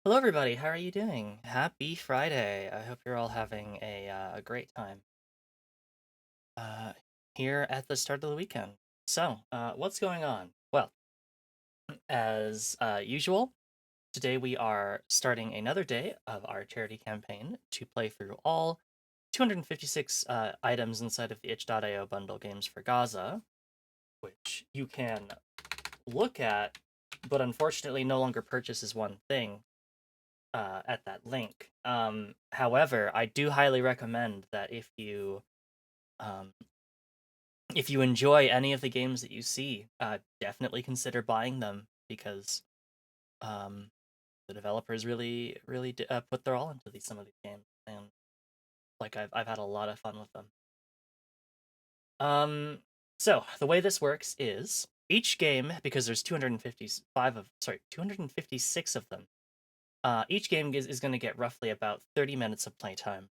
Hello, everybody. How are you doing? Happy Friday. I hope you're all having a great time uh, here at the start of the weekend. What's going on? Well, as usual, today we are starting another day of our charity campaign to play through all 256 items inside of the itch.io bundle games for Gaza, which you can look at, but unfortunately no longer purchase as one thing at that link. However, I do highly recommend that um, if you enjoy any of the games that you see, definitely consider buying them because um, the developers really put their all into some of these games, and like I've had a lot of fun with them. So the way this works is each game, because there's 256 of them. Each game is going to get roughly about 30 minutes of playtime.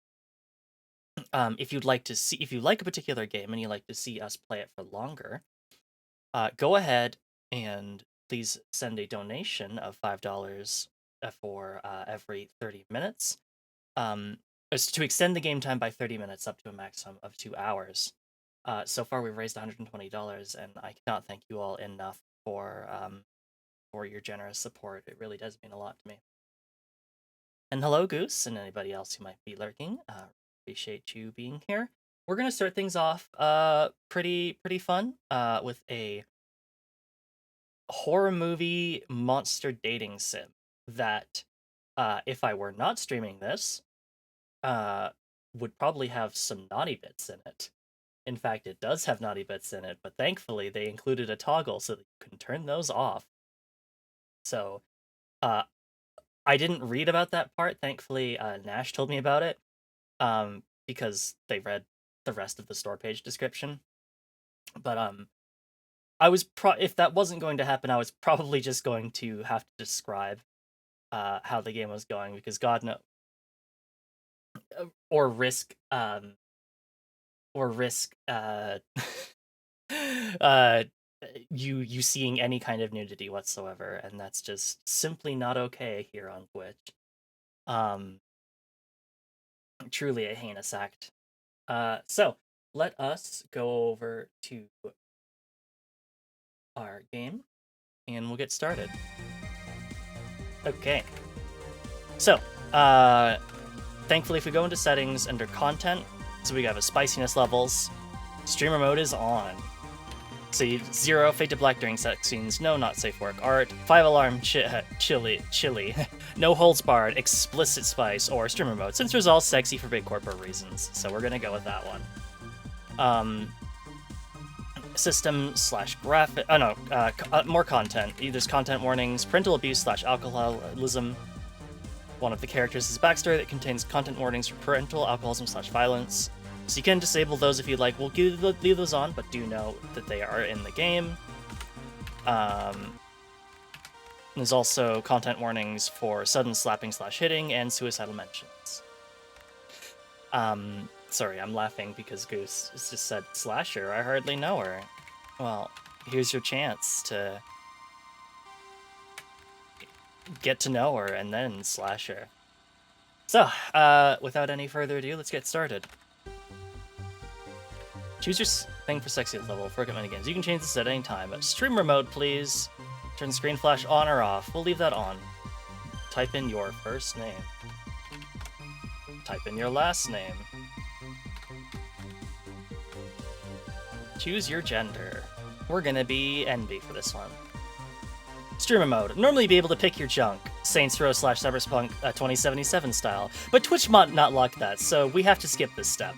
If you like a particular game and you like to see us play it for longer, go ahead and please send a donation of $5 for every 30 minutes. Is to extend the game time by 30 minutes up to a maximum of 2 hours. So far, we've raised $120, and I cannot thank you all enough for your generous support. It really does mean a lot to me. And hello, Goose, and anybody else who might be lurking. Appreciate you being here. We're gonna start things off pretty fun with a horror movie monster dating sim that if I were not streaming this uh would probably have some naughty bits in it. In fact, it does have naughty bits in it, but thankfully they included a toggle so that you can turn those off. So uh I didn't read about that part. Thankfully, Nash told me about it because they read the rest of the store page description. But if that wasn't going to happen, I was probably just going to have to describe how the game was going because God knows, or risk or risk uh you seeing any kind of nudity whatsoever, and that's just simply not okay here on Twitch. Um, Truly a heinous act. So let us go over to our game and we'll get started. Okay. So, thankfully, if we go into settings under content, so we have a spiciness levels, streamer mode is on. So 0 fade to black during sex scenes, no not safe work art, 5 alarm chili, no holds barred, explicit spice, or streamer mode. Censor's all sexy for big corporate reasons, so we're gonna go with that one. System / graphic. Oh no, more content. There's content warnings, parental abuse / alcoholism. One of the characters is backstory that contains content warnings for parental alcoholism / violence. So you can disable those if you'd like. We'll leave those on, but do know that they are in the game. There's also content warnings for sudden slapping / hitting and suicidal mentions. Sorry, I'm laughing because Goose just said slasher. I hardly know her. Well, here's your chance to get to know her and then slash her. So, without any further ado, let's get started. Choose your thing for sexiest level for many games. You can change this at any time. Streamer mode, please. Turn screen flash on or off. We'll leave that on. Type in your first name. Type in your last name. Choose your gender. We're gonna be NB for this one. Streamer mode. Normally be able to pick your junk, Saints Row / Cyberpunk 2077 style, but Twitch might not lock that, so we have to skip this step.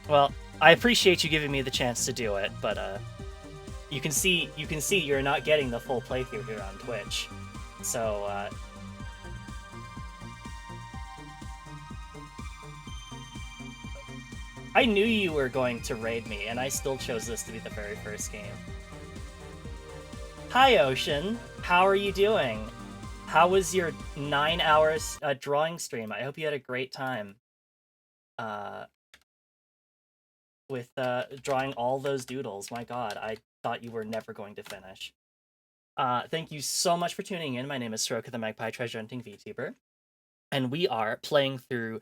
Well, I appreciate you giving me the chance to do it, but you can see you're not getting the full playthrough here on Twitch. So I knew you were going to raid me, and I still chose this to be the very first game. Hi, Ocean. How are you doing? How was your 9 hours drawing stream? I hope you had a great time with drawing all those doodles. My god, I thought you were never going to finish. Thank you so much for tuning in. My name is Soroka the Magpie Treasure Hunting VTuber, and we are playing through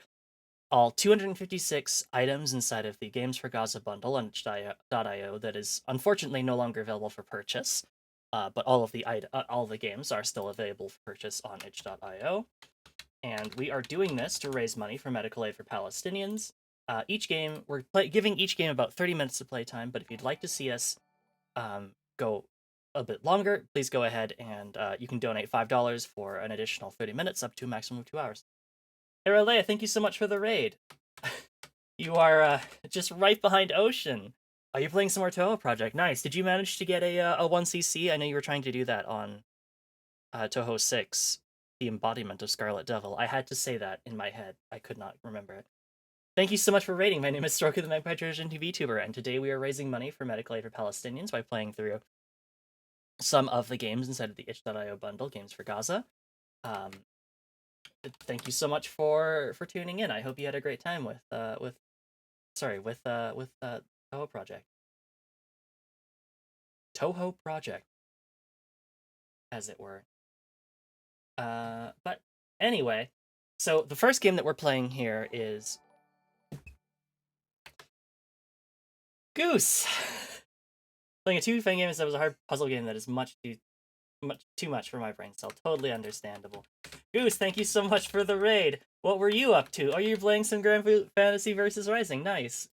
all 256 items inside of the Games for Gaza bundle on itch.io that is unfortunately no longer available for purchase. But all of the games are still available for purchase on itch.io. And we are doing this to raise money for medical aid for Palestinians. We're giving each game about 30 minutes of playtime, but if you'd like to see us go a bit longer, please go ahead and you can donate $5 for an additional 30 minutes up to a maximum of 2 hours. Hey, Relay, thank you so much for the raid. You are just right behind Ocean. Are you playing some more Toho Project? Nice. Did you manage to get a 1cc? I know you were trying to do that on Toho 6, the embodiment of Scarlet Devil. I had to say that in my head. I could not remember it. Thank you so much for raiding. My name is Stroker the Magpie Treasure TV tuber, and today we are raising money for medical aid for Palestinians by playing through some of the games inside of the itch.io bundle, Games for Gaza. Thank you so much for tuning in. I hope you had a great time with Toho Project. Toho Project, as it were. But anyway, so the first game that we're playing here is Goose. Playing a 2 fan game instead of a hard puzzle game that is too much for my brain cell. Totally understandable. Goose, thank you so much for the raid. What were you up to? Are you playing some Grand Fantasy versus Rising? Nice.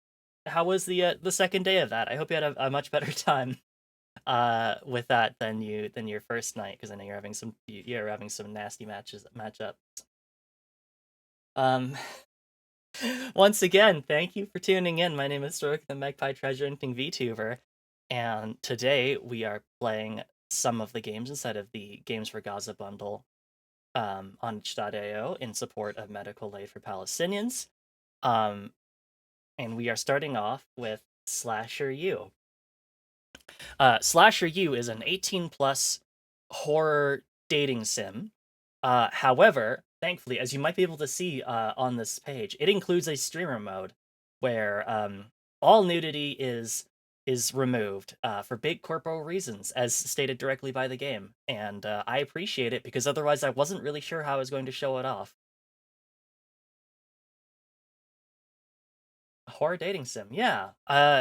How was the second day of that? I hope you had a much better time with that than your first night, because I know you're having some nasty matchups. Once again, thank you for tuning in. My name is Stork, the Magpie Treasure Hunting VTuber, and today we are playing some of the games inside of the Games for Gaza bundle on itch.io in support of medical aid for Palestinians. And we are starting off with SlasherU. SlasherU is an 18+ horror dating sim. However, thankfully, as you might be able to see on this page, it includes a streamer mode where all nudity is removed for big corpo reasons, as stated directly by the game. And I appreciate it, because otherwise I wasn't really sure how I was going to show it off. Horror dating sim, yeah.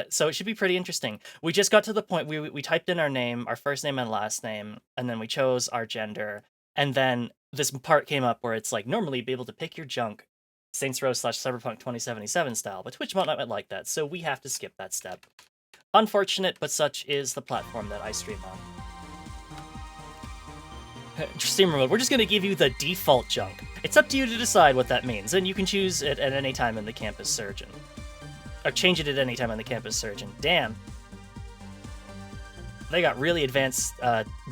So it should be pretty interesting. We just got to the point we typed in our name, our first name and last name, and then we chose our gender, and then this part came up where it's like, normally be able to pick your junk, Saints Row / Cyberpunk 2077 style, but Twitch might not like that, so we have to skip that step. Unfortunate, but such is the platform that I stream on. Streamer mode, we're just gonna give you the default junk. It's up to you to decide what that means, and you can choose it at any time in the Campus Surgeon. Or change it at any time on the Campus Surgeon. Damn. They got really advanced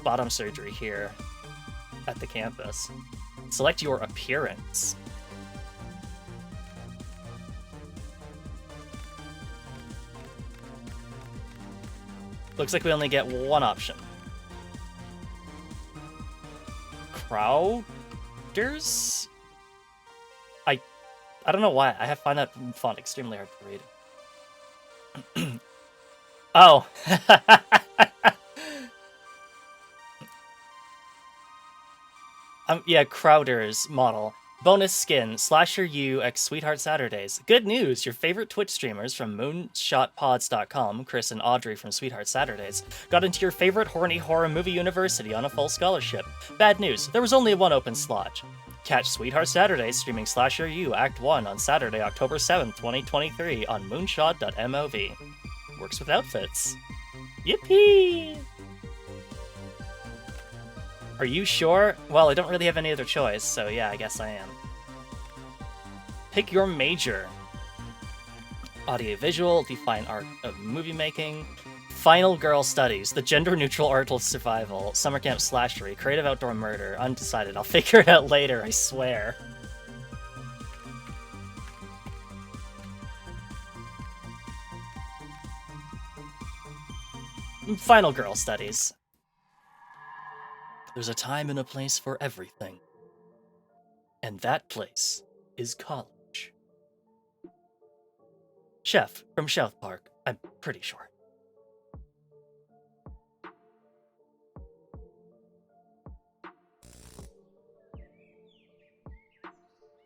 bottom surgery here at the campus. Select your appearance. Looks like we only get one option. Crowders? I don't know why. I find that font extremely hard to read. Oh. Yeah, Crowder's model. Bonus skin, SlasherU Act Sweetheart Saturdays. Good news, your favorite Twitch streamers from moonshotpods.com, Chris and Audrey from Sweetheart Saturdays, got into your favorite horny horror movie university on a full scholarship. Bad news, there was only one open slot. Catch Sweetheart Saturdays streaming SlasherU Act 1 on Saturday, October 7th, 2023 on moonshot.mov. Works with outfits. Yippee! Are you sure? Well, I don't really have any other choice, so yeah, I guess I am. Pick your major. Audiovisual, the fine art of movie making. Final Girl Studies, the gender-neutral art of survival. Summer camp slashery, creative outdoor murder. Undecided. I'll figure it out later, I swear. Final Girl Studies. There's a time and a place for everything. And that place is college. Chef from South Park, I'm pretty sure.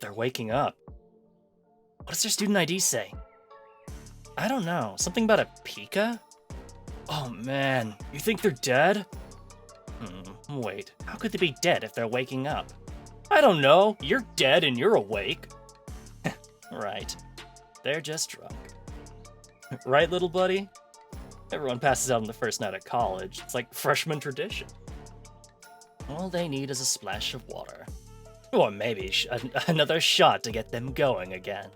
They're waking up. What does their student ID say? I don't know. Something about a Pika? Oh man, you think they're dead? Wait, how could they be dead if they're waking up? I don't know. You're dead and you're awake. Right. They're just drunk. Right, little buddy? Everyone passes out on the first night of college. It's like freshman tradition. All they need is a splash of water. Or maybe another shot to get them going again.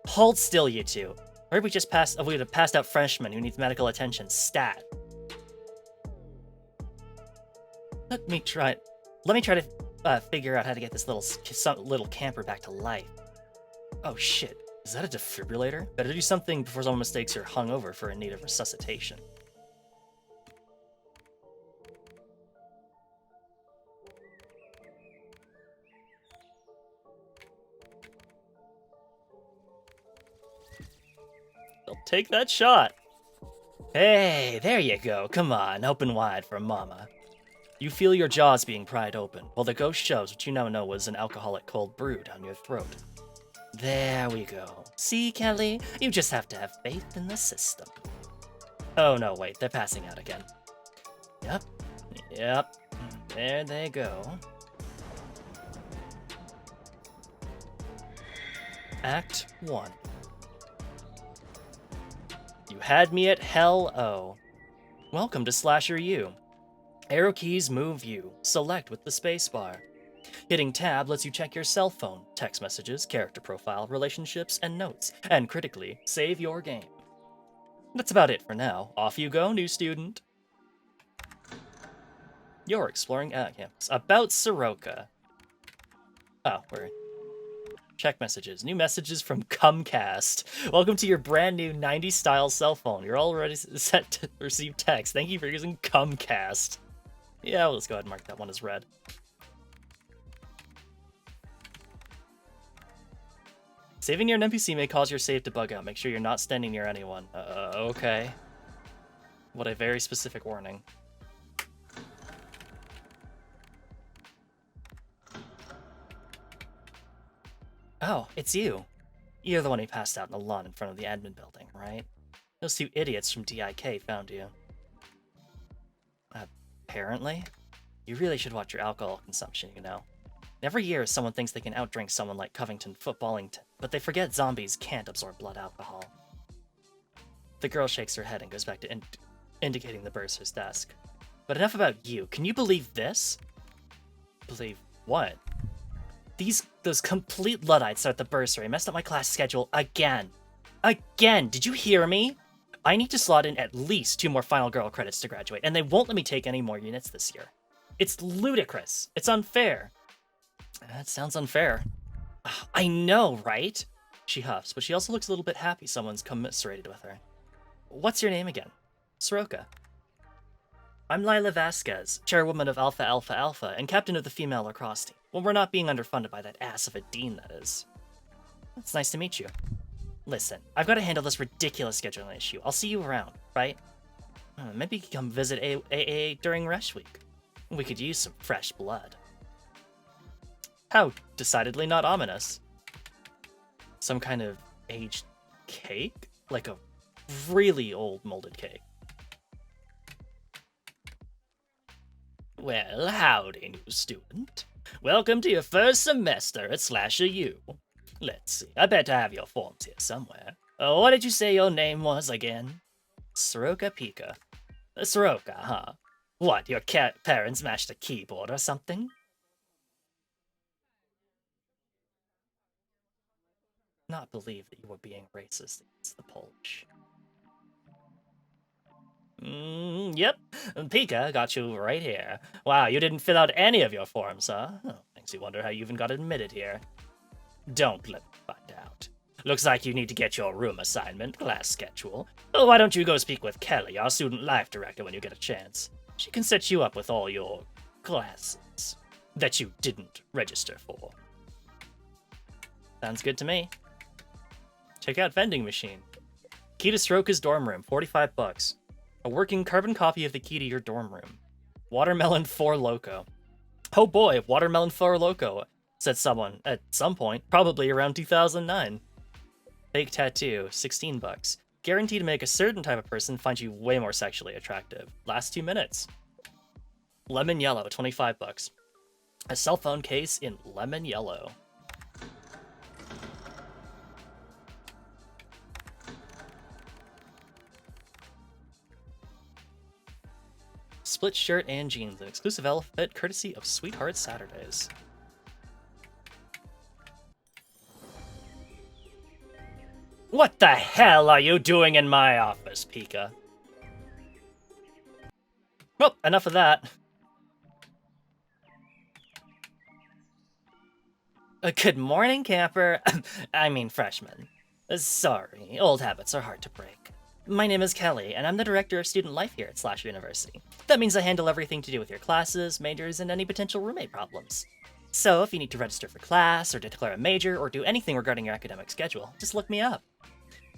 Hold still, you two. I heard we just passed a passed out freshman who needs medical attention. Stat. Let me try to figure out how to get this little camper back to life. Oh shit. Is that a defibrillator? Better do something before someone mistakes you're hungover for in need of resuscitation. They'll take that shot. Hey, there you go. Come on, open wide for mama. You feel your jaws being pried open, while the ghost shoves what you now know was an alcoholic cold brew down your throat. There we go. See, Kelly? You just have to have faith in the system. Oh no, wait, they're passing out again. Yep. There they go. Act 1. You had me at hell-o. Welcome to SlasherU. Arrow keys move you. Select with the spacebar. Hitting tab lets you check your cell phone, text messages, character profile, relationships, and notes, and critically, save your game. That's about it for now. Off you go, new student. You're exploring campus. About Soroka. Oh, we're... Check messages. New messages from Comcast. Welcome to your brand new 90s style cell phone. You're already set to receive text. Thank you for using Comcast. Yeah, well, let's go ahead and mark that one as red. Saving near an NPC may cause your save to bug out. Make sure you're not standing near anyone. Okay. What a very specific warning. Oh, it's you. You're the one who passed out in the lawn in front of the admin building, right? Those two idiots from DIK found you. Apparently? You really should watch your alcohol consumption, you know. Every year, someone thinks they can outdrink someone like Covington footballing, but they forget zombies can't absorb blood alcohol. The girl shakes her head and goes back to indicating the bursar's desk. But enough about you. Can you believe this? Believe what? Those complete Luddites at the bursary messed up my class schedule again. Again! Did you hear me? I need to slot in at least 2 more final girl credits to graduate, and they won't let me take any more units this year. It's ludicrous. It's unfair. That sounds unfair. I know, right? She huffs, but she also looks a little bit happy someone's commiserated with her. What's your name again? Soroka. I'm Lila Vasquez, chairwoman of Alpha Alpha Alpha, and captain of the female lacrosse team. Well, we're not being underfunded by that ass of a dean, that is. It's nice to meet you. Listen, I've got to handle this ridiculous scheduling issue. I'll see you around, right? Maybe you could come visit AA during Rush Week. We could use some fresh blood. How decidedly not ominous. Some kind of aged cake? Like a really old molded cake. Well, howdy, new student. Welcome to your first semester at SlasherU. Let's see, I bet I have your forms here somewhere. What did you say your name was again? Soroka Pika. Soroka, huh? What, your parents mashed a keyboard or something? Not believe that you were being racist against the Polish. Yep. Pika got you right here. Wow, you didn't fill out any of your forms, huh? Oh, makes you wonder how you even got admitted here. Don't let me find out. Looks like you need to get your room assignment, class schedule. Oh, why don't you go speak with Kelly, our student life director, when you get a chance? She can set you up with all your classes that you didn't register for. Sounds good to me. Check out vending machine. Key to Soroka's dorm room, $45. A working carbon copy of the key to your dorm room. Watermelon 4 Loco. Oh boy, Watermelon 4 Loco. said someone at some point, probably around 2009. Fake tattoo, 16 bucks. Guaranteed to make a certain type of person find you way more sexually attractive. Last 2 minutes. Lemon yellow, 25 bucks. A cell phone case in lemon yellow. Split shirt and jeans, an exclusive outfit courtesy of Sweetheart Saturdays. What the hell are you doing in my office, Pika? Well, enough of that. Good morning, camper. I mean, freshman. Sorry, old habits are hard to break. My name is Kelly, and I'm the director of student life here at SlasherU University. That means I handle everything to do with your classes, majors, and any potential roommate problems. So if you need to register for class, or to declare a major, or do anything regarding your academic schedule, just look me up.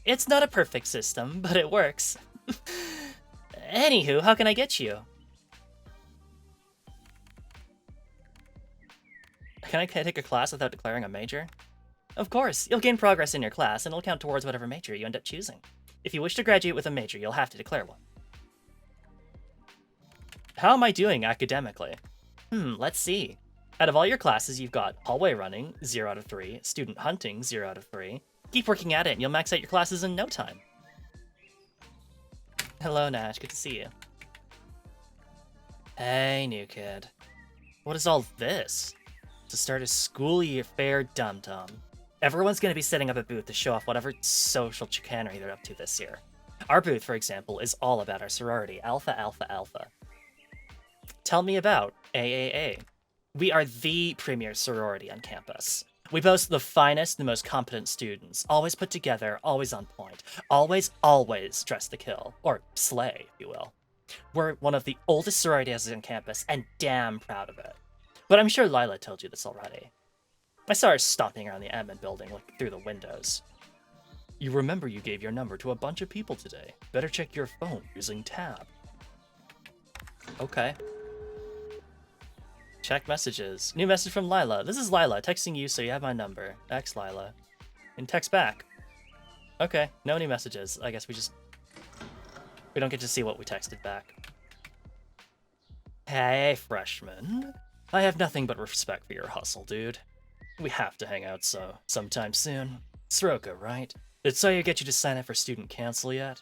It's not a perfect system, but it works. Anywho, how can I get you? Can I take a class without declaring a major? Of course, you'll gain progress in your class, and it'll count towards whatever major you end up choosing. If you wish to graduate with a major, you'll have to declare one. How am I doing academically? Let's see. Out of all your classes, you've got hallway running, 0 out of 3, student hunting, 0 out of 3. Keep working at it, and you'll max out your classes in no time. Hello, Nash. Good to see you. Hey, new kid. What is all this? To start a school year fair dum-dum. Everyone's going to be setting up a booth to show off whatever social chicanery they're up to this year. Our booth, for example, is all about our sorority, Alpha Alpha Alpha. Tell me about AAA. We are the premier sorority on campus. We boast the finest, the most competent students, always put together, always on point, always dressed to kill, or slay, if you will. We're one of the oldest sororities on campus, and damn proud of it. But I'm sure Lila told you this already. I saw her stomping around the admin building, looking through the windows. You remember you gave your number to a bunch of people today. Better check your phone using tab. Okay. Check messages. New message from Lila. This is Lila, texting you so you have my number. X Lila. And text back. Okay, no new messages. I guess we don't get to see what we texted back. Hey, freshman. I have nothing but respect for your hustle, dude. We have to hang out sometime soon. Soroka, right? Did Sawyer get you to sign up for student council yet?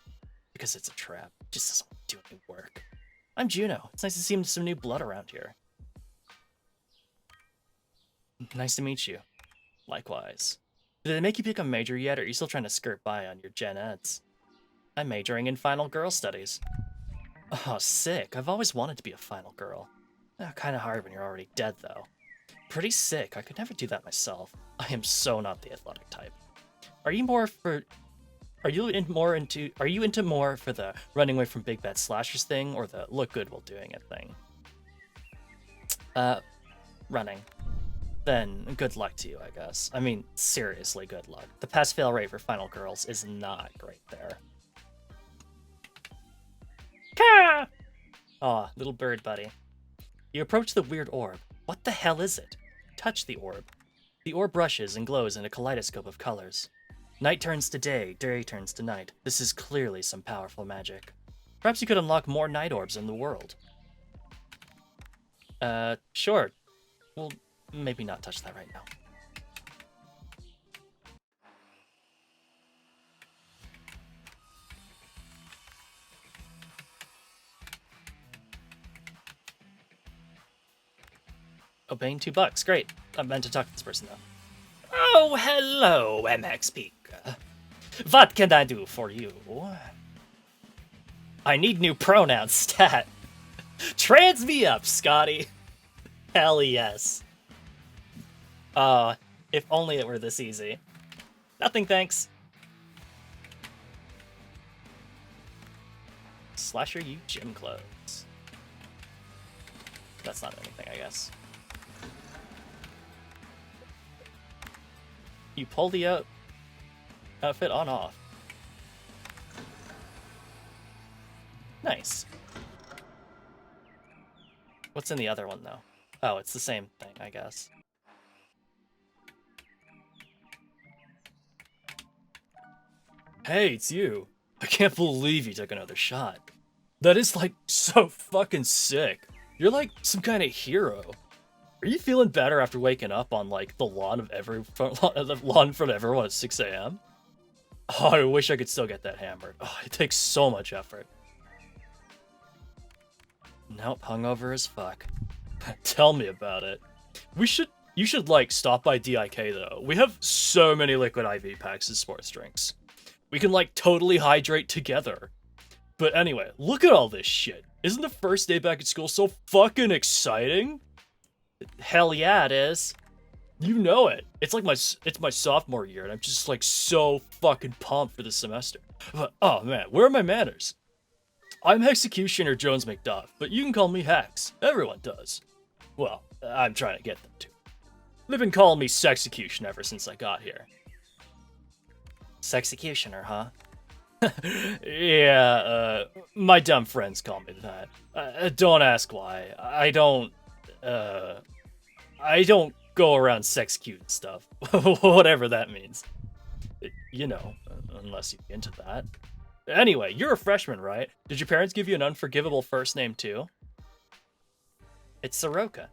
Because it's a trap. It just doesn't do any work. I'm Juno. It's nice to see some new blood around here. Nice to meet you. Likewise. Did they make you pick a major yet, or are you still trying to skirt by on your gen eds? I'm majoring in final girl studies. Oh, sick. I've always wanted to be a final girl. Kinda hard when you're already dead, though. Pretty sick. I could never do that myself. I am so not the athletic type. Are you into more for the running away from big bad slashers thing, or the look good while doing it thing? Running. Then good luck to you, I guess. I mean, seriously, good luck. The pass-fail rate for final girls is not great there. Caw! Aw, little bird buddy. You approach the weird orb. What the hell is it? Touch the orb. The orb brushes and glows in a kaleidoscope of colors. Night turns to day turns to night. This is clearly some powerful magic. Perhaps you could unlock more night orbs in the world. Sure. Well, maybe not touch that right now. Oh, paying $2. Great. I meant to talk to this person, though. Oh, hello, MXP. What can I do for you? I need new pronouns, stat. Trans me up, Scotty. Hell yes. If only it were this easy. Nothing, thanks. SlasherU gym clothes. That's not anything, I guess. You pull the outfit on off. Nice. What's in the other one, though? Oh, it's the same thing, I guess. Hey, it's you. I can't believe you took another shot. That is, like, so fucking sick. You're like some kind of hero. Are you feeling better after waking up on, like, the lawn of the lawn in front of everyone at 6 a.m.? Oh, I wish I could still get that hammered. Oh, it takes so much effort. Nope, hungover as fuck. Tell me about it. You should, like, stop by DIK, though. We have so many liquid IV packs and sports drinks. We can, like, totally hydrate together. But anyway, look at all this shit. Isn't the first day back at school so fucking exciting? Hell yeah, it is. You know it. It's my sophomore year, and I'm just like so fucking pumped for this semester. But oh man, where are my manners? I'm Executioner Jones McDuff, but you can call me Hex. Everyone does. Well, I'm trying to get them to. They've been calling me Sexecution ever since I got here. Sexecutioner, huh? Yeah, my dumb friends call me that. Don't ask why. I don't go around sexecuting stuff. Whatever that means. You know, unless you're into that. Anyway, you're a freshman, right? Did your parents give you an unforgivable first name, too? It's Soroka.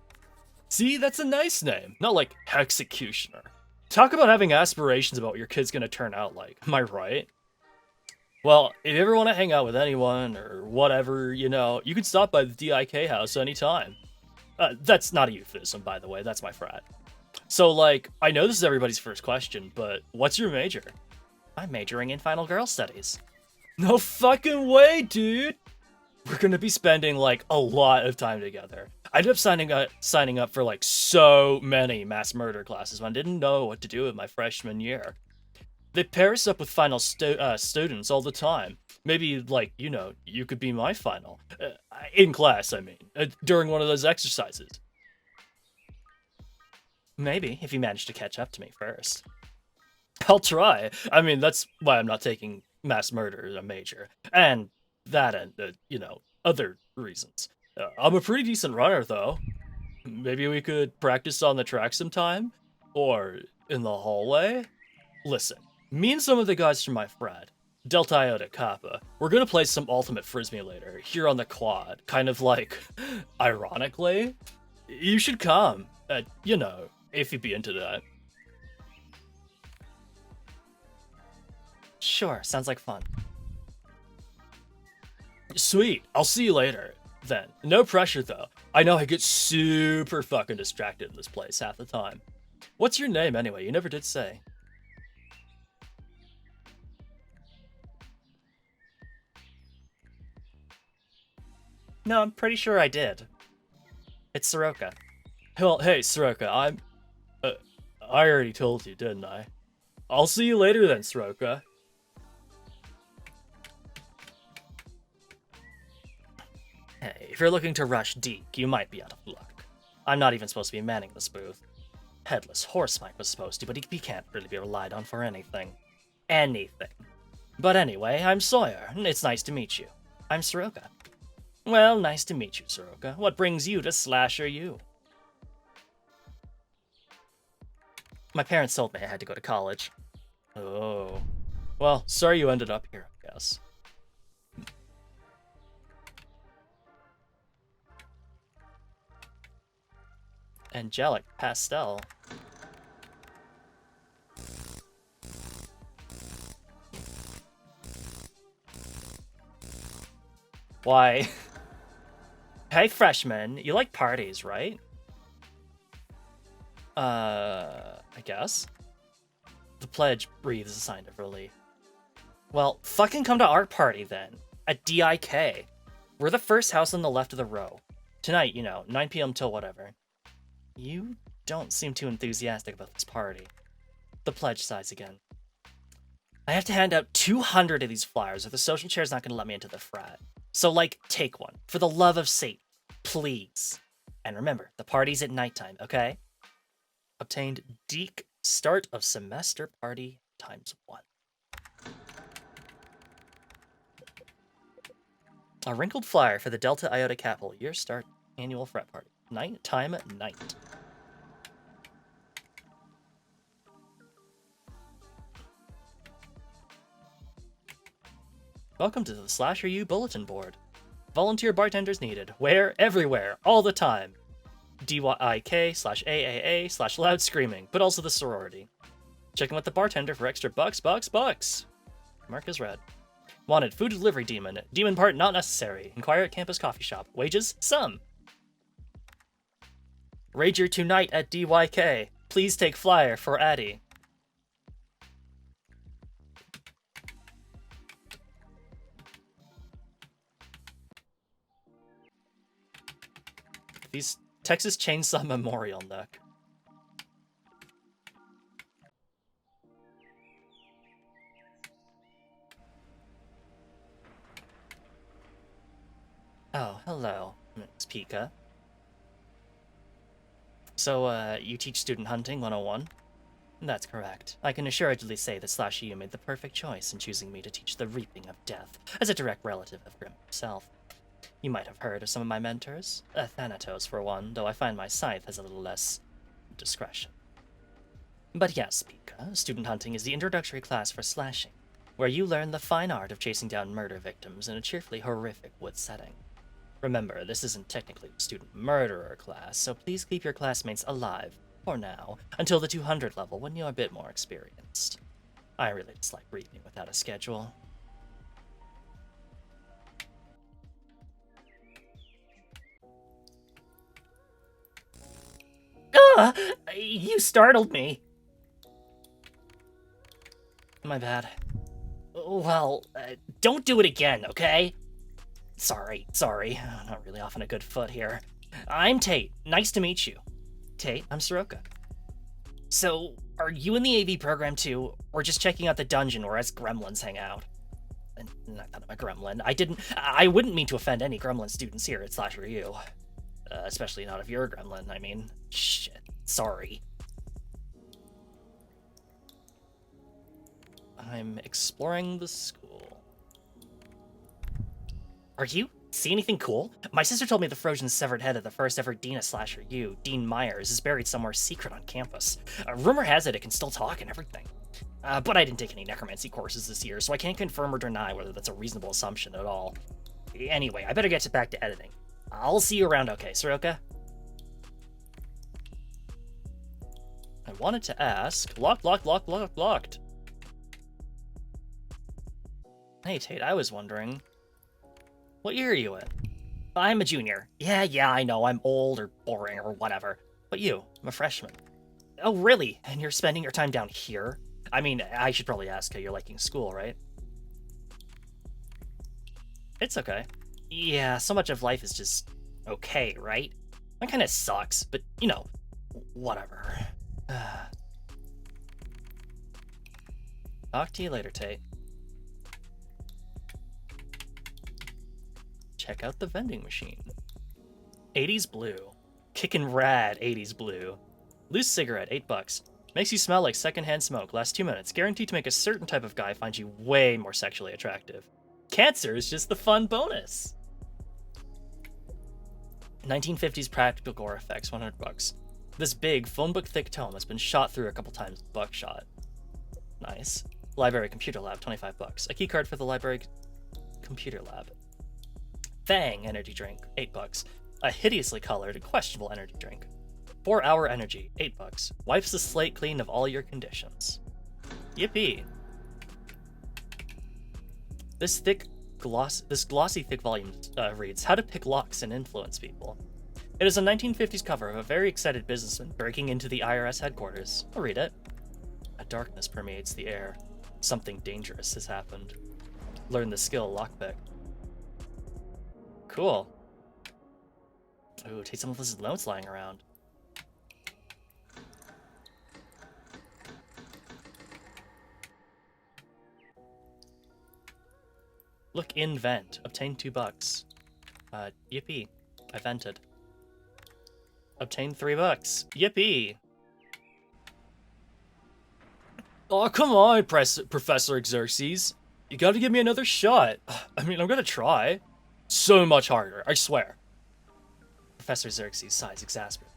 See, that's a nice name. Not like Hexecutioner. Talk about having aspirations about what your kid's gonna turn out like. Am I right? Well, if you ever want to hang out with anyone or whatever, you know, you can stop by the DIK house anytime. That's not a euphemism, by the way. That's my frat. So, like, I know this is everybody's first question, but what's your major? I'm majoring in Final Girl Studies. No fucking way, dude! We're gonna be spending, like, a lot of time together. I ended up signing up for, like, so many mass murder classes when I didn't know what to do with my freshman year. They pair us up with final students all the time. Maybe, like, you know, you could be my final. In class, I mean. During one of those exercises. Maybe, if you manage to catch up to me first. I'll try. I mean, that's why I'm not taking mass murder as a major. And that and, you know, other reasons. I'm a pretty decent runner, though. Maybe we could practice on the track sometime? Or in the hallway? Listen, me and some of the guys from my frat, Delta Iota Kappa, we're gonna play some Ultimate Frisbee later, here on the quad, kind of like, ironically. You should come, you know, if you'd be into that. Sure, sounds like fun. Sweet, I'll see you later, then. No pressure, though. I know I get super fucking distracted in this place half the time. What's your name, anyway? You never did say. No, I'm pretty sure I did. It's Soroka. Well, hey, Soroka, I already told you, didn't I? I'll see you later then, Soroka. Hey, if you're looking to rush Deke, you might be out of luck. I'm not even supposed to be manning this booth. Headless Horse Mike was supposed to, but he can't really be relied on for anything. Anything. But anyway, I'm Sawyer, and it's nice to meet you. I'm Soroka. Well, nice to meet you, Soroka. What brings you to SlasherU? My parents told me I had to go to college. Oh. Well, sorry you ended up here, I guess. Angelic pastel. Why? Hey, freshman, you like parties, right? I guess. The pledge breathes a sign of relief. Well, fucking come to our party then. At DIK. We're the first house on the left of the row. Tonight, you know, 9 p.m. till whatever. You don't seem too enthusiastic about this party. The pledge sighs again. I have to hand out 200 of these flyers or the social chair's not going to let me into the frat. So, like, take one. For the love of Satan. Please. And remember, the party's at nighttime, okay? Obtained Deke start of semester party ×1. A wrinkled flyer for the Delta Iota Kappa year start annual frat party. Night time at night. Welcome to the SlasherU Bulletin Board. Volunteer bartenders needed. Where? Everywhere. All the time. DYIK/AAA/loud screaming, but also the sorority. Checking with the bartender for extra bucks. Mark is red. Wanted, food delivery demon. Demon part not necessary. Inquire at campus coffee shop. Wages? Some. Rager tonight at DYK. Please take flyer for Addy. These Texas Chainsaw Memorial Nook. Oh, hello, Ms. Pika. So, you teach student hunting 101? That's correct. I can assuredly say that SlasherU made the perfect choice in choosing me to teach the reaping of death, as a direct relative of Grimm himself. You might have heard of some of my mentors. Thanatos, for one, though I find my scythe has a little less discretion. But yes, Pika, student hunting is the introductory class for slashing, where you learn the fine art of chasing down murder victims in a cheerfully horrific wood setting. Remember, this isn't technically a student murderer class, so please keep your classmates alive, for now, until the 200 level when you're a bit more experienced. I really dislike reading without a schedule. Ah! You startled me! My bad. Well, don't do it again, okay? Sorry. I'm not really off on a good foot here. I'm Tate. Nice to meet you. Tate, I'm Soroka. So, are you in the AV program too, or just checking out the dungeon where us gremlins hang out? Not that I'm a gremlin. I wouldn't mean to offend any gremlin students here at SlasherU. Especially not if you're a gremlin, I mean. Shit, sorry. I'm exploring the school. Are you? See anything cool? My sister told me the frozen severed head of the first ever Dean of SlasherU, Dean Myers, is buried somewhere secret on campus. Rumor has it can still talk and everything. But I didn't take any necromancy courses this year, so I can't confirm or deny whether that's a reasonable assumption at all. Anyway, I better get back to editing. I'll see you around, okay, Soroka? I wanted to ask... Locked. Hey, Tate, I was wondering... What year are you in? I'm a junior. Yeah, I know, I'm old or boring or whatever. But you, I'm a freshman. Oh, really? And you're spending your time down here? I mean, I should probably ask how you're liking school, right? It's okay. Yeah, so much of life is just okay, right? That kind of sucks, but, you know, whatever. Talk to you later, Tate. Check out the vending machine. 80s blue. Kickin' rad 80s blue. Loose cigarette, $8. Makes you smell like secondhand smoke. Lasts 2 minutes. Guaranteed to make a certain type of guy find you way more sexually attractive. Cancer is just the fun bonus. 1950s practical gore effects, $100. This big, phone book thick tome has been shot through a couple times with buckshot. Nice. Library computer lab, $25. A key card for the library computer lab. Fang energy drink, $8. A hideously colored and questionable energy drink. 4-hour energy, $8. Wipes the slate clean of all your conditions. Yippee. This glossy thick volume reads, How to Pick Locks and Influence People. It is a 1950s cover of a very excited businessman breaking into the IRS headquarters. I'll read it. A darkness permeates the air. Something dangerous has happened. Learn the skill lockpick. Cool. Ooh, take some of his notes lying around. Look, invent. Obtain $2. Yippee. I vented. Obtain $3. Yippee. Oh, come on, Professor Xerxes. You gotta give me another shot. I mean, I'm gonna try. So much harder, I swear. Professor Xerxes sighs exasperated.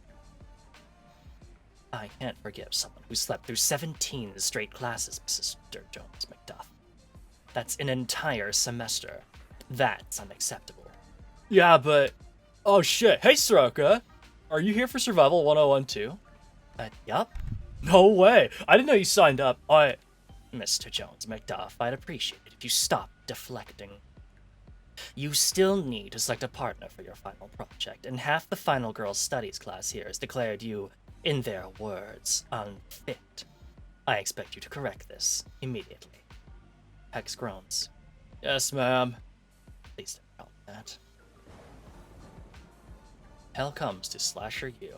I can't forgive someone who slept through 17 straight classes, Mrs. Jones Macduff. That's an entire semester. That's unacceptable. Yeah, but... Oh shit, hey Soroka! Are you here for Survival 101 too? Yup. No way! I didn't know you signed up. Mr. Jones McDuff, I'd appreciate it if you stopped deflecting. You still need to select a partner for your final project, and half the final girls' studies class here has declared you, in their words, unfit. I expect you to correct this immediately. Hex groans. Yes, ma'am. Please don't call me that. Hell comes to SlasherU.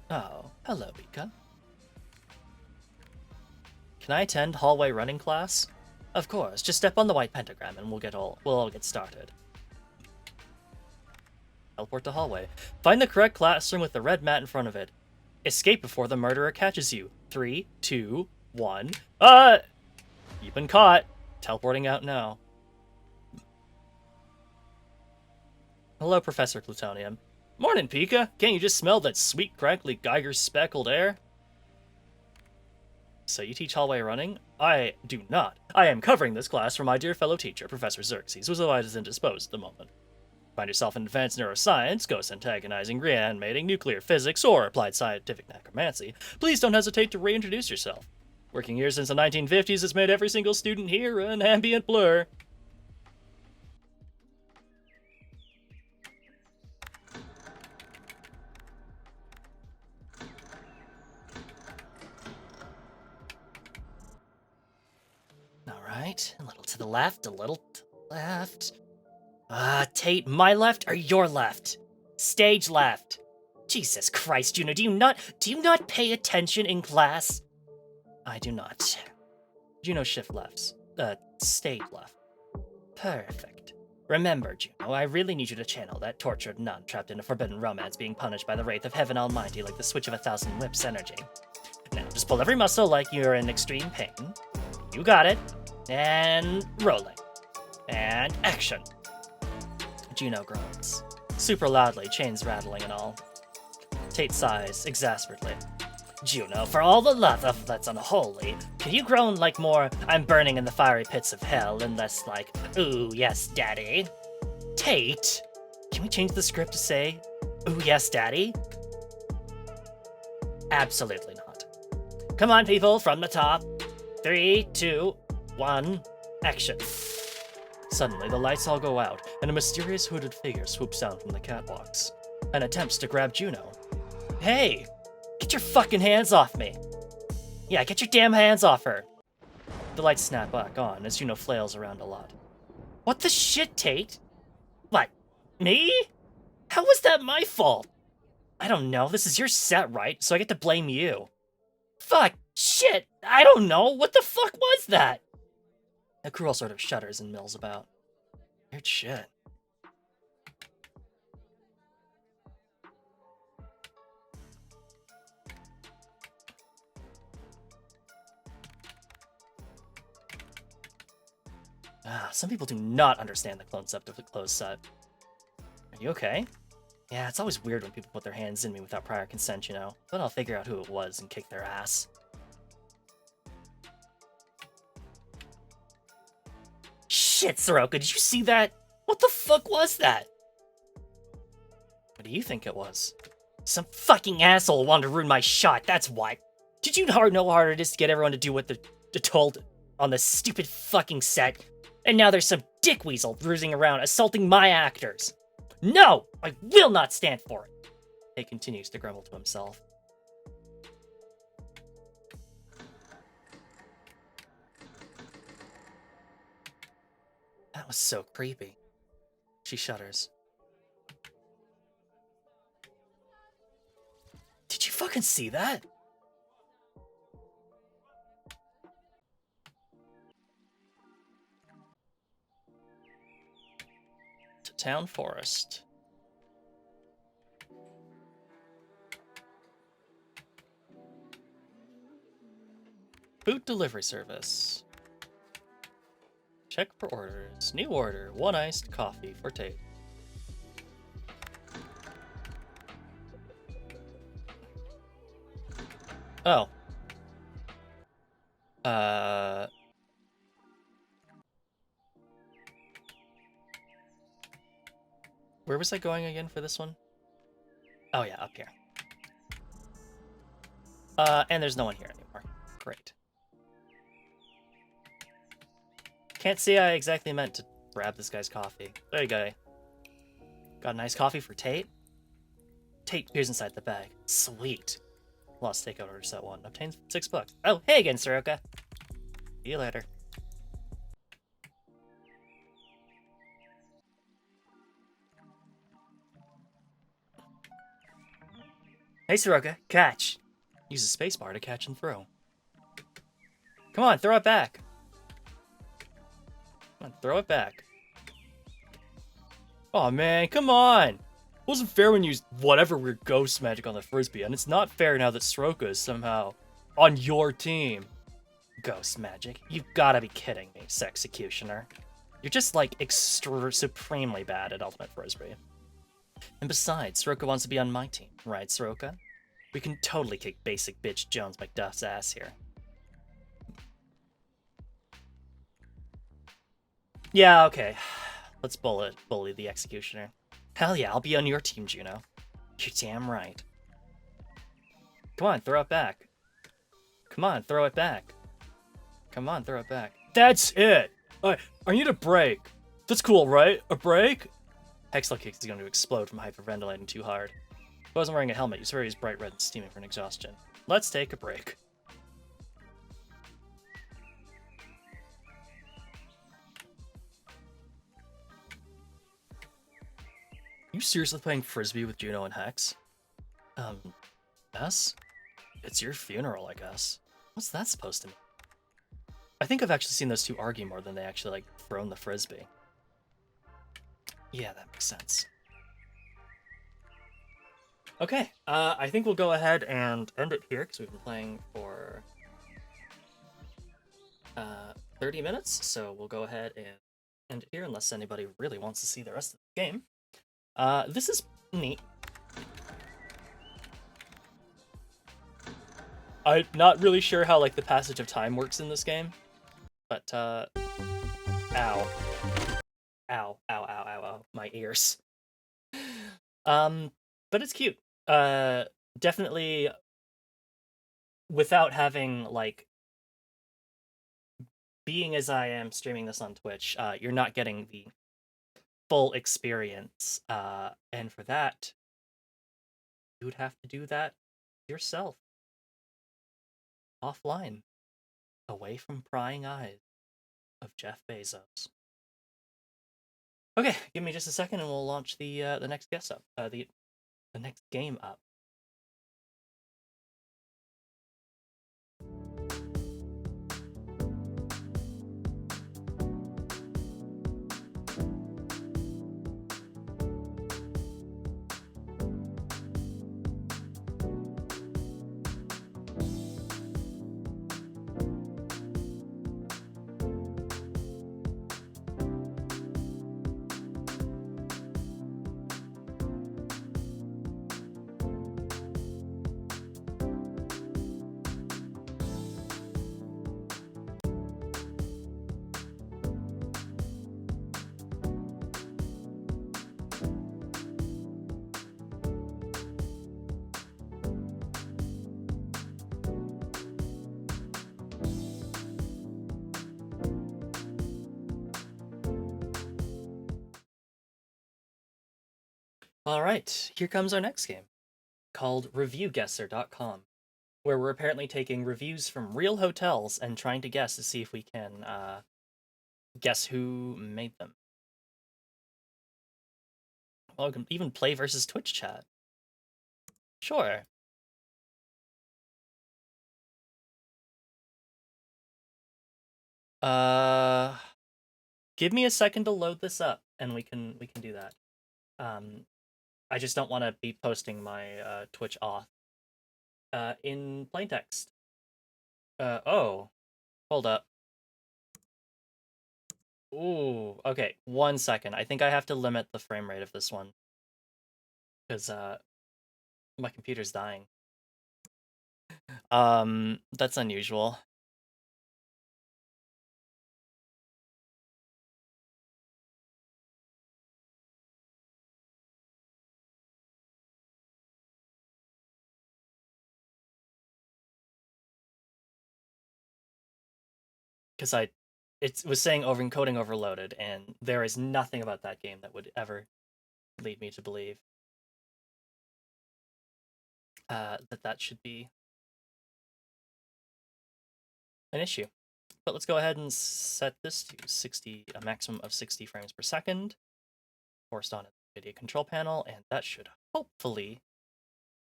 Oh, hello, Mika. Can I attend hallway running class? Of course, just step on the white pentagram and we'll all get started. Teleport to hallway. Find the correct classroom with the red mat in front of it. Escape before the murderer catches you. 3, 2, 1. You've been caught. Teleporting out now. Hello, Professor Plutonium. Morning, Pika. Can't you just smell that sweet, crackly, Geiger-speckled air? So you teach hallway running? I do not. I am covering this class for my dear fellow teacher, Professor Xerxes, who's otherwise indisposed at the moment. Find yourself in advanced neuroscience, ghost antagonizing, reanimating, nuclear physics, or applied scientific necromancy. Please don't hesitate to reintroduce yourself. Working here since the 1950s has made every single student here an ambient blur. Alright, a little to the left, a little to the left. Tate, my left or your left? Stage left. Jesus Christ, Juno, do you not pay attention in class? I do not. Juno, shift lefts. Stage left. Perfect. Remember, Juno, I really need you to channel that tortured nun trapped in a forbidden romance being punished by the wraith of Heaven Almighty like the switch of 1,000 whips energy. Now, just pull every muscle like you're in extreme pain. You got it. And rolling. And action. Juno groans. Super loudly, chains rattling and all. Tate sighs, exasperately. Juno, for all the love that's unholy, can you groan like more, I'm burning in the fiery pits of hell, and less like, ooh, yes, daddy? Tate, can we change the script to say, ooh, yes, daddy? Absolutely not. Come on, people, from the top. 3, 2, 1, action. Suddenly, the lights all go out, and a mysterious hooded figure swoops down from the catwalks and attempts to grab Juno. Hey! Get your fucking hands off me! Yeah, get your damn hands off her! The lights snap back on as Juno flails around a lot. What the shit, Tate? What? Me? How was that my fault? I don't know, this is your set, right? So I get to blame you. Fuck! Shit! I don't know! What the fuck was that? The crew all sort of shudders and mills about. Weird shit. Some people do not understand the concept of a closed set. Are you okay? Yeah, it's always weird when people put their hands in me without prior consent, you know? But I'll figure out who it was and kick their ass. Shit, Soroka, did you see that? What the fuck was that? What do you think it was? Some fucking asshole wanted to ruin my shot, that's why. Did you know how hard it is to get everyone to do what they're told on this stupid fucking set? And now there's some dickweasel cruising around assaulting my actors. No! I will not stand for it! He continues to grumble to himself. That was so creepy. She shudders. Did you fucking see that? To Town Forest. Food delivery service. Check for orders. New order. 1 iced coffee for Tate. Oh. Where was I going again for this one? Oh yeah, up here. And there's no one here anymore. Great. Can't see I exactly meant to grab this guy's coffee. There you go. Got a nice coffee for Tate. Tate appears inside the bag. Sweet. Lost takeout order set 1. Obtains $6. Oh, hey again, Soroka. See you later. Hey, Soroka. Catch. Use a spacebar to catch and throw. Come on, throw it back. Come on, throw it back. Oh man, come on! It wasn't fair when you used whatever weird ghost magic on the frisbee, and it's not fair now that Soroka is somehow on your team. Ghost magic? You've gotta be kidding me, Sexecutioner. You're just like supremely bad at Ultimate Frisbee. And besides, Soroka wants to be on my team, right, Soroka? We can totally kick basic bitch Jones McDuff's ass here. Yeah, okay. Let's bully the Executioner. Hell yeah, I'll be on your team, Juno. You're damn right. Come on, throw it back. Come on, throw it back. Come on, throw it back. That's it! I need a break. That's cool, right? A break? Hexla Kicks is going to explode from hyperventilating too hard. If I wasn't wearing a helmet, you'd swear he's bright red and steaming from exhaustion. Let's take a break. You seriously playing Frisbee with Juno and Hex? Yes? It's your funeral, I guess. What's that supposed to mean? I think I've actually seen those two argue more than they actually, like, thrown the Frisbee. Yeah, that makes sense. Okay, I think we'll go ahead and end it here, because we've been playing for 30 minutes, so we'll go ahead and end it here, unless anybody really wants to see the rest of the game. This is neat. I'm not really sure how, like, the passage of time works in this game, but, ow. Ow, ow, ow, ow, ow, my ears. But it's cute. Definitely, without having, like, being as I am streaming this on Twitch, you're not getting the full experience, and for that, you would have to do that yourself. Offline. Away from prying eyes of Jeff Bezos. Okay, give me just a second and we'll launch the next guest up. The next game up. Alright, here comes our next game, called ReviewGuesser.com, where we're apparently taking reviews from real hotels and trying to guess to see if we can guess who made them. Well, we can even play versus Twitch chat. Sure. Give me a second to load this up, and we can do that. I just don't want to be posting my Twitch auth in plain text. Oh, hold up. Ooh, okay, 1 second. I think I have to limit the frame rate of this one, because my computer's dying. That's unusual. because it was saying encoding overloaded, and there is nothing about that game that would ever lead me to believe that should be an issue. But let's go ahead and set this to a maximum of 60 frames per second, forced on a video control panel, and that should hopefully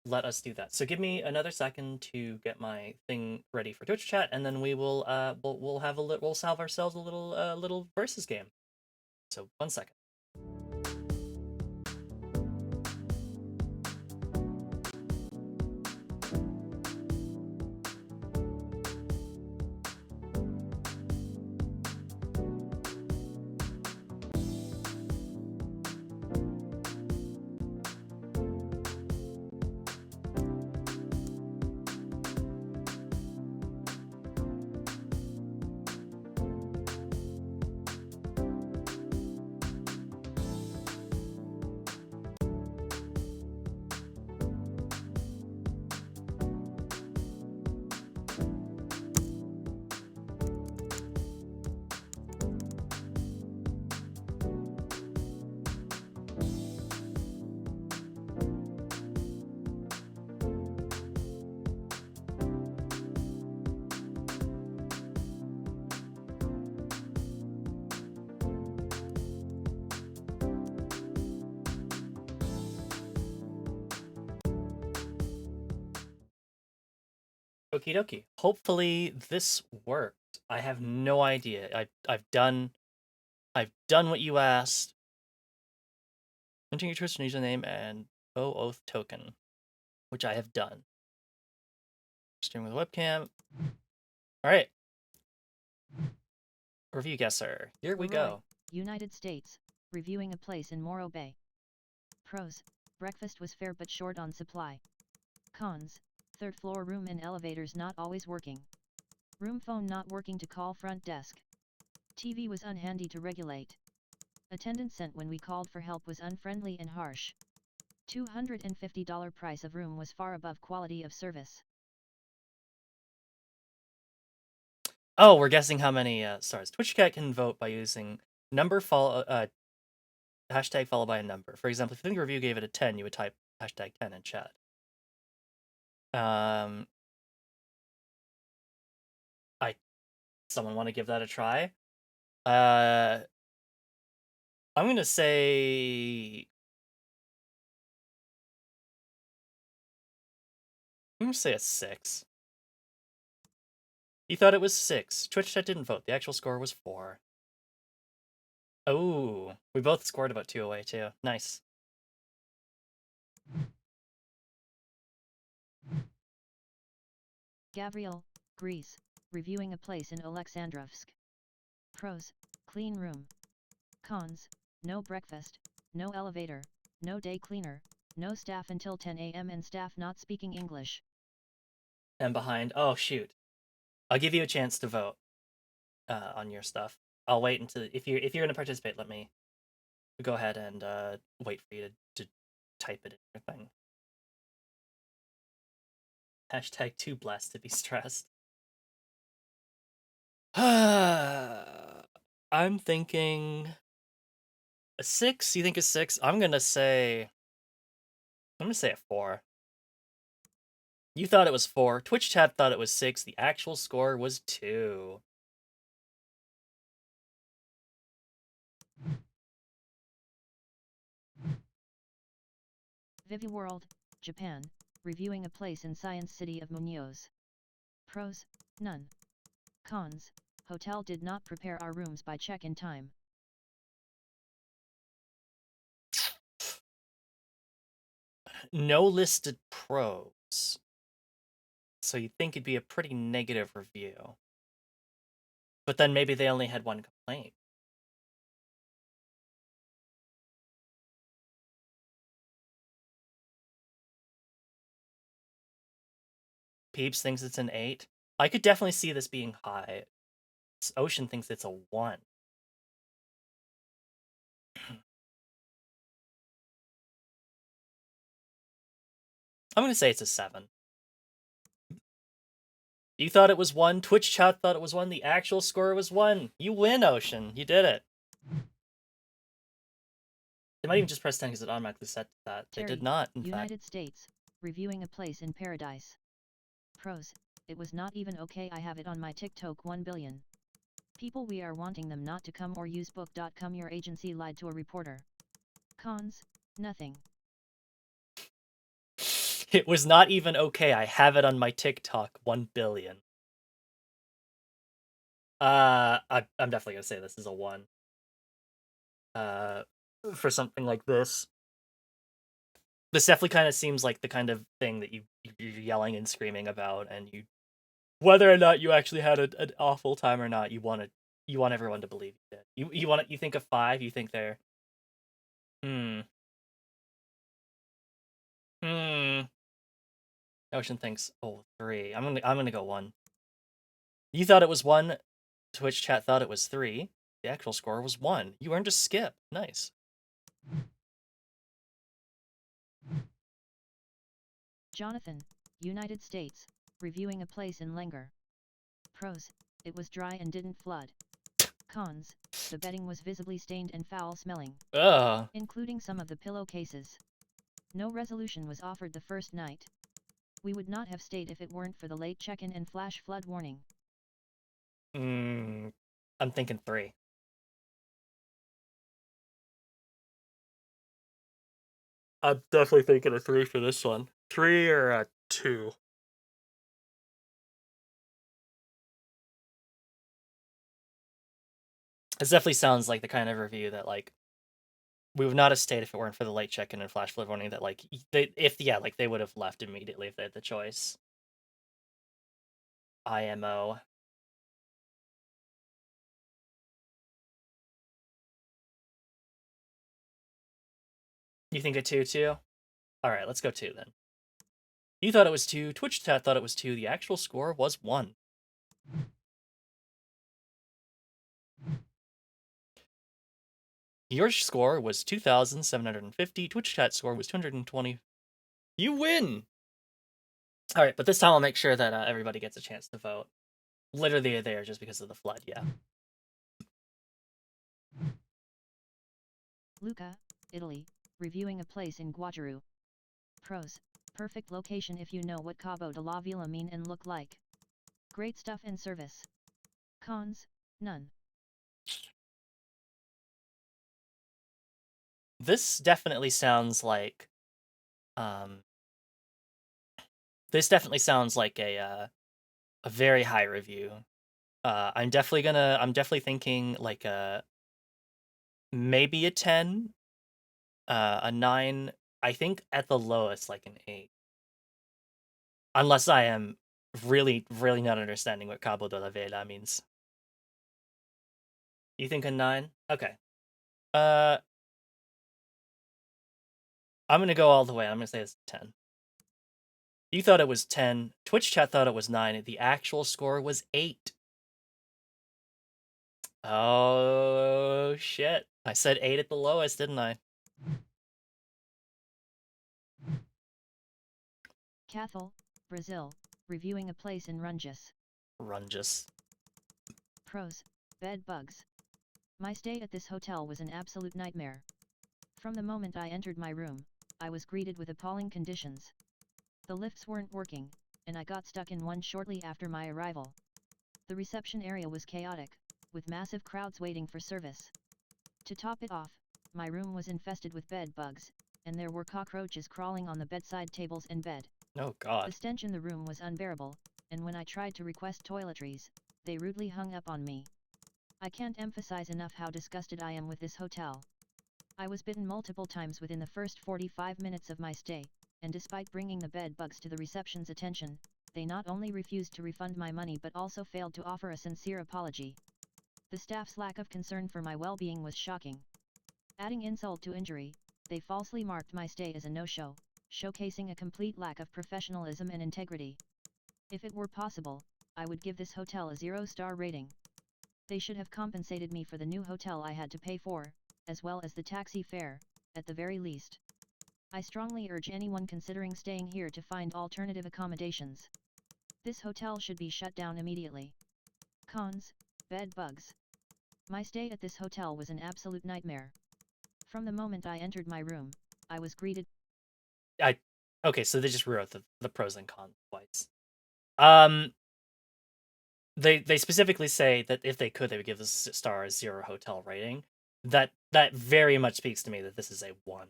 let us do that. So give me another second to get my thing ready for Twitch chat, and then we will we'll solve ourselves a little versus game. So 1 second. Okie dokie. Hopefully this worked. I have no idea. I've done what you asked. Entering your Twitch username and oath token, which I have done. Stream with webcam. All right. REVIEWGUESSR. Here we go. United States, reviewing a place in Morro Bay. Pros: breakfast was fair but short on supply. Cons: third floor room and elevators not always working. Room phone not working to call front desk. TV was unhandy to regulate. Attendant sent when we called for help was unfriendly and harsh. $250 price of room was far above quality of service. Oh, we're guessing how many stars. TwitchCat can vote by using hashtag followed by a number. For example, if you think a review gave it a 10, you would type hashtag 10 in chat. Someone want to give that a try? I'm gonna say a 6. You thought it was 6. Twitch chat didn't vote. The actual score was 4. Oh, we both scored about 2 away too. Nice. Gabriel, Greece, reviewing a place in Oleksandrovsk. Pros: clean room. Cons: no breakfast, no elevator, no day cleaner, no staff until 10 a.m. and staff not speaking English. And behind. Oh shoot. I'll give you a chance to vote on your stuff. I'll wait until if you're gonna participate, let me go ahead and wait for you to type it in your thing. Hashtag too blessed to be stressed. I'm thinking a 6. You think a 6? I'm gonna say a 4. You thought it was 4. Twitch chat thought it was 6. The actual score was 2. Vivi World, Japan, reviewing a place in Science City of Munoz. Pros: none. Cons: hotel did not prepare our rooms by check-in time. No listed pros. So you'd think it'd be a pretty negative review. But then maybe they only had one complaint. Peeps thinks it's an 8. I could definitely see this being high. Ocean thinks it's a 1. I'm gonna say it's a 7. You thought it was 1. Twitch chat thought it was 1. The actual score was 1. You win, Ocean. You did it. They might even just press 10 because it automatically set to that. They did not, in fact. United States, reviewing a place in paradise. Pros, it was not even okay. I have it on my TikTok 1 billion. People, we are wanting them not to come or use book.com. Your agency lied to a reporter. Cons, nothing. It was not even okay. I have it on my TikTok 1 billion. I'm definitely gonna say this is a 1. For something like this. This definitely kind of seems like the kind of thing that you're yelling and screaming about, and whether or not you actually had an awful time or not, you want everyone to believe you did. You think of 5, you think they're Ocean thinks 3. I'm gonna go 1. You thought it was 1. Twitch chat thought it was 3. The actual score was 1. You earned a skip. Nice. Jonathan, United States, reviewing a place in Langer. Pros, it was dry and didn't flood. Cons, the bedding was visibly stained and foul-smelling, including some of the pillowcases. No resolution was offered the first night. We would not have stayed if it weren't for the late check-in and flash flood warning. I'm thinking 3. I'm definitely thinking a 3 for this one. 3 or a 2. This definitely sounds like the kind of review that, like, we would not have stayed if it weren't for the late check-in and flash flood warning. That, like, they would have left immediately if they had the choice. IMO. You think a 2 too? Alright, let's go 2 then. You thought it was 2, Twitch chat thought it was 2, the actual score was 1. Your score was 2,750, Twitch chat score was 220. You win! Alright, but this time I'll make sure that everybody gets a chance to vote. Literally they're there just because of the flood, yeah. Lucca, Italy, reviewing a place in Guajaru. Pros, perfect location if you know what Cabo de la Vila mean and look like. Great stuff and service. Cons, none. This definitely sounds like this definitely sounds like a very high review. I'm definitely thinking like maybe a 10, a 9, I think at the lowest like an 8. Unless I am really, really not understanding what Cabo de la Vela means. You think a 9? Okay. I'm gonna go all the way. I'm gonna say it's 10. You thought it was 10. Twitch chat thought it was 9. The actual score was 8. Oh, shit. I said 8 at the lowest, didn't I? Cathal, Brazil, reviewing a place in Rungus. Rungus. Pros, bed bugs. My stay at this hotel was an absolute nightmare. From the moment I entered my room, I was greeted with appalling conditions. The lifts weren't working, and I got stuck in one shortly after my arrival. The reception area was chaotic, with massive crowds waiting for service. To top it off, my room was infested with bed bugs, and there were cockroaches crawling on the bedside tables and bed. Oh, God. The stench in the room was unbearable, and when I tried to request toiletries, they rudely hung up on me. I can't emphasize enough how disgusted I am with this hotel. I was bitten multiple times within the first 45 minutes of my stay, and despite bringing the bed bugs to the reception's attention, they not only refused to refund my money but also failed to offer a sincere apology. The staff's lack of concern for my well-being was shocking. Adding insult to injury, they falsely marked my stay as a no-show, showcasing a complete lack of professionalism and integrity. If it were possible, I would give this hotel a 0-star rating. They should have compensated me for the new hotel I had to pay for, as well as the taxi fare, at the very least. I strongly urge anyone considering staying here to find alternative accommodations. This hotel should be shut down immediately. Cons, bed bugs. My stay at this hotel was an absolute nightmare. From the moment I entered my room, I was greeted. Okay, so they just rewrote the pros and cons twice. They specifically say that if they could, they would give this star a 0 hotel rating. That very much speaks to me that this is a 1.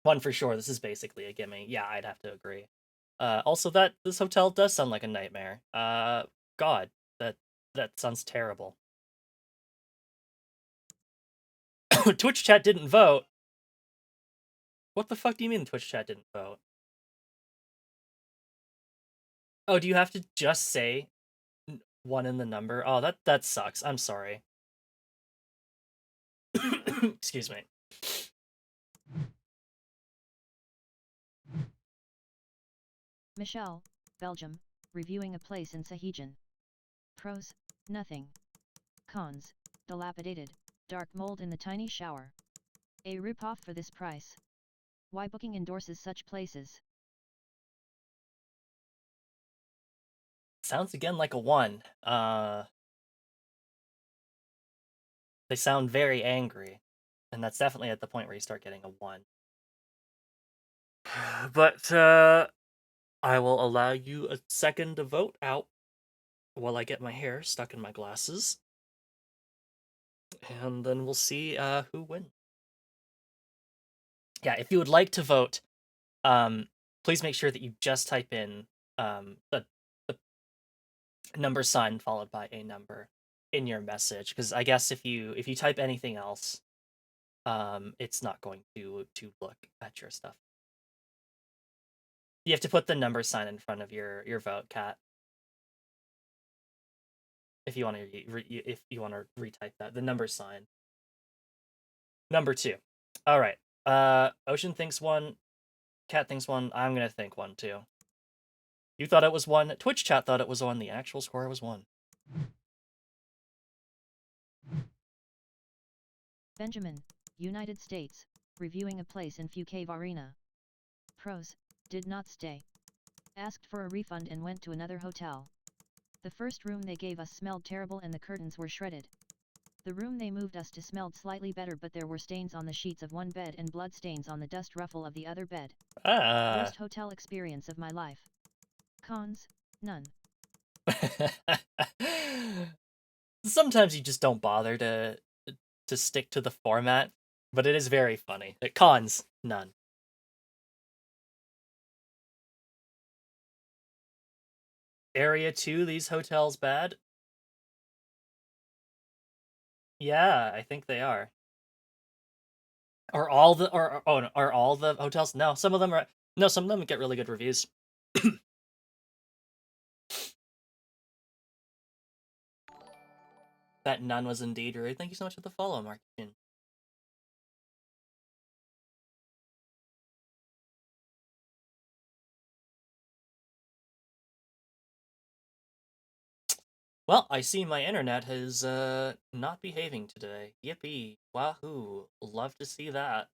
1 for sure. This is basically a gimme. Yeah, I'd have to agree. Also, that this hotel does sound like a nightmare. God, that sounds terrible. Twitch chat didn't vote. What the fuck do you mean Twitch chat didn't vote? Oh, do you have to just say 1 in the number? Oh, that sucks. I'm sorry. Excuse me. Michelle, Belgium, reviewing a place in Sahijan. Pros, nothing. Cons, dilapidated, dark mold in the tiny shower. A rip-off for this price. Why booking endorses such places? Sounds again like a 1. They sound very angry. And that's definitely at the point where you start getting a 1. But, I will allow you a second to vote out while I get my hair stuck in my glasses. And then we'll see, who wins. Yeah, if you would like to vote, please make sure that you just type in, the number sign followed by a number in your message, because I guess if you type anything else, it's not going to look at your stuff. You have to put the number sign in front of your vote, Kat. If you want to retype that, the number sign. Number 2. All right. Ocean thinks 1. Kat thinks 1. I'm gonna think 1 too. You thought it was 1. Twitch chat thought it was 1. The actual score was 1. Benjamin, United States, reviewing a place in Fucave Arena. Pros, did not stay. Asked for a refund and went to another hotel. The first room they gave us smelled terrible and the curtains were shredded. The room they moved us to smelled slightly better, but there were stains on the sheets of one bed and blood stains on the dust ruffle of the other bed. Worst hotel experience of my life. Cons, none. Sometimes you just don't bother to stick to the format, but it is very funny. Cons, none. Area 2, these hotels bad? Yeah, I think they are. Are all the are all the hotels? No, some of them are. No, some of them get really good reviews. That none was indeed rude. Thank you so much for the follow, Martin. Well, I see my internet is not behaving today. Yippee! Wahoo! Love to see that.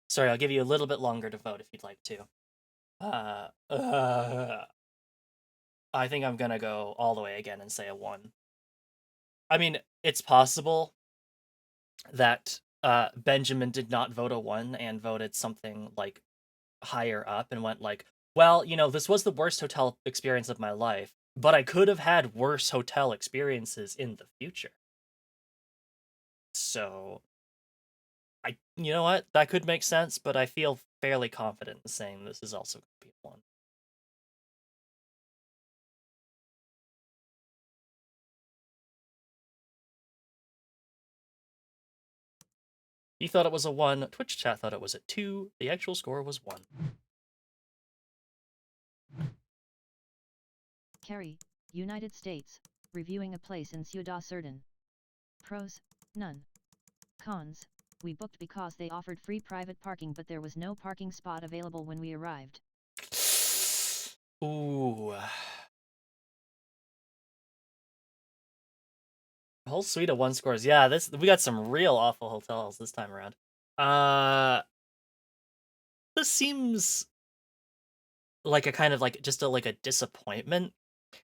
Sorry, I'll give you a little bit longer to vote if you'd like to. I think I'm gonna go all the way again and say a 1. I mean, it's possible that Benjamin did not vote a 1 and voted something like higher up and went like, well, this was the worst hotel experience of my life, but I could have had worse hotel experiences in the future. So, you know what? That could make sense, but I feel fairly confident in saying this is also going to be a 1. You thought it was a 1. Twitch chat thought it was a 2. The actual score was 1. Kerry, United States, reviewing a place in Ciudad Cerdán. Pros, none. Cons, we booked because they offered free private parking, but there was no parking spot available when we arrived. Ooh. A whole suite of 1 scores. Yeah, we got some real awful hotels this time around. The this seems like a kind of like just a like a disappointment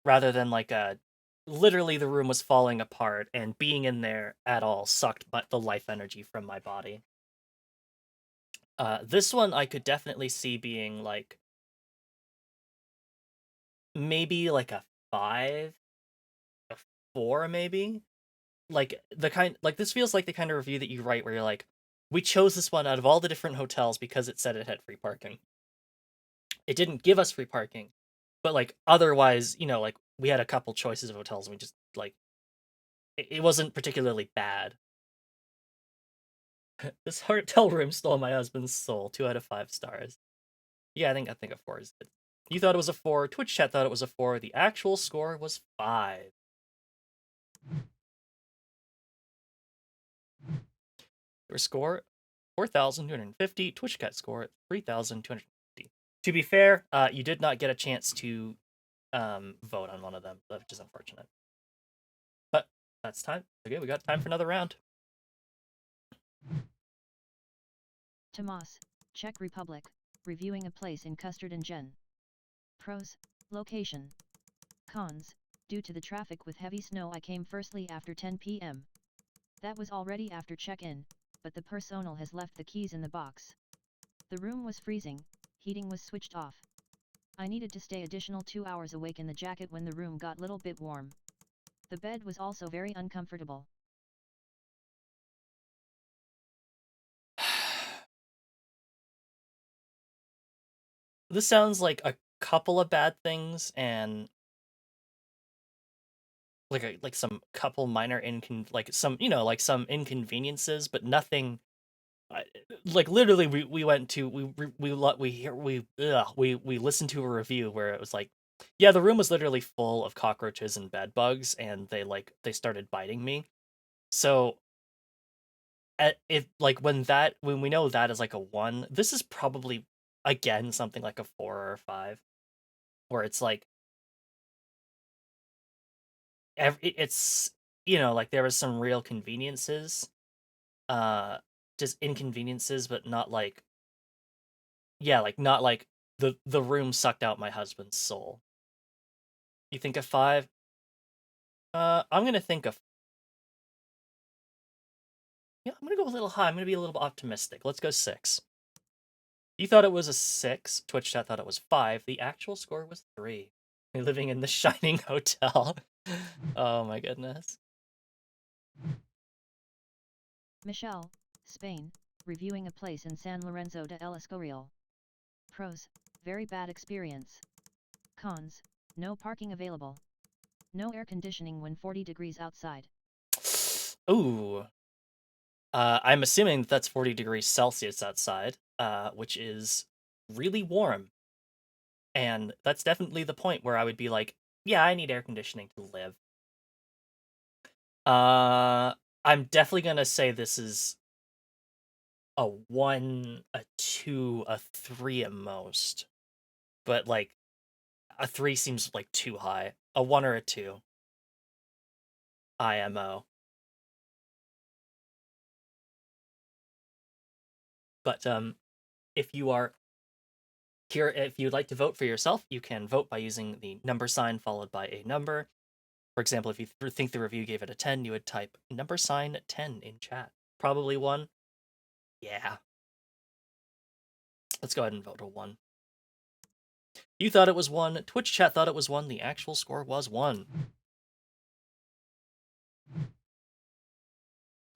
rather than like a literally the room was falling apart and being in there at all sucked but the life energy from my body. This one I could definitely see being like maybe like a 5, a 4 maybe. Like the kind like this feels like the kind of review that you write where you're like, we chose this one out of all the different hotels because it said it had free parking. It didn't give us free parking, but like otherwise, like we had a couple choices of hotels and we just like it wasn't particularly bad. This hotel room stole my husband's soul. 2 out of 5 stars. Yeah, I think a 4 is good. You thought it was a 4. Twitch chat thought it was a 4. The actual score was 5. Your score 4,250. Twitch chat score 3,250. To be fair, you did not get a chance to vote on one of them, which is unfortunate. But that's time. Okay, we got time for another round. Tomas, Czech Republic, reviewing a place in Custard and Gen. Pros, location. Cons, due to the traffic with heavy snow I came firstly after 10 p.m. That was already after check-in, but the personnel has left the keys in the box. The room was freezing, heating was switched off. I needed to stay additional 2 hours awake in the jacket when the room got little bit warm. The bed was also very uncomfortable. This sounds like a couple of bad things and like some couple minor like some inconveniences, but nothing. Like literally, we went to we listened to a review where it was like, yeah, the room was literally full of cockroaches and bed bugs, and they started biting me. So if like when we know that is like a 1, this is probably again something like a 4 or a 5, where it's like it's like there was some real conveniences, uh just inconveniences, but not like not like the room sucked out my husband's soul. You think a 5? I'm gonna think of yeah, I'm gonna go a little high. I'm gonna be a little optimistic. Let's go 6. You thought it was a 6. Twitch chat thought it was 5. The actual score was 3. You're living in the Shining Hotel. Oh my goodness. Michelle, Spain, reviewing a place in San Lorenzo de El Escorial. Pros, very bad experience. Cons, no parking available. No air conditioning when 40 degrees outside. Ooh. I'm assuming that's 40 degrees Celsius outside, which is really warm. And that's definitely the point where I would be like, yeah, I need air conditioning to live. I'm definitely gonna say this is a 1, a 2, a 3 at most. But like a 3 seems like too high. A 1 or a 2. IMO. But if you are here, if you'd like to vote for yourself, you can vote by using the number sign followed by a number. For example, if you think the review gave it a 10, you would type number sign 10 in chat. Probably 1. Yeah. Let's go ahead and vote a 1. You thought it was 1. Twitch chat thought it was 1. The actual score was 1.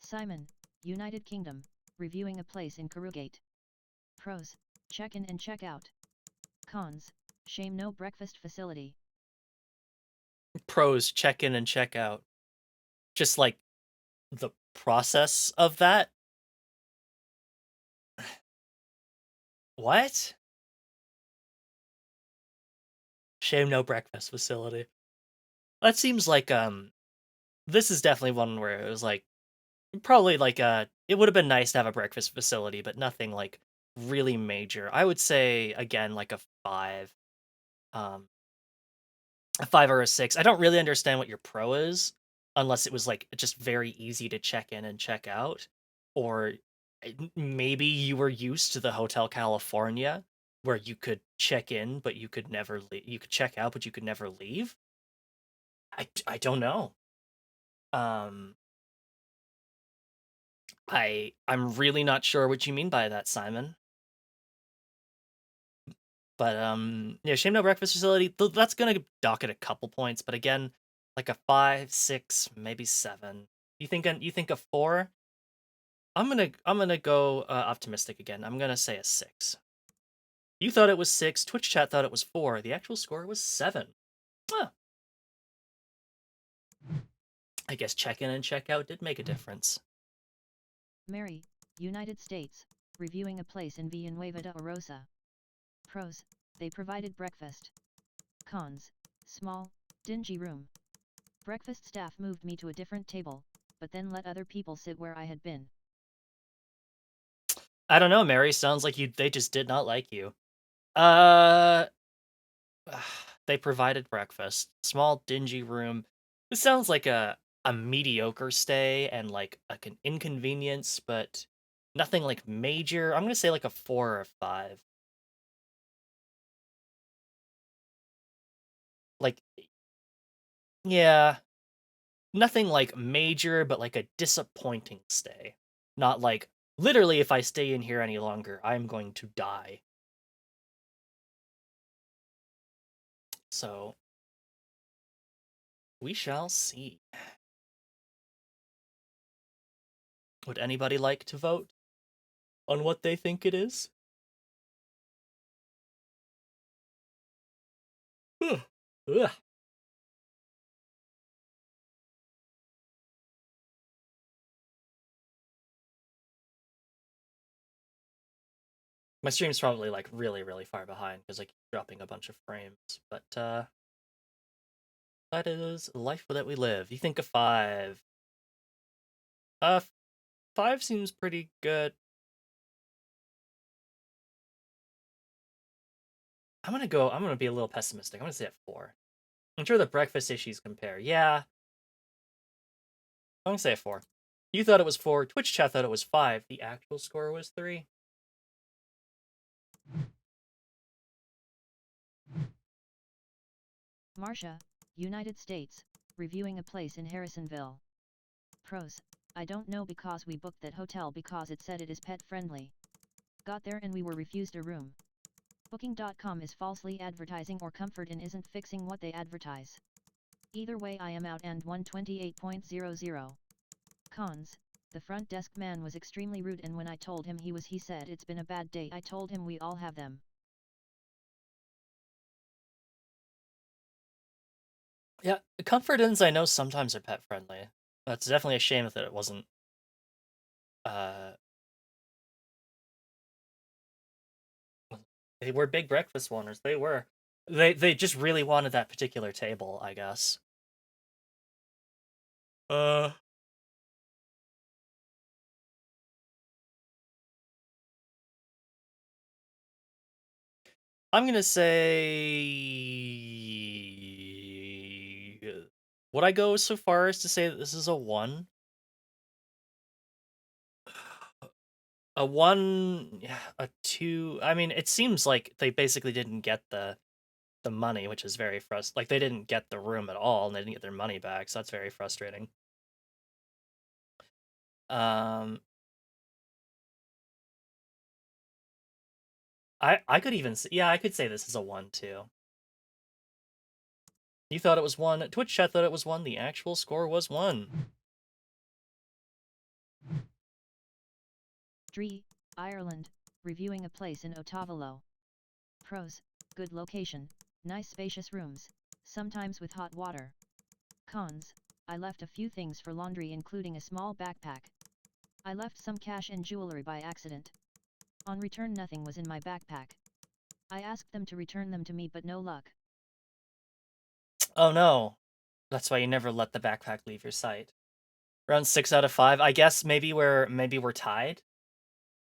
Simon, United Kingdom, reviewing a place in Karugate. Pros, check-in and check-out. Cons, shame no breakfast facility. Pros, check in and check out. Just like the process of that. What? Shame no breakfast facility. That seems like this is definitely one where it was like probably like it would have been nice to have a breakfast facility, but nothing like really major. I would say again like a 5. Um a 5 or a 6. I don't really understand what your pro is unless it was like just very easy to check in and check out, or maybe you were used to the Hotel California, where you could check in, but you could never leave. You could check out, but you could never leave. I don't know. Um, I'm really not sure what you mean by that, Simon. But yeah, Shame No Breakfast Facility. That's gonna dock it a couple points, but again, like a 5, 6, maybe 7. You think a 4? I'm gonna go optimistic again. I'm gonna say a 6. You thought it was 6. Twitch chat thought it was 4. The actual score was 7. Well, I guess check in and check out did make a difference. Mary, United States, reviewing a place in Villanueva de Arosa. Pros, they provided breakfast. Cons, small, dingy room. Breakfast staff moved me to a different table, but then let other people sit where I had been. I don't know, Mary. Sounds like they just did not like you. Uh, they provided breakfast. Small, dingy room. This sounds like a mediocre stay and like an inconvenience, but nothing like major. I'm gonna say like a 4 or 5. Like, yeah, nothing like major, but like a disappointing stay. Not like literally, if I stay in here any longer, I'm going to die. So we shall see. Would anybody like to vote on what they think it is? Ugh. My stream's probably like really, really far behind because I keep dropping a bunch of frames. But that is life that we live. You think a 5. Uh 5 seems pretty good. I'm gonna be a little pessimistic. I'm gonna say at 4. I'm sure the breakfast issues compare. Yeah, I'm gonna say a 4. You thought it was 4. Twitch chat thought it was 5. The actual score was 3. Marcia, United States, reviewing a place in Harrisonville. Pros, I don't know because we booked that hotel because it said it is pet friendly. Got there and we were refused a room. Booking.com is falsely advertising or Comfort Inn isn't fixing what they advertise. Either way I am out and 128.00. Cons, the front desk man was extremely rude and when I told him he said it's been a bad day. I told him we all have them. Yeah, comfort inns I know sometimes are pet friendly. That's definitely a shame that it wasn't. Uh, they were big breakfast owners. They were. They just really wanted that particular table, I guess. Uh, I'm gonna say. Would I go so far as to say that this is a 1? A 1, yeah, a 2. I mean, it seems like they basically didn't get the money, which is very frustrating. Like they didn't get the room at all, and they didn't get their money back. So that's very frustrating. Um, I could even say, yeah, I could say this is a 1 too. You thought it was 1. Twitch chat thought it was 1. The actual score was 1. Dree, Ireland, reviewing a place in Otavalo. Pros, good location, nice spacious rooms, sometimes with hot water. Cons, I left a few things for laundry including a small backpack. I left some cash and jewelry by accident. On return nothing was in my backpack. I asked them to return them to me but no luck. Oh no, that's why you never let the backpack leave your sight. Around 6 out of 5. I guess maybe we're tied.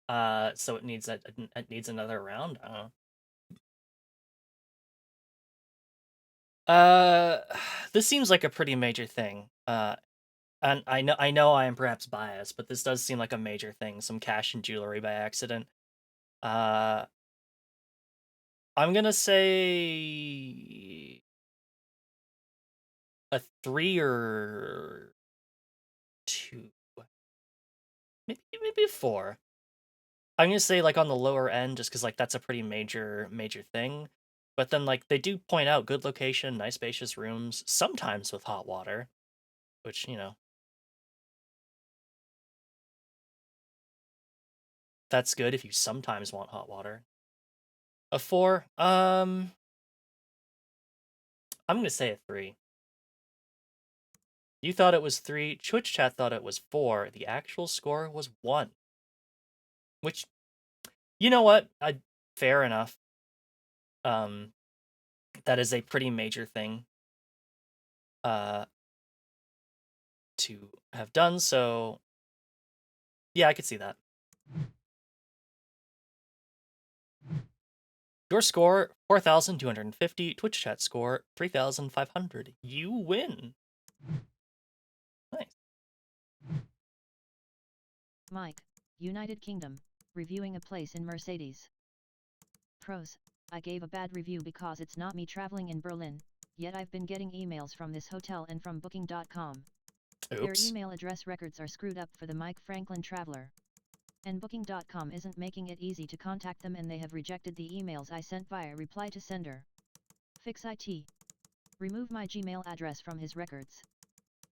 So it needs another round. I don't know. Uh, this seems like a pretty major thing. And I know I am perhaps biased, but this does seem like a major thing. Some cash and jewelry by accident. Uh, I'm gonna say a 3 or 2. Maybe a 4. I'm gonna say like on the lower end, just because like that's a pretty major thing. But then like they do point out good location, nice spacious rooms, sometimes with hot water, which that's good if you sometimes want hot water. A 4. I'm gonna say a 3. You thought it was 3. Twitch chat thought it was 4. The actual score was 1. Which, you know what? Fair enough. Um, that is a pretty major thing. To have done. So, yeah, I could see that. Your score 4,250. Twitch chat score 3,500. You win. Nice. Mike, United Kingdom, reviewing a place in Mercedes. Pros, I gave a bad review because it's not me traveling in Berlin, yet I've been getting emails from this hotel and from Booking.com. Their Oops. email address records are screwed up for the Mike Franklin traveler. And Booking.com isn't making it easy to contact them, and they have rejected the emails I sent via reply to sender. Fix IT. Remove my Gmail address from his records.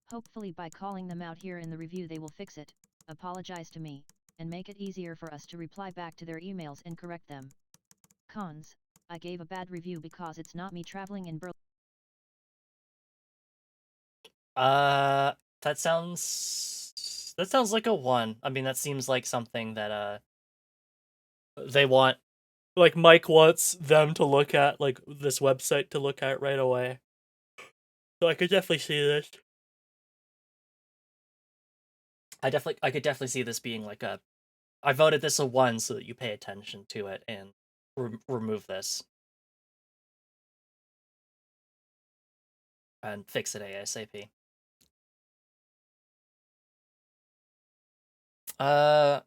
Hopefully by calling them out here in the review they will fix it, apologize to me, and make it easier for us to reply back to their emails and correct them. Cons, I gave a bad review because it's not me traveling in Berlin. Uh, that sounds like a 1. I mean, that seems like something that they want, like Mike wants them to look at, like this website to look at right away. So I could definitely see this. I could definitely see this being like a, I voted this a 1 so that you pay attention to it and remove this and fix it ASAP. Uh,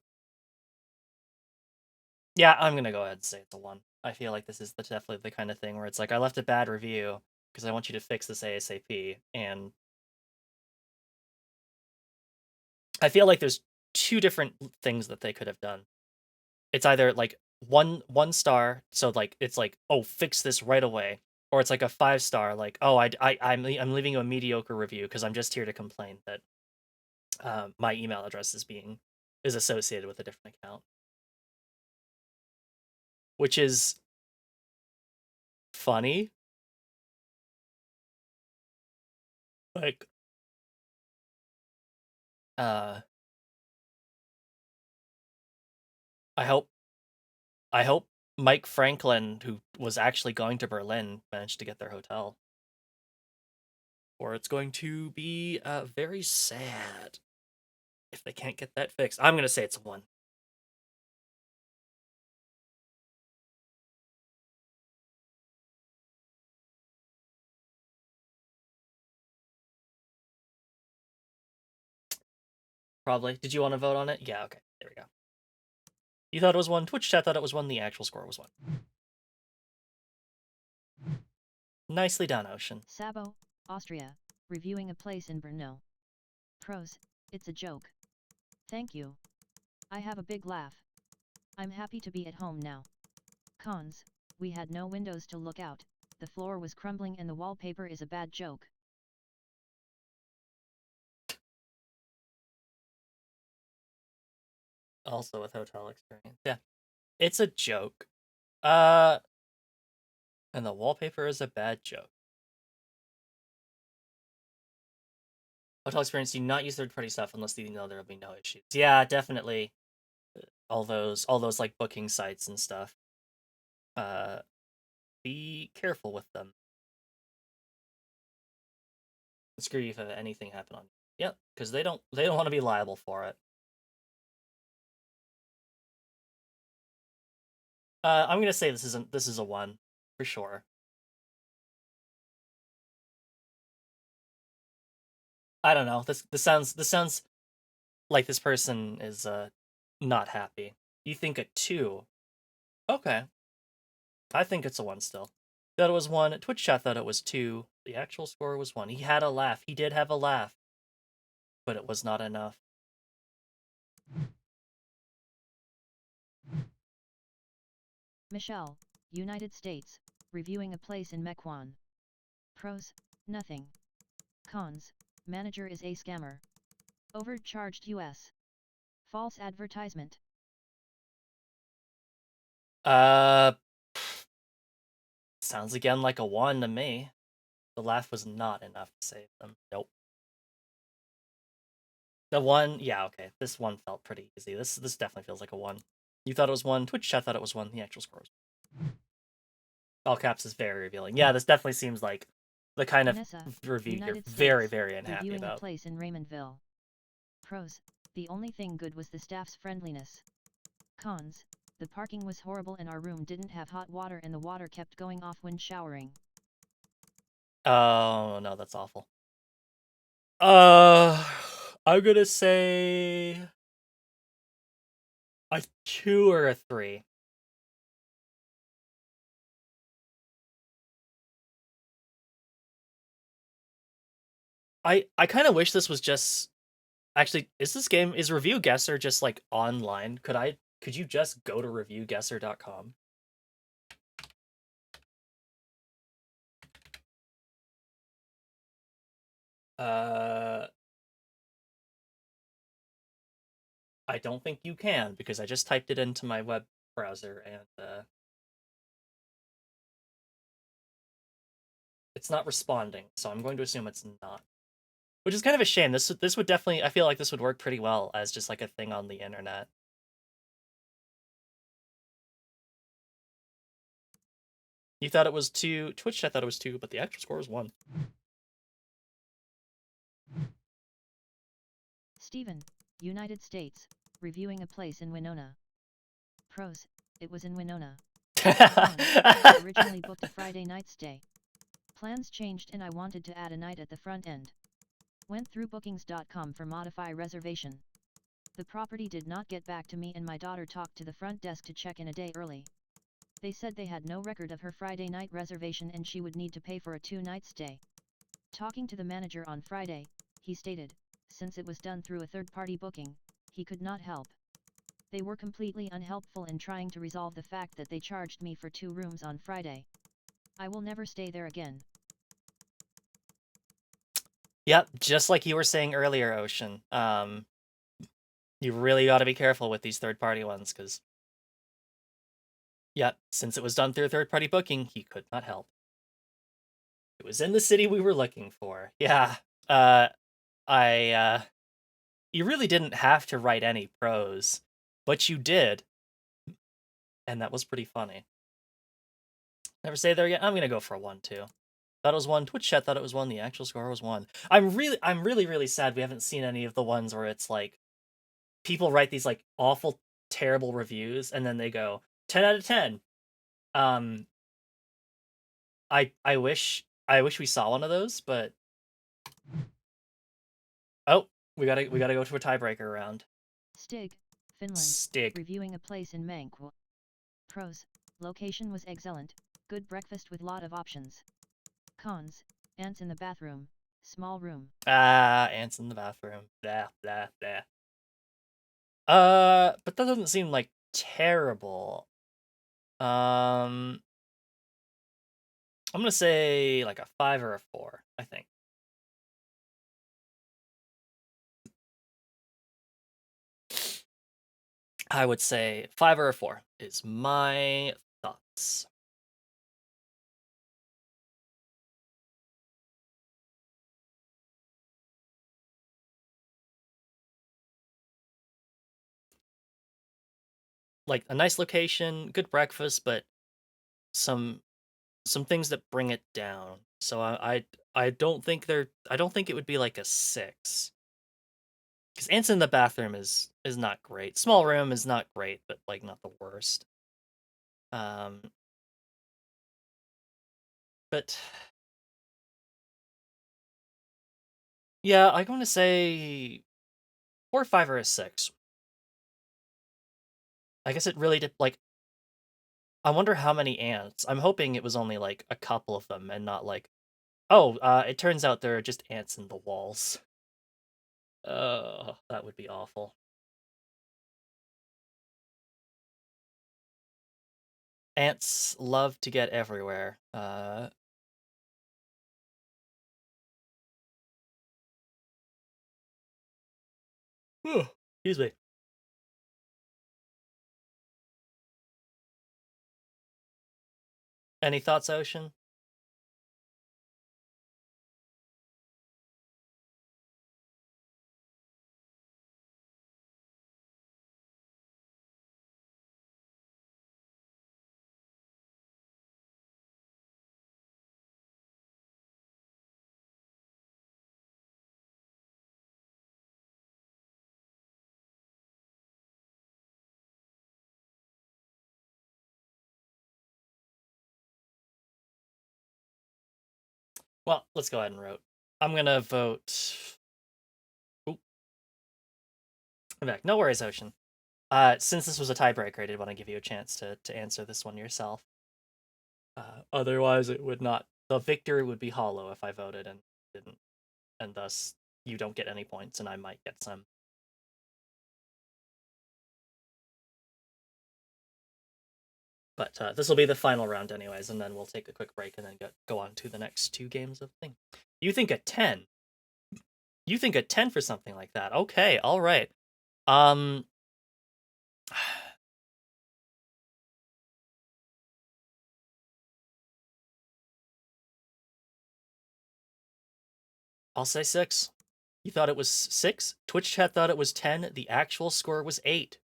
yeah, I'm gonna go ahead and say it's a 1. I feel like this is definitely the kind of thing where it's like I left a bad review because I want you to fix this ASAP, and I feel like there's 2 different things that they could have done. It's either like one star, so like it's like, oh, fix this right away, or it's like a 5-star, like, oh, I'm leaving you a mediocre review because I'm just here to complain that my email address is associated with a different account, which is funny. Like, uh, I hope I hope Mike Franklin, who was actually going to Berlin, managed to get their hotel, or it's going to be very sad if they can't get that fixed. I'm gonna say it's a 1. Probably. Did you want to vote on it? Yeah, okay. There we go. You thought it was 1. Twitch chat thought it was 1. The actual score was 1. Nicely done, Ocean. Sabo, Austria, reviewing a place in Brno. Pros, it's a joke. Thank you. I have a big laugh. I'm happy to be at home now. Cons, we had no windows to look out, the floor was crumbling and the wallpaper is a bad joke. Also with hotel experience. Yeah. It's a joke. Uh, and the wallpaper is a bad joke. Hotel experience, do not use third-party stuff unless you know there will be no issues. Yeah, definitely. All those like booking sites and stuff. Uh, be careful with them. Screw you if anything happened on. Yep, because they don't want to be liable for it. I'm gonna say this is a 1 for sure. I don't know. This sounds like this person is not happy. You think a 2. Okay. I think it's a 1 still. Thought it was 1. Twitch chat thought it was 2. The actual score was 1. He had a laugh. He did have a laugh. But it was not enough. Michelle, United States, reviewing a place in Mequon. Pros, nothing. Cons, manager is a scammer. Overcharged US. False advertisement. Uh, sounds again like a 1 to me. The laugh was not enough to save them. Nope. The 1, yeah, okay. This 1 felt pretty easy. This definitely feels like a 1. You thought it was 1. Twitch chat thought it was 1. The actual score was all caps is very revealing. Yeah, this definitely seems like the kind of Vanessa, review you're United very, States, very unhappy reviewing about. a place in Raymondville. Pros, the only thing good was the staff's friendliness. Cons, the parking was horrible and our room didn't have hot water and the water kept going off when showering. Oh, no, that's awful. Uh, I'm gonna say a 2 or a 3. I kind of wish this was just actually is Review Guesser just like online? Could you just go to reviewguesser.com? Uh I don't think you can because I just typed it into my web browser and it's not responding, so I'm going to assume it's not. Which is kind of a shame. This would definitely I feel like this would work pretty well as just like a thing on the internet. You thought it was 2. Twitch I thought it was 2, but the actual score was 1. Stephen, United States, reviewing a place in Winona. Pros, it was in Winona. Cons, I originally booked a Friday night stay. Plans changed and I wanted to add a night at the front end. Went through bookings.com for modify reservation. The property did not get back to me and my daughter talked to the front desk to check in a day early. They said they had no record of her Friday night reservation and she would need to pay for a 2-night stay. Talking to the manager on Friday, he stated, since it was done through a third-party booking, he could not help. They were completely unhelpful in trying to resolve the fact that they charged me for 2 rooms on Friday. I will never stay there again. Yep, just like you were saying earlier, Ocean. You really got to be careful with these third-party ones, because, yep, since it was done through a third-party booking, he could not help. It was in the city we were looking for. Yeah, you really didn't have to write any pros, but you did, and that was pretty funny. Never say there again. I'm gonna go for a 1 too. Thought it was 1. Twitch chat thought it was 1. The actual score was 1. I'm really sad we haven't seen any of the ones where it's like people write these like awful, terrible reviews and then they go 10 out of 10. Um, I wish we saw one of those, but oh, we gotta go to a tiebreaker round. Stig, Finland, Stig. reviewing a place in Manqua. Pros, location was excellent, good breakfast with lot of options. Cons, ants in the bathroom, small room. Ants in the bathroom. Blah blah blah. But that doesn't seem like terrible. I'm gonna say like a 5 or a 4, I think. I would say 5 or a 4 is my thoughts. Like a nice location, good breakfast, but some things that bring it down. So I don't think it would be like a 6. Because ants in the bathroom is not great. Small room is not great, but like not the worst. Um, but Yeah, I'm going to say 4, 5, or a 6. I guess it really did, like, I wonder how many ants. I'm hoping it was only, like, a couple of them and not like, "Oh, it turns out there are just ants in the walls." Oh, that would be awful. Ants love to get everywhere. Excuse me. Any thoughts, Ocean? Well, let's go ahead and vote. I'm gonna vote. Oop, I'm back. No worries, Ocean. Since this was a tiebreaker, I did want to give you a chance to answer this one yourself. Otherwise, it would not. The victory would be hollow if I voted and didn't, and thus you don't get any points, and I might get some. But this will be the final round, anyways, and then we'll take a quick break and then go on to the next 2 games of the thing. You think a 10? You think a 10 for something like that? Okay, all right. Um, I'll say 6. You thought it was 6? Twitch chat thought it was 10. The actual score was 8.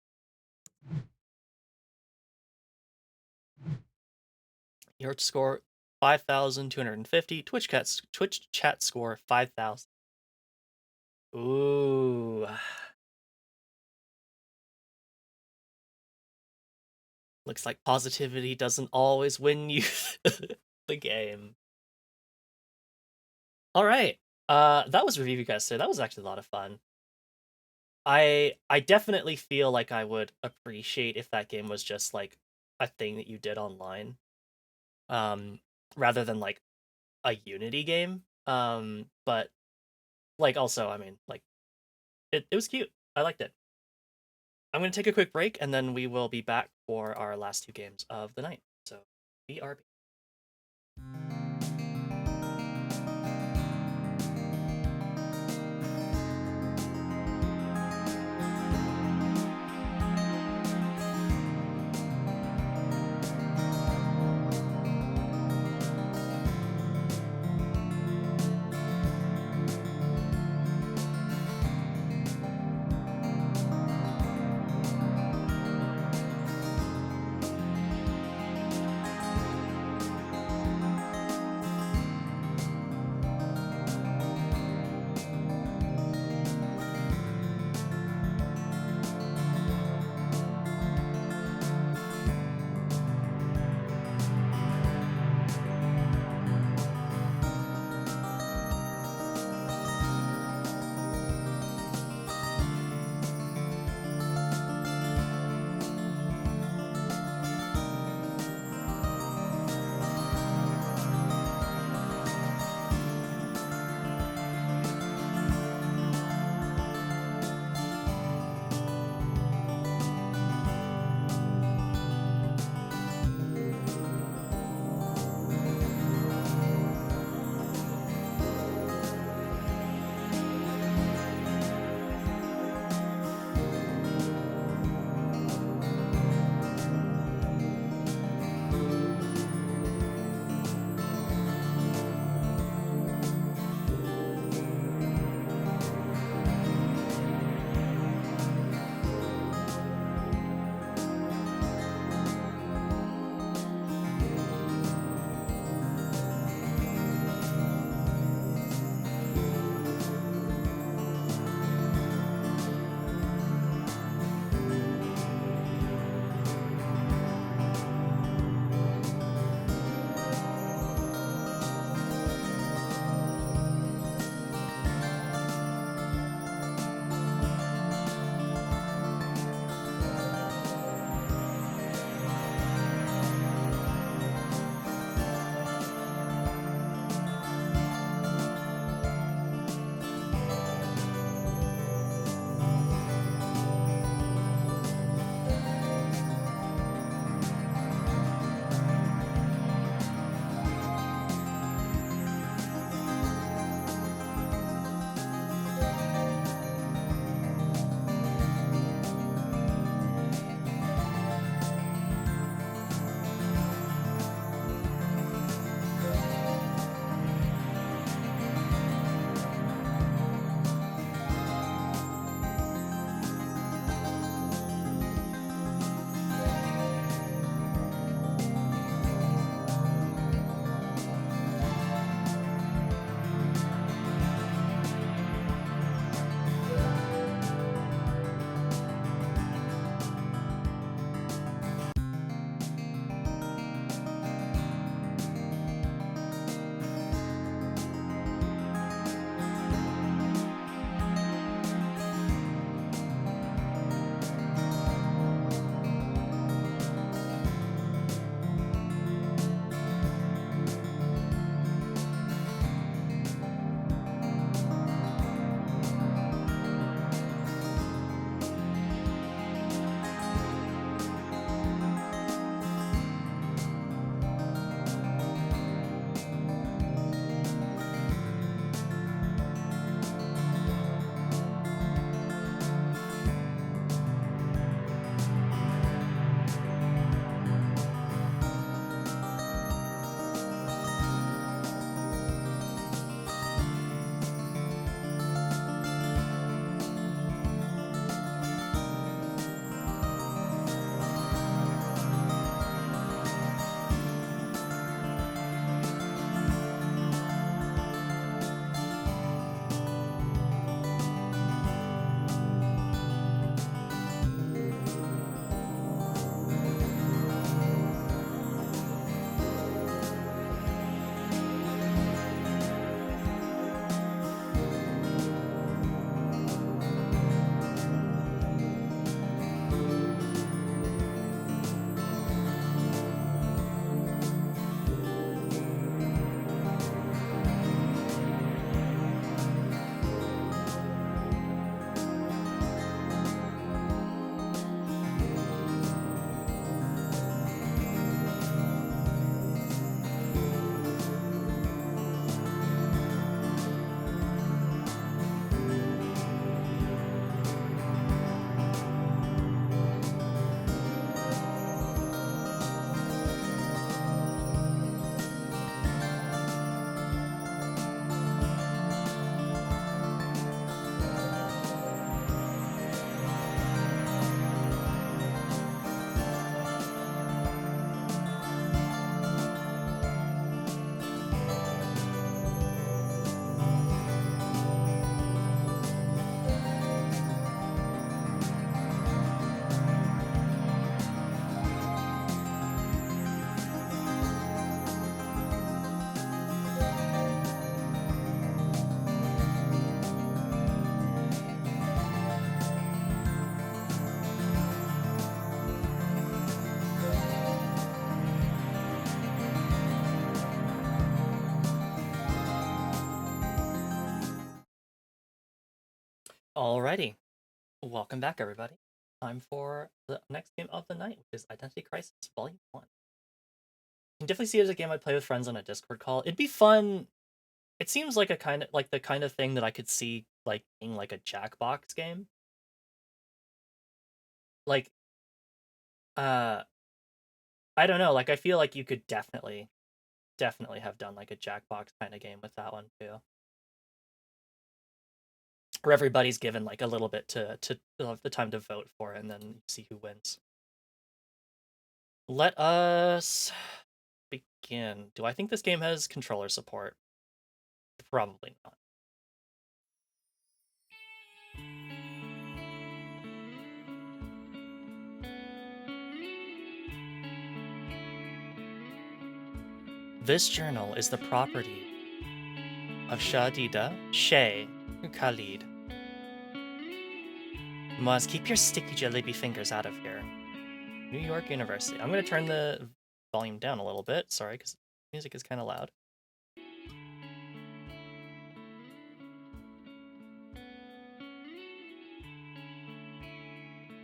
Your score 5,250. Twitch chat score 5,000. Ooh. Looks like positivity doesn't always win you the game. All right. That was REVIEWGUESSR. That was actually a lot of fun. I definitely feel like I would appreciate if that game was just like a thing that you did online, um, rather than like a Unity game. But like also, I mean, like it was cute. I liked it. I'm gonna take a quick break and then we will be back for our last 2 games of the night. So BRB. Alrighty, welcome back, everybody. Time for the next game of the night, which is Identity Crisis Volume 1. You can definitely see it as a game I'd play with friends on a Discord call. It'd be fun. It seems like the kind of thing that I could see like being like a Jackbox game. Like, uh, I don't know. Like, I feel like you could definitely have done like a Jackbox kind of game with that one too, where everybody's given like a little bit to have the time to vote for it, and then you see who wins. Let us begin. Do I think this game has controller support? Probably not. This journal is the property of Shadida, Shay, Khalid. Must keep your sticky jalebi fingers out of here. New York University. I'm going to turn the volume down a little bit. Sorry, because music is kind of loud.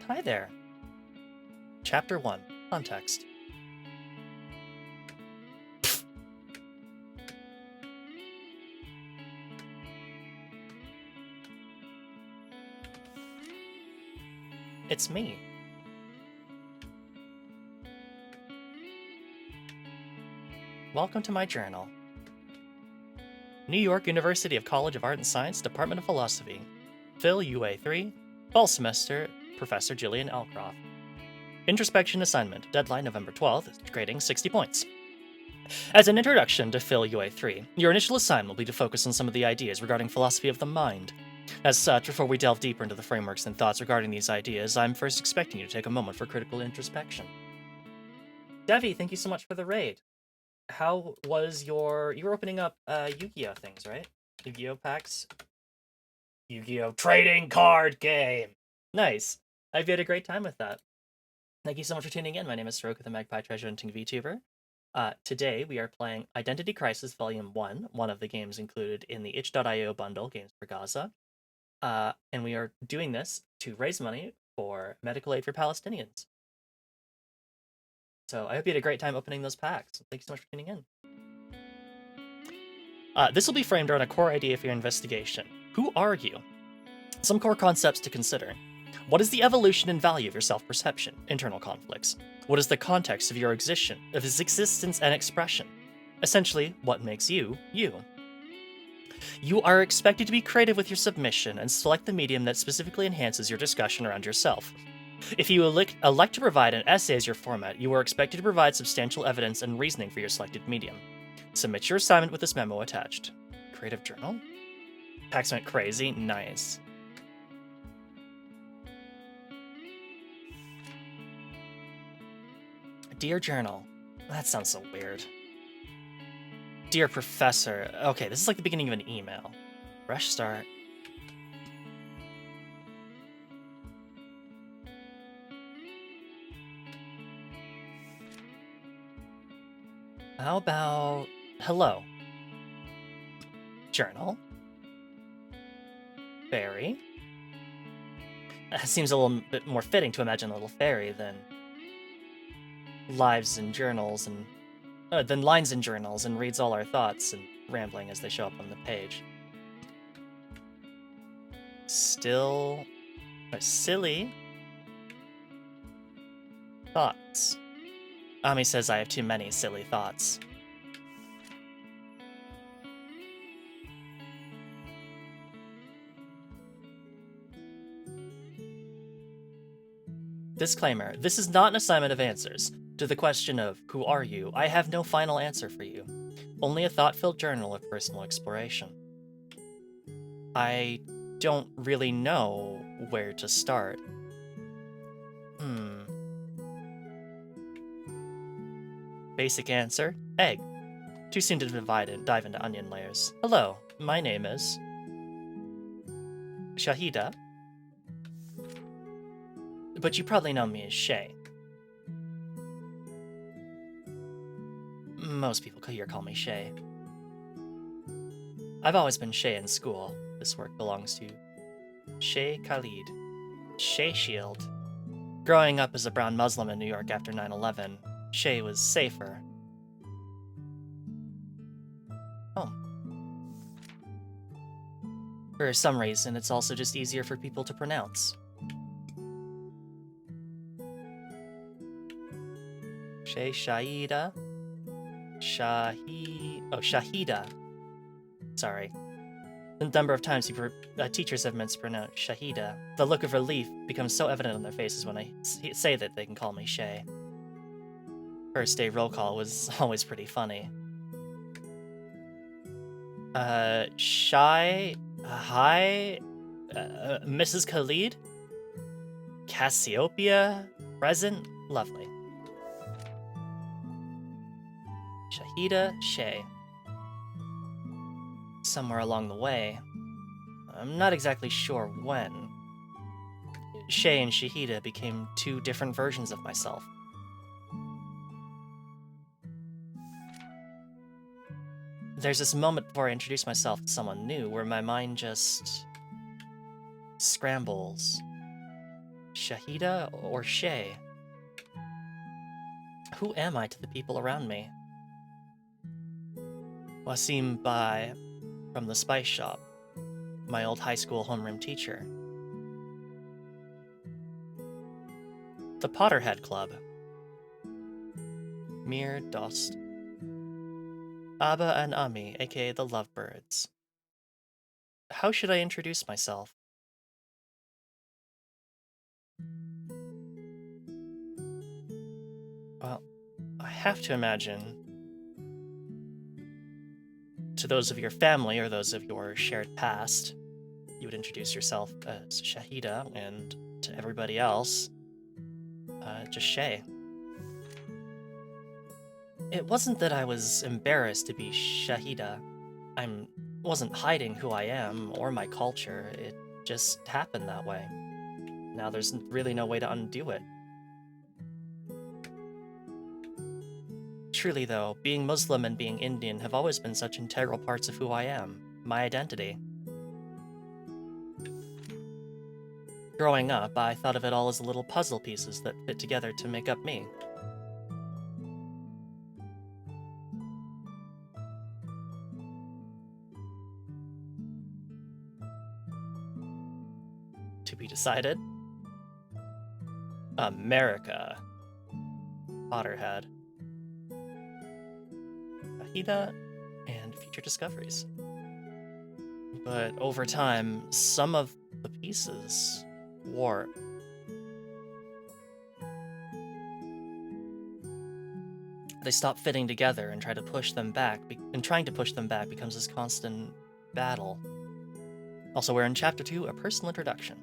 Hi there. Chapter 1. Context. It's me. Welcome to my journal. New York University of College of Art and Science, Department of Philosophy. Phil UA3, fall semester, Professor Gillian Elcroft. Introspection assignment, deadline November 12th, grading 60 points. As an introduction to Phil UA3, your initial assignment will be to focus on some of the ideas regarding philosophy of the mind. As such, before we delve deeper into the frameworks and thoughts regarding these ideas, I'm first expecting you to take a moment for critical introspection. Devi, thank you so much for the raid. How was your... You were opening up Yu-Gi-Oh things, right? Yu-Gi-Oh packs? Yu-Gi-Oh trading card game! Nice. I hope you had a great time with that. Thank you so much for tuning in. My name is Soroka, the Magpie Treasure Hunting VTuber. Today we are playing Identity Crisis Volume 1, one of the games included in the itch.io bundle, Games for Gaza. And we are doing this to raise money for medical aid for Palestinians. So I hope you had a great time opening those packs. Thank you so much for tuning in. This will be framed around a core idea for your investigation. Who are you? Some core concepts to consider. What is the evolution and value of your self-perception? Internal conflicts. What is the context of your existence and expression? Essentially, what makes you, you? You are expected to be creative with your submission and select the medium that specifically enhances your discussion around yourself. If you elect to provide an essay as your format, you are expected to provide substantial evidence and reasoning for your selected medium. Submit your assignment with this memo attached. Creative journal? Packs went crazy? Nice. Dear Journal. That sounds so weird. Dear Professor. Okay, this is like the beginning of an email. Fresh start. How about... Hello. Journal. Fairy. It seems a little bit more fitting to imagine a little fairy than lives in journals and than lines in journals and reads all our thoughts and rambling as they show up on the page. Still silly thoughts. Ami says I have too many silly thoughts. Disclaimer, this is not an assignment of answers. To the question of, who are you, I have no final answer for you. Only a thought-filled journal of personal exploration. I don't really know where to start. Basic answer, egg. Too soon to dive into onion layers. Hello, my name is... Shahida. But you probably know me as Shay. Most people here call me Shay. I've always been Shay in school. This work belongs to Shay Khalid. Shay Shield. Growing up as a brown Muslim in New York after 9/11, Shay was safer. Oh. For some reason, it's also just easier for people to pronounce. Shay Shahida. Shahida. Sorry. The number of times teachers have mispronounced Shahida. The look of relief becomes so evident on their faces when I say that they can call me Shay. First day roll call was always pretty funny. Hi, Mrs. Khalid? Cassiopeia? Present? Lovely. Shahida, Shay. Somewhere along the way, I'm not exactly sure when, Shay and Shahida became two different versions of myself. There's this moment before I introduce myself to someone new where my mind just scrambles. Shahida or Shay? Who am I to the people around me? Wasim Bai from the Spice Shop, my old high school homeroom teacher. The Potterhead Club. Mir Dost. Abba and Ami, aka the Lovebirds. How should I introduce myself? Well, I have to imagine, to those of your family or those of your shared past, you would introduce yourself as Shahida, and to everybody else, just Shay. It wasn't that I was embarrassed to be Shahida. I wasn't hiding who I am or my culture. It just happened that way. Now there's really no way to undo it. Truly though, being Muslim and being Indian have always been such integral parts of who I am, my identity. Growing up, I thought of it all as little puzzle pieces that fit together to make up me. To be decided? America. Potterhead. Shahida, and future discoveries. But over time, some of the pieces warp. They stop fitting together and trying to push them back becomes this constant battle. Also, we're in Chapter 2, A Personal Introduction.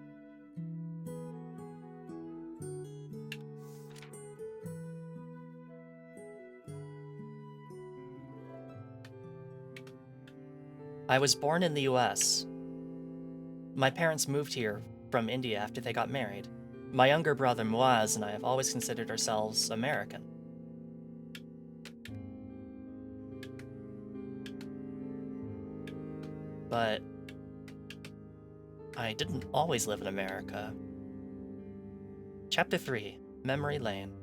I was born in the US. My parents moved here from India after they got married. My younger brother Muaz and I have always considered ourselves American. But I didn't always live in America. Chapter 3, Memory Lane.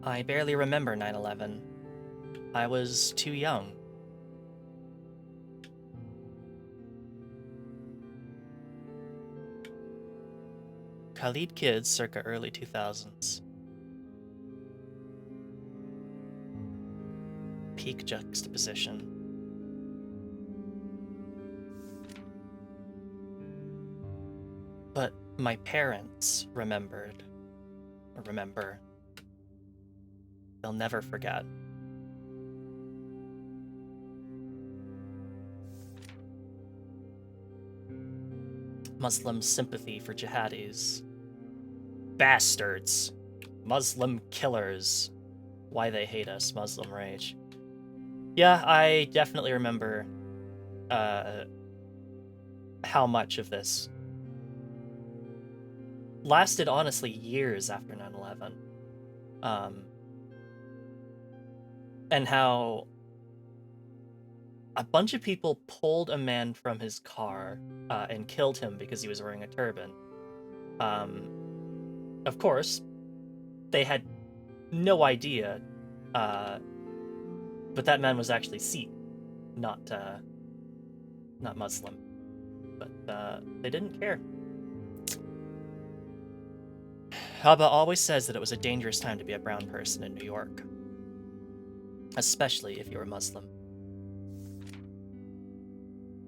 I barely remember 9/11. I was too young. Khalid Kids circa early 2000s. Peak juxtaposition. But my parents remember. They'll never forget. Muslim sympathy for jihadis. Bastards. Muslim killers. Why they hate us, Muslim rage. Yeah, I definitely remember how much of this lasted, honestly, years after 9/11. And how a bunch of people pulled a man from his car and killed him because he was wearing a turban. Of course, they had no idea, but that man was actually Sikh, not not Muslim. But they didn't care. Haba always says that it was a dangerous time to be a brown person in New York, especially if you were Muslim.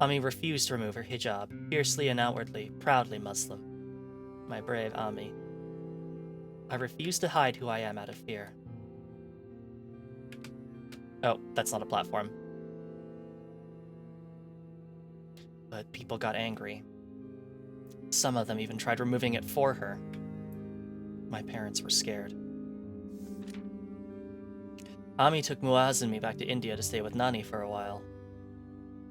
Ami refused to remove her hijab, fiercely and outwardly, proudly Muslim. My brave Ami. I refuse to hide who I am out of fear. Oh, that's not a platform. But people got angry. Some of them even tried removing it for her. My parents were scared. Ami took Muaz and me back to India to stay with Nani for a while.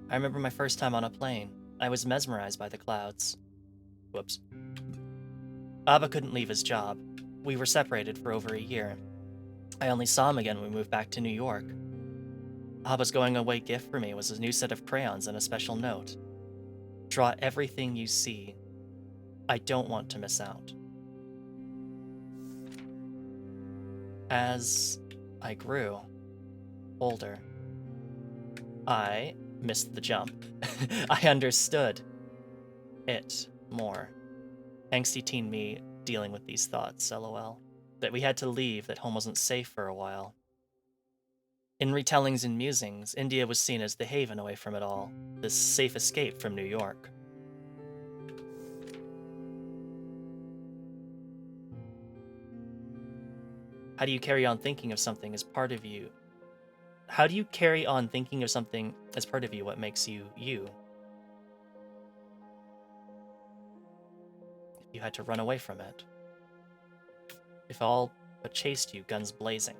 I remember my first time on a plane. I was mesmerized by the clouds. Whoops. Abba couldn't leave his job. We were separated for over a year. I only saw him again when we moved back to New York. Abba's going away gift for me was a new set of crayons and a special note. Draw everything you see. I don't want to miss out. As I grew older, I missed the jump. I understood it more. Angsty teen me dealing with these thoughts, lol. That we had to leave, that home wasn't safe for a while. In retellings and musings, India was seen as the haven away from it all, this safe escape from New York. How do you carry on thinking of something as part of you? How do you carry on thinking of something as part of you, what makes you, you? If you had to run away from it. If all but chased you, guns blazing.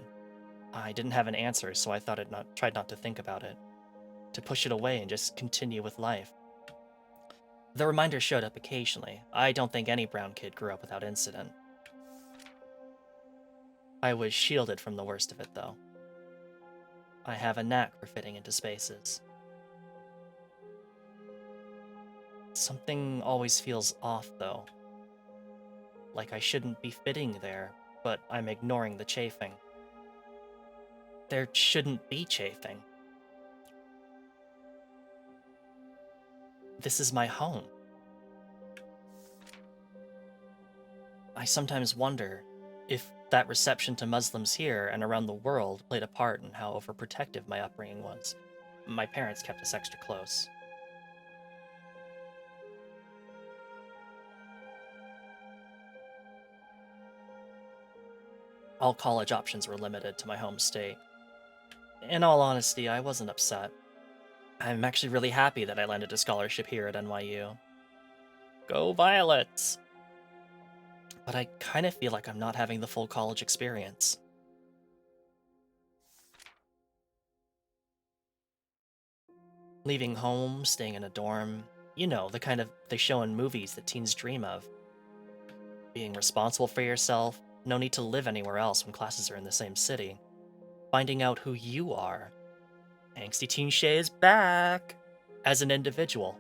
I didn't have an answer, so I tried not to think about it. To push it away and just continue with life. The reminder showed up occasionally. I don't think any brown kid grew up without incident. I was shielded from the worst of it, though. I have a knack for fitting into spaces. Something always feels off, though. Like I shouldn't be fitting there, but I'm ignoring the chafing. There shouldn't be chafing. This is my home. I sometimes wonder if that reception to Muslims here and around the world played a part in how overprotective my upbringing was. My parents kept us extra close. All college options were limited to my home state. In all honesty, I wasn't upset. I'm actually really happy that I landed a scholarship here at NYU. Go Violets! But I kind of feel like I'm not having the full college experience. Leaving home, staying in a dorm, you know, the kind of they show in movies that teens dream of. Being responsible for yourself, no need to live anywhere else when classes are in the same city. Finding out who you are. Angsty Teen Shay is back! As an individual.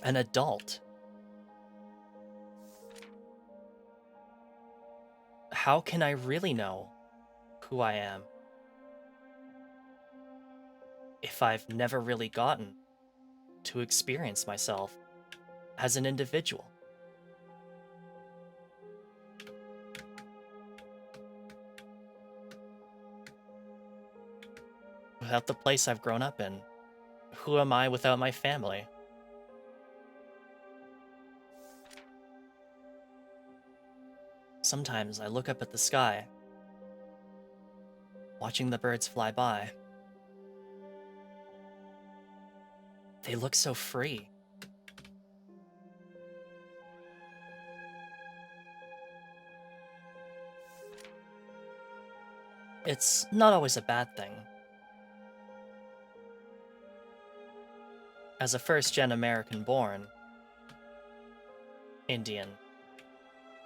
An adult. How can I really know who I am if I've never really gotten to experience myself as an individual? Without the place I've grown up in, who am I without my family? Sometimes I look up at the sky, watching the birds fly by. They look so free. It's not always a bad thing. As a first-gen American-born Indian,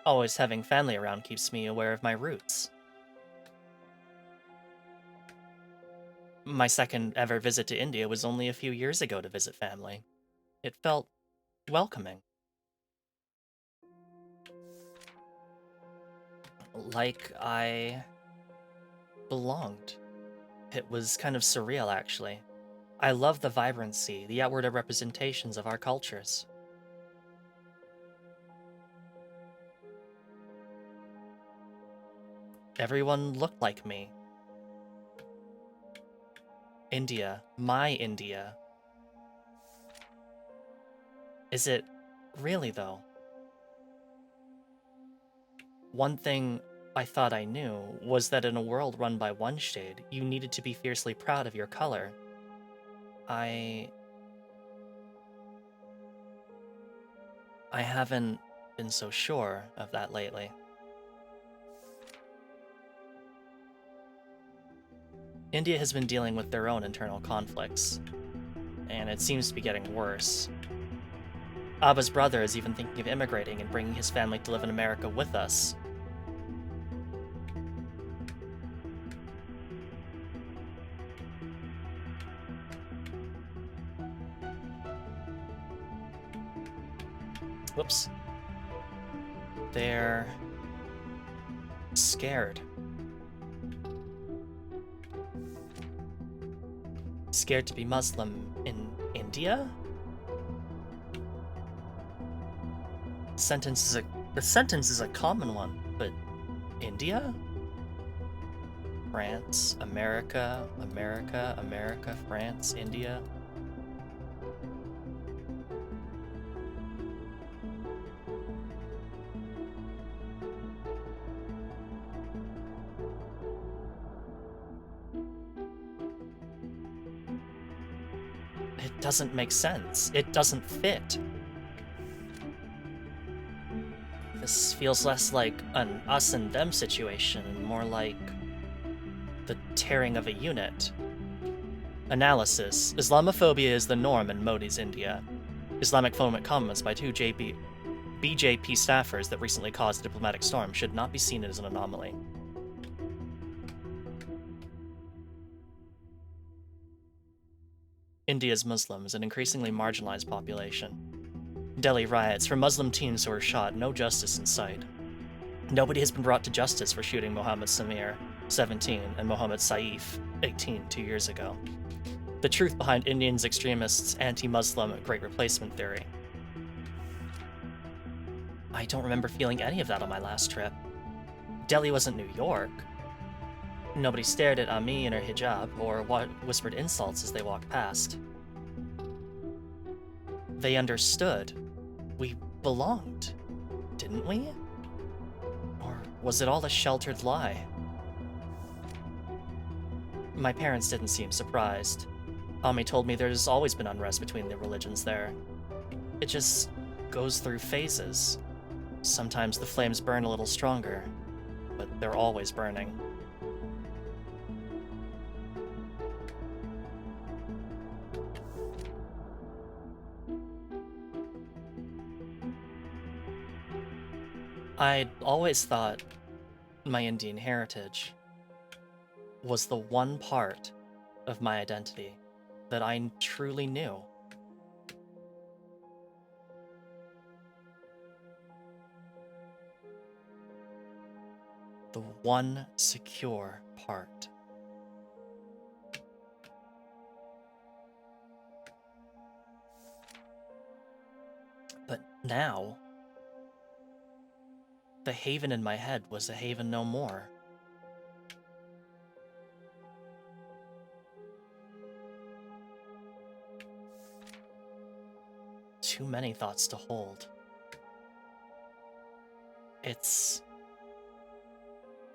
always having family around keeps me aware of my roots. My second ever visit to India was only a few years ago to visit family. It felt welcoming. Like I belonged. It was kind of surreal, actually. I love the vibrancy, the outward representations of our cultures. Everyone looked like me. India, my India. Is it really, though? One thing I thought I knew was that in a world run by one shade, you needed to be fiercely proud of your color. I haven't been so sure of that lately. India has been dealing with their own internal conflicts, and it seems to be getting worse. Abba's brother is even thinking of immigrating and bringing his family to live in America with us. Whoops. They're scared. Scared to be Muslim in India? The sentence is a common one, but India? France, America, America, America, France, India. It doesn't make sense. It doesn't fit. This feels less like an us and them situation and more like the tearing of a unit. Analysis. Islamophobia is the norm in Modi's India. Islamophobic comments by two BJP staffers that recently caused a diplomatic storm should not be seen as an anomaly. India's Muslims, an increasingly marginalized population. Delhi riots. For Muslim teens who were shot, no justice in sight. Nobody has been brought to justice for shooting Mohammed Samir, 17, and Mohammed Saif, 18, 2 years ago. The truth behind Indians' extremists' anti-Muslim Great Replacement theory. I don't remember feeling any of that on my last trip. Delhi wasn't New York. Nobody stared at Ami in her hijab or whispered insults as they walked past. They understood. We belonged, didn't we? Or was it all a sheltered lie? My parents didn't seem surprised. Ami told me there's always been unrest between the religions there. It just goes through phases. Sometimes the flames burn a little stronger, but they're always burning. I'd always thought my Indian heritage was the one part of my identity that I truly knew. The one secure part. But now, the haven in my head was a haven no more. Too many thoughts to hold. It's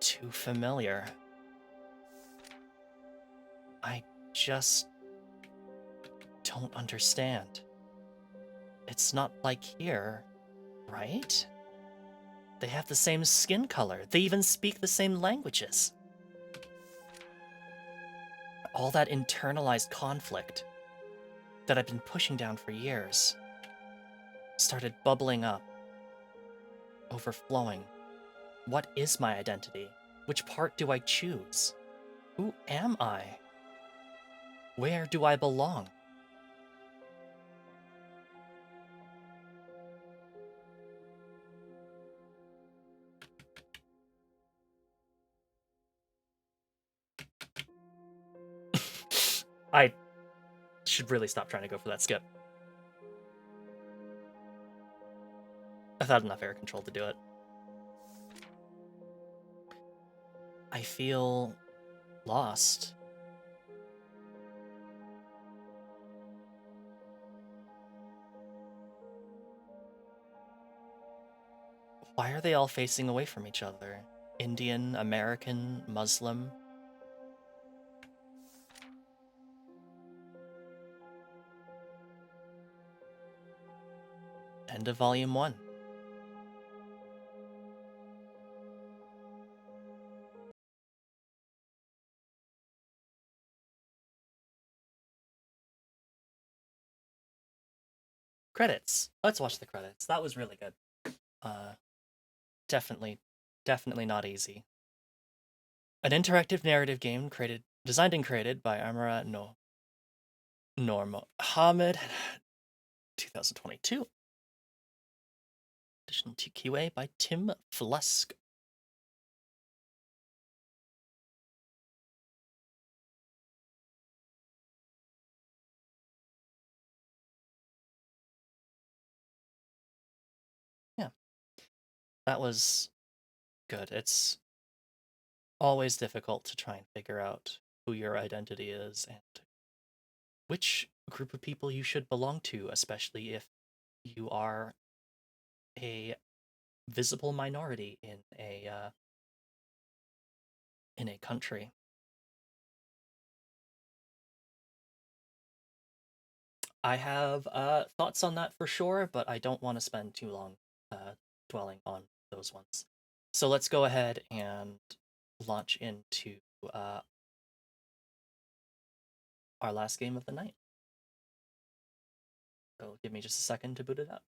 too familiar. I just don't understand. It's not like here, right? They have the same skin color. They even speak the same languages. All that internalized conflict that I've been pushing down for years started bubbling up, overflowing. What is my identity? Which part do I choose? Who am I? Where do I belong? I should really stop trying to go for that skip. I've had enough air control to do it. I feel lost. Why are they all facing away from each other? Indian, American, Muslim? End of Volume 1. Credits. Let's watch the credits. That was really good. Definitely not easy. An interactive narrative game designed and created by Amara Normo Hamid, 2022. Additional TQA by Tim Flusk. Yeah, that was good. It's always difficult to try and figure out who your identity is and which group of people you should belong to, especially if you are a visible minority in a country. I have thoughts on that for sure, but I don't want to spend too long dwelling on those ones. So let's go ahead and launch into our last game of the night. So give me just a second to boot it up.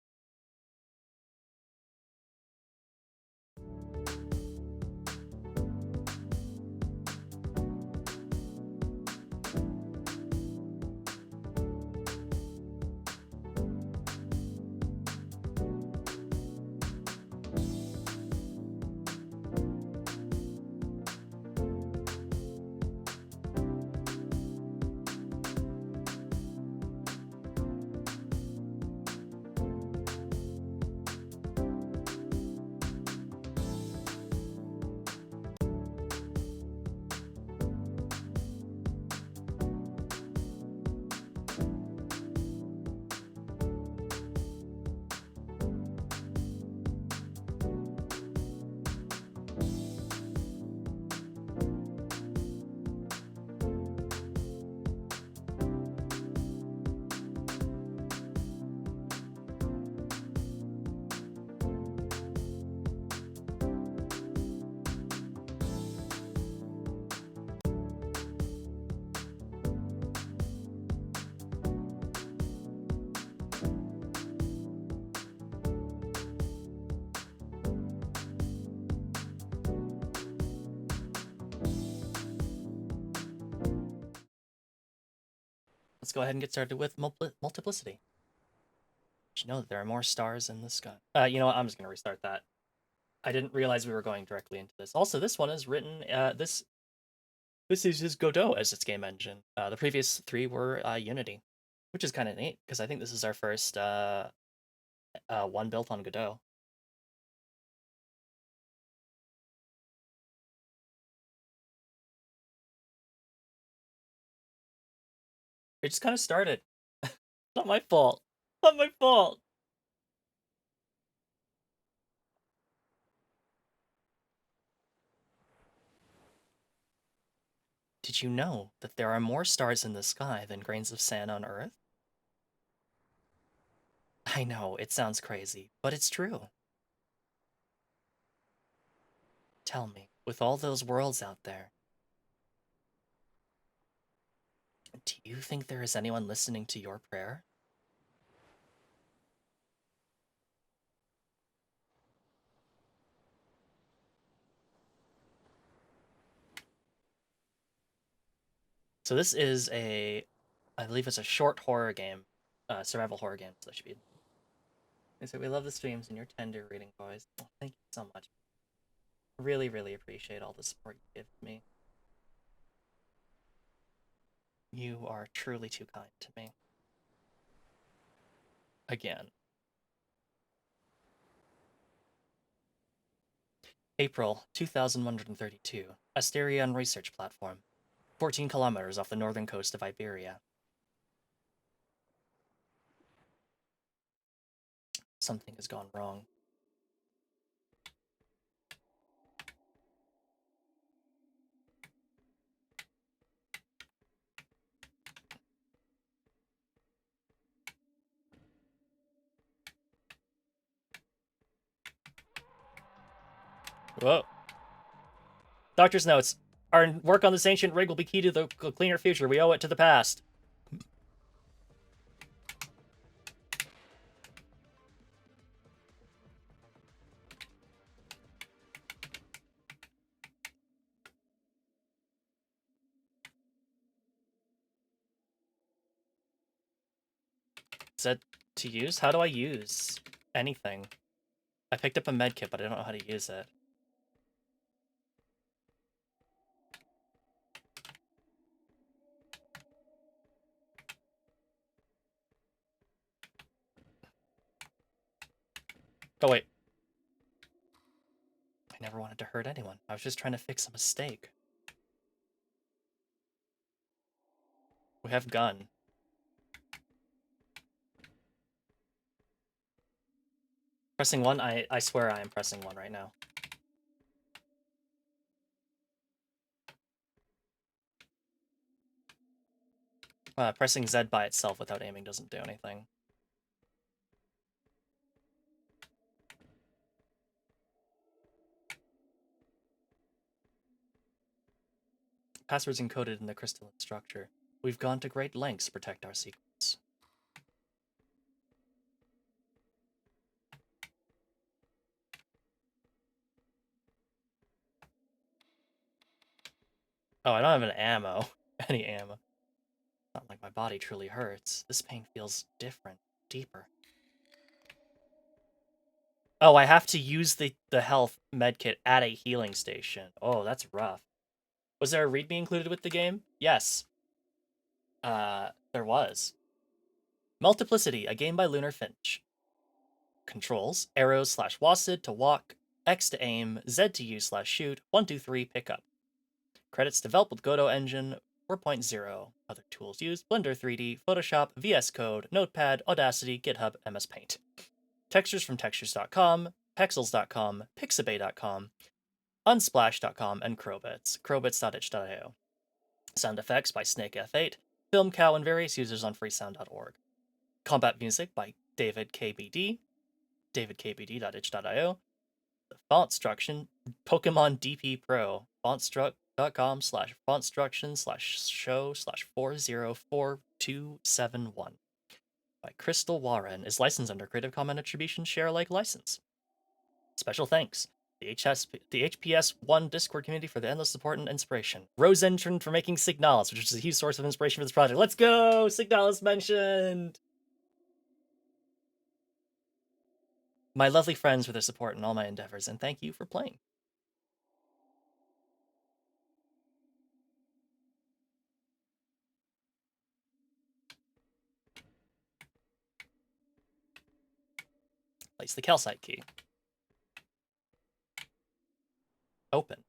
Let's go ahead and get started with Multiplicity. Did you know that there are more stars in the sky? You know what? I'm just going to restart that. I didn't realize we were going directly into this. Also, this one is written, this uses Godot as its game engine. The previous three were Unity, which is kind of neat, because I think this is our first one built on Godot. It just kind of started. Not my fault. Not my fault. Did you know that there are more stars in the sky than grains of sand on Earth? I know, it sounds crazy, but it's true. Tell me, with all those worlds out there, do you think there is anyone listening to your prayer? So this is a I believe it's a short horror game, survival horror game, so that should be. They said, we love the streams and your tender reading voice. Oh, thank you so much. Really, really appreciate all the support you give me. You are truly too kind to me. Again. April 2132. Asterion Research Platform. 14 kilometers off the northern coast of Iberia. Something has gone wrong. Whoa. Doctor's notes. Our work on this ancient rig will be key to the cleaner future. We owe it to the past. Is that to use? How do I use anything? I picked up a medkit, but I don't know how to use it. Oh, wait. I never wanted to hurt anyone. I was just trying to fix a mistake. We have gun. Pressing 1? I swear I am pressing 1 right now. Pressing Z by itself without aiming doesn't do anything. Passwords encoded in the crystalline structure. We've gone to great lengths to protect our secrets. Oh, I don't have an ammo. Any ammo. Not like my body truly hurts. This pain feels different, deeper. Oh, I have to use the health medkit at a healing station. Oh, that's rough. Was there a readme included with the game? Yes. There was. Multiplicity, a game by Lunar Finch. Controls, arrows / WASD to walk, X to aim, Z to use / shoot, 1, 2, 3, pick up. Credits developed with Godot Engine 4.0. Other tools used, Blender 3D, Photoshop, VS Code, Notepad, Audacity, GitHub, MS Paint. Textures from textures.com, pexels.com, pixabay.com, unsplash.com, and Crowbits, crowbits.itch.io. Sound effects by SnakeF8, Film Cow, and various users on freesound.org. Combat music by David KBD, davidkbd.itch.io. The font struction, Pokemon DP Pro, fontstruction.com/fontstruction/show/404271 by Crystal Warren, is licensed under Creative Commons Attribution Share Alike license. Special thanks the HPS1 Discord community for the endless support and inspiration. Rose Engine for making Signalis, which is a huge source of inspiration for this project. Let's go! Signalis mentioned! My lovely friends for their support in all my endeavors, and thank you for playing. Place the calcite key. Open.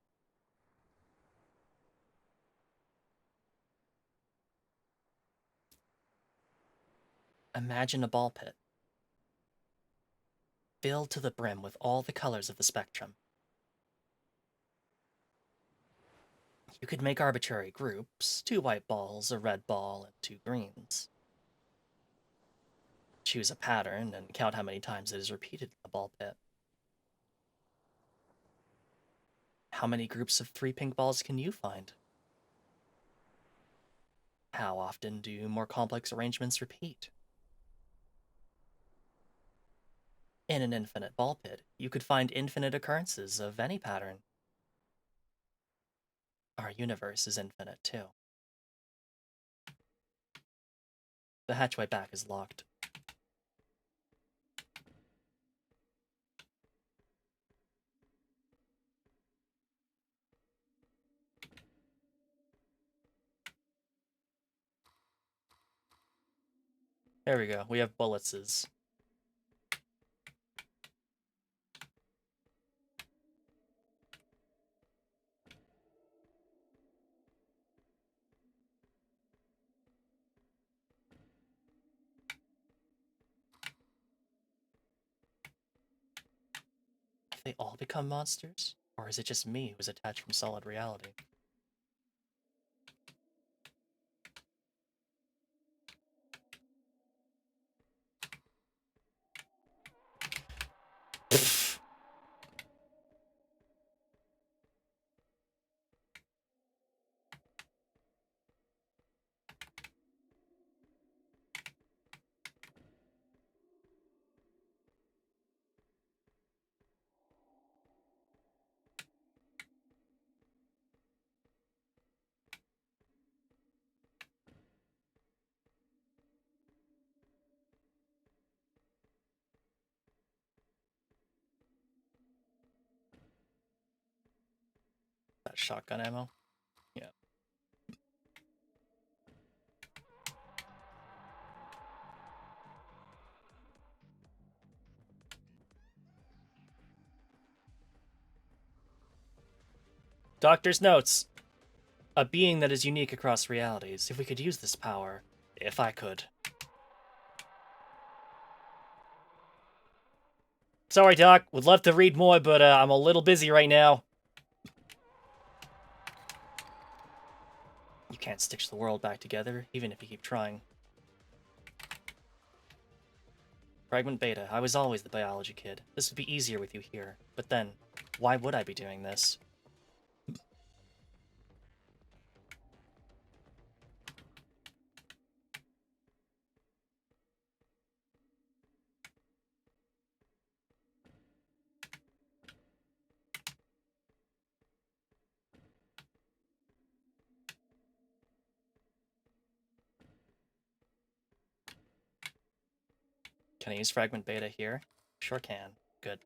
Imagine a ball pit, filled to the brim with all the colors of the spectrum. You could make arbitrary groups, 2 white balls, a red ball, and 2 greens. Choose a pattern and count how many times it is repeated in the ball pit. How many groups of 3 pink balls can you find? How often do more complex arrangements repeat? In an infinite ball pit, you could find infinite occurrences of any pattern. Our universe is infinite too. The hatchway back is locked. There we go. We have bulletses. Have they all become monsters? Or is it just me who's attached from solid reality? That shotgun ammo? Yeah. Doctor's notes. A being that is unique across realities. If we could use this power. If I could. Sorry, Doc. Would love to read more, but I'm a little busy right now. You can't stitch the world back together, even if you keep trying. Fragment Beta. I was always the biology kid. This would be easier with you here. But then, why would I be doing this? Can I use Fragment Beta here? Sure can. Good.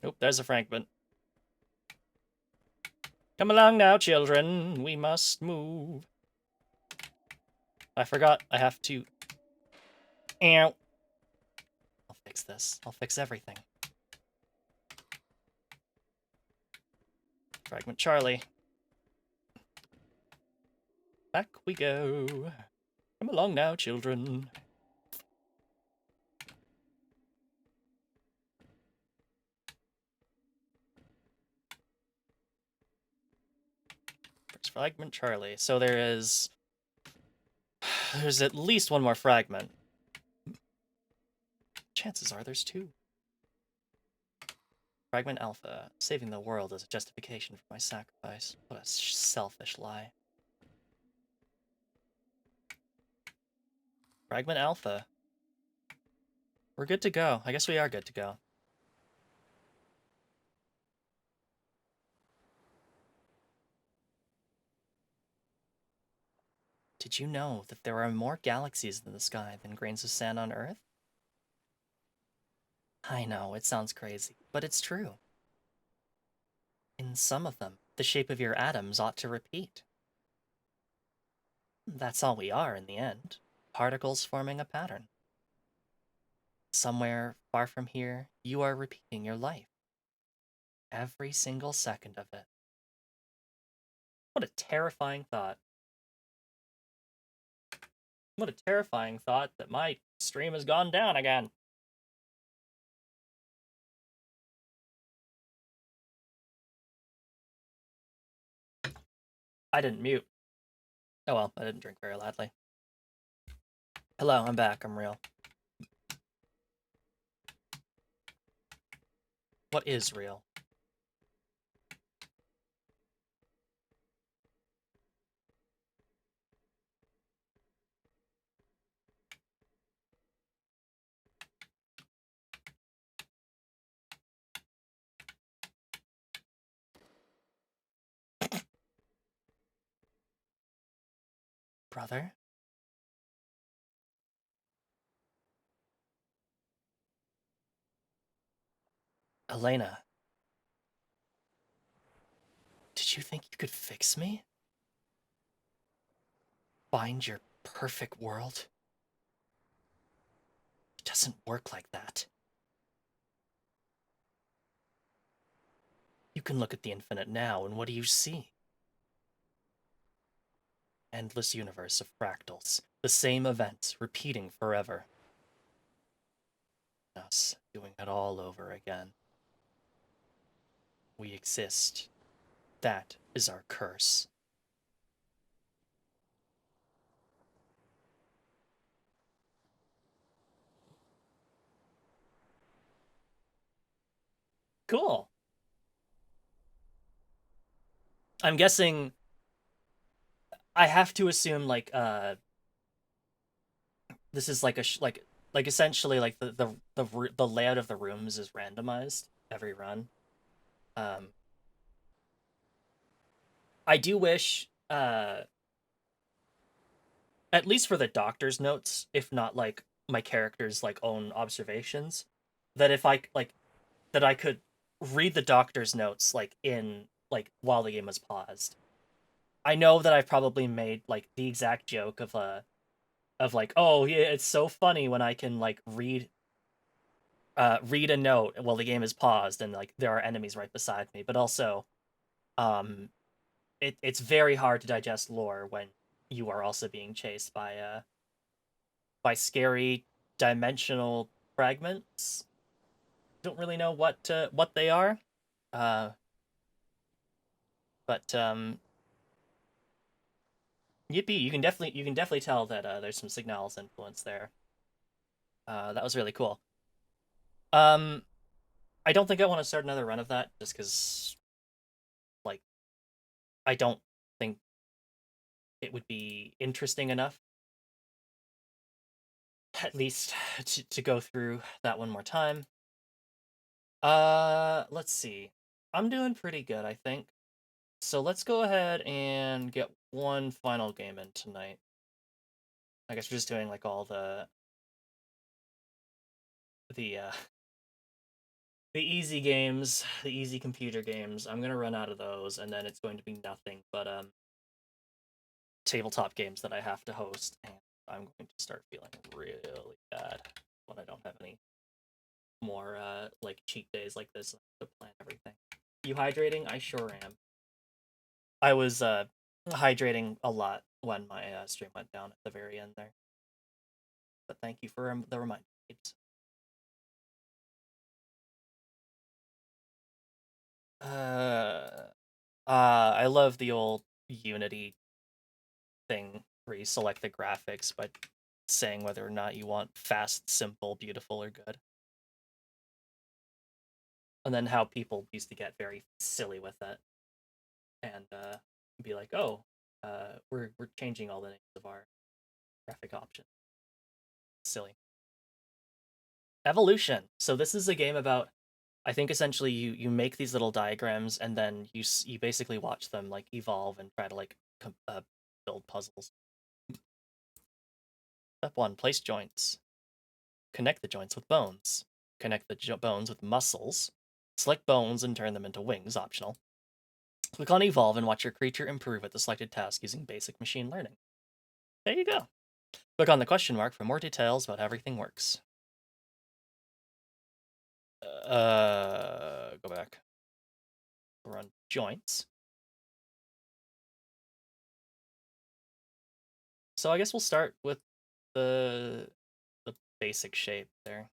Oop, there's a fragment. Come along now, children. We must move. I forgot I have to... Ow. I'll fix this. I'll fix everything. Fragment Charlie. Back we go. Come along now, children. First Fragment Charlie. So there's at least one more fragment. Chances are there's two. Fragment Alpha. Saving the world as a justification for my sacrifice. What a selfish lie. Fragment Alpha. We're good to go. I guess we are good to go. Did you know that there are more galaxies in the sky than grains of sand on Earth? I know, it sounds crazy, but it's true. In some of them, the shape of your atoms ought to repeat. That's all we are in the end. Particles forming a pattern. Somewhere far from here, you are repeating your life. Every single second of it. What a terrifying thought. What a terrifying thought that my stream has gone down again. I didn't mute. Oh well, I didn't drink very loudly. Hello, I'm back. I'm real. What is real? Brother? Elena, did you think you could fix me? Find your perfect world? It doesn't work like that. You can look at the infinite now, and what do you see? Endless universe of fractals. The same events, repeating forever. Us, doing it all over again. We exist. That is our curse. Cool. I'm guessing I have to assume this is like like essentially like the layout of the rooms is randomized every run. Um I do wish at least for the doctor's notes, if not like my character's like own observations, that if I like that I could read the doctor's notes like in like while the game was paused. I know that I've probably made like the exact joke of like, oh yeah, it's so funny when I can like read a note while the game is paused and like there are enemies right beside me. But also, um it's very hard to digest lore when you are also being chased by scary dimensional fragments. Don't really know what they are. Uh but Yippee, you can definitely tell that there's some Signalis influence there. That was really cool. Um, I don't think I want to start another run of that just because, like, I don't think it would be interesting enough, at least, to go through that one more time. Let's see. I'm doing pretty good, I think. So let's go ahead and get one final game in tonight. I guess we're just doing like all the the easy games, the easy computer games. I'm gonna run out of those, and then it's going to be nothing but tabletop games that I have to host, and I'm going to start feeling really bad when I don't have any more like cheat days like this to plan everything. You hydrating? I sure am. I was hydrating a lot when my stream went down at the very end there, but thank you for the reminder. Uh, I love the old Unity thing where you select the graphics by saying whether or not you want fast, simple, beautiful, or good. And then how people used to get very silly with it and be like, "Oh, we're changing all the names of our graphic options." Silly. Evolution. So this is a game about, I think essentially you make these little diagrams and then you basically watch them like evolve and try to like build puzzles. Step 1, place joints. Connect the joints with bones. Connect the bones with muscles. Select bones and turn them into wings, optional. Click on evolve and watch your creature improve at the selected task using basic machine learning. There you go. Click on the question mark for more details about how everything works. Go back. Run joints. So I guess we'll start with the the basic shape there.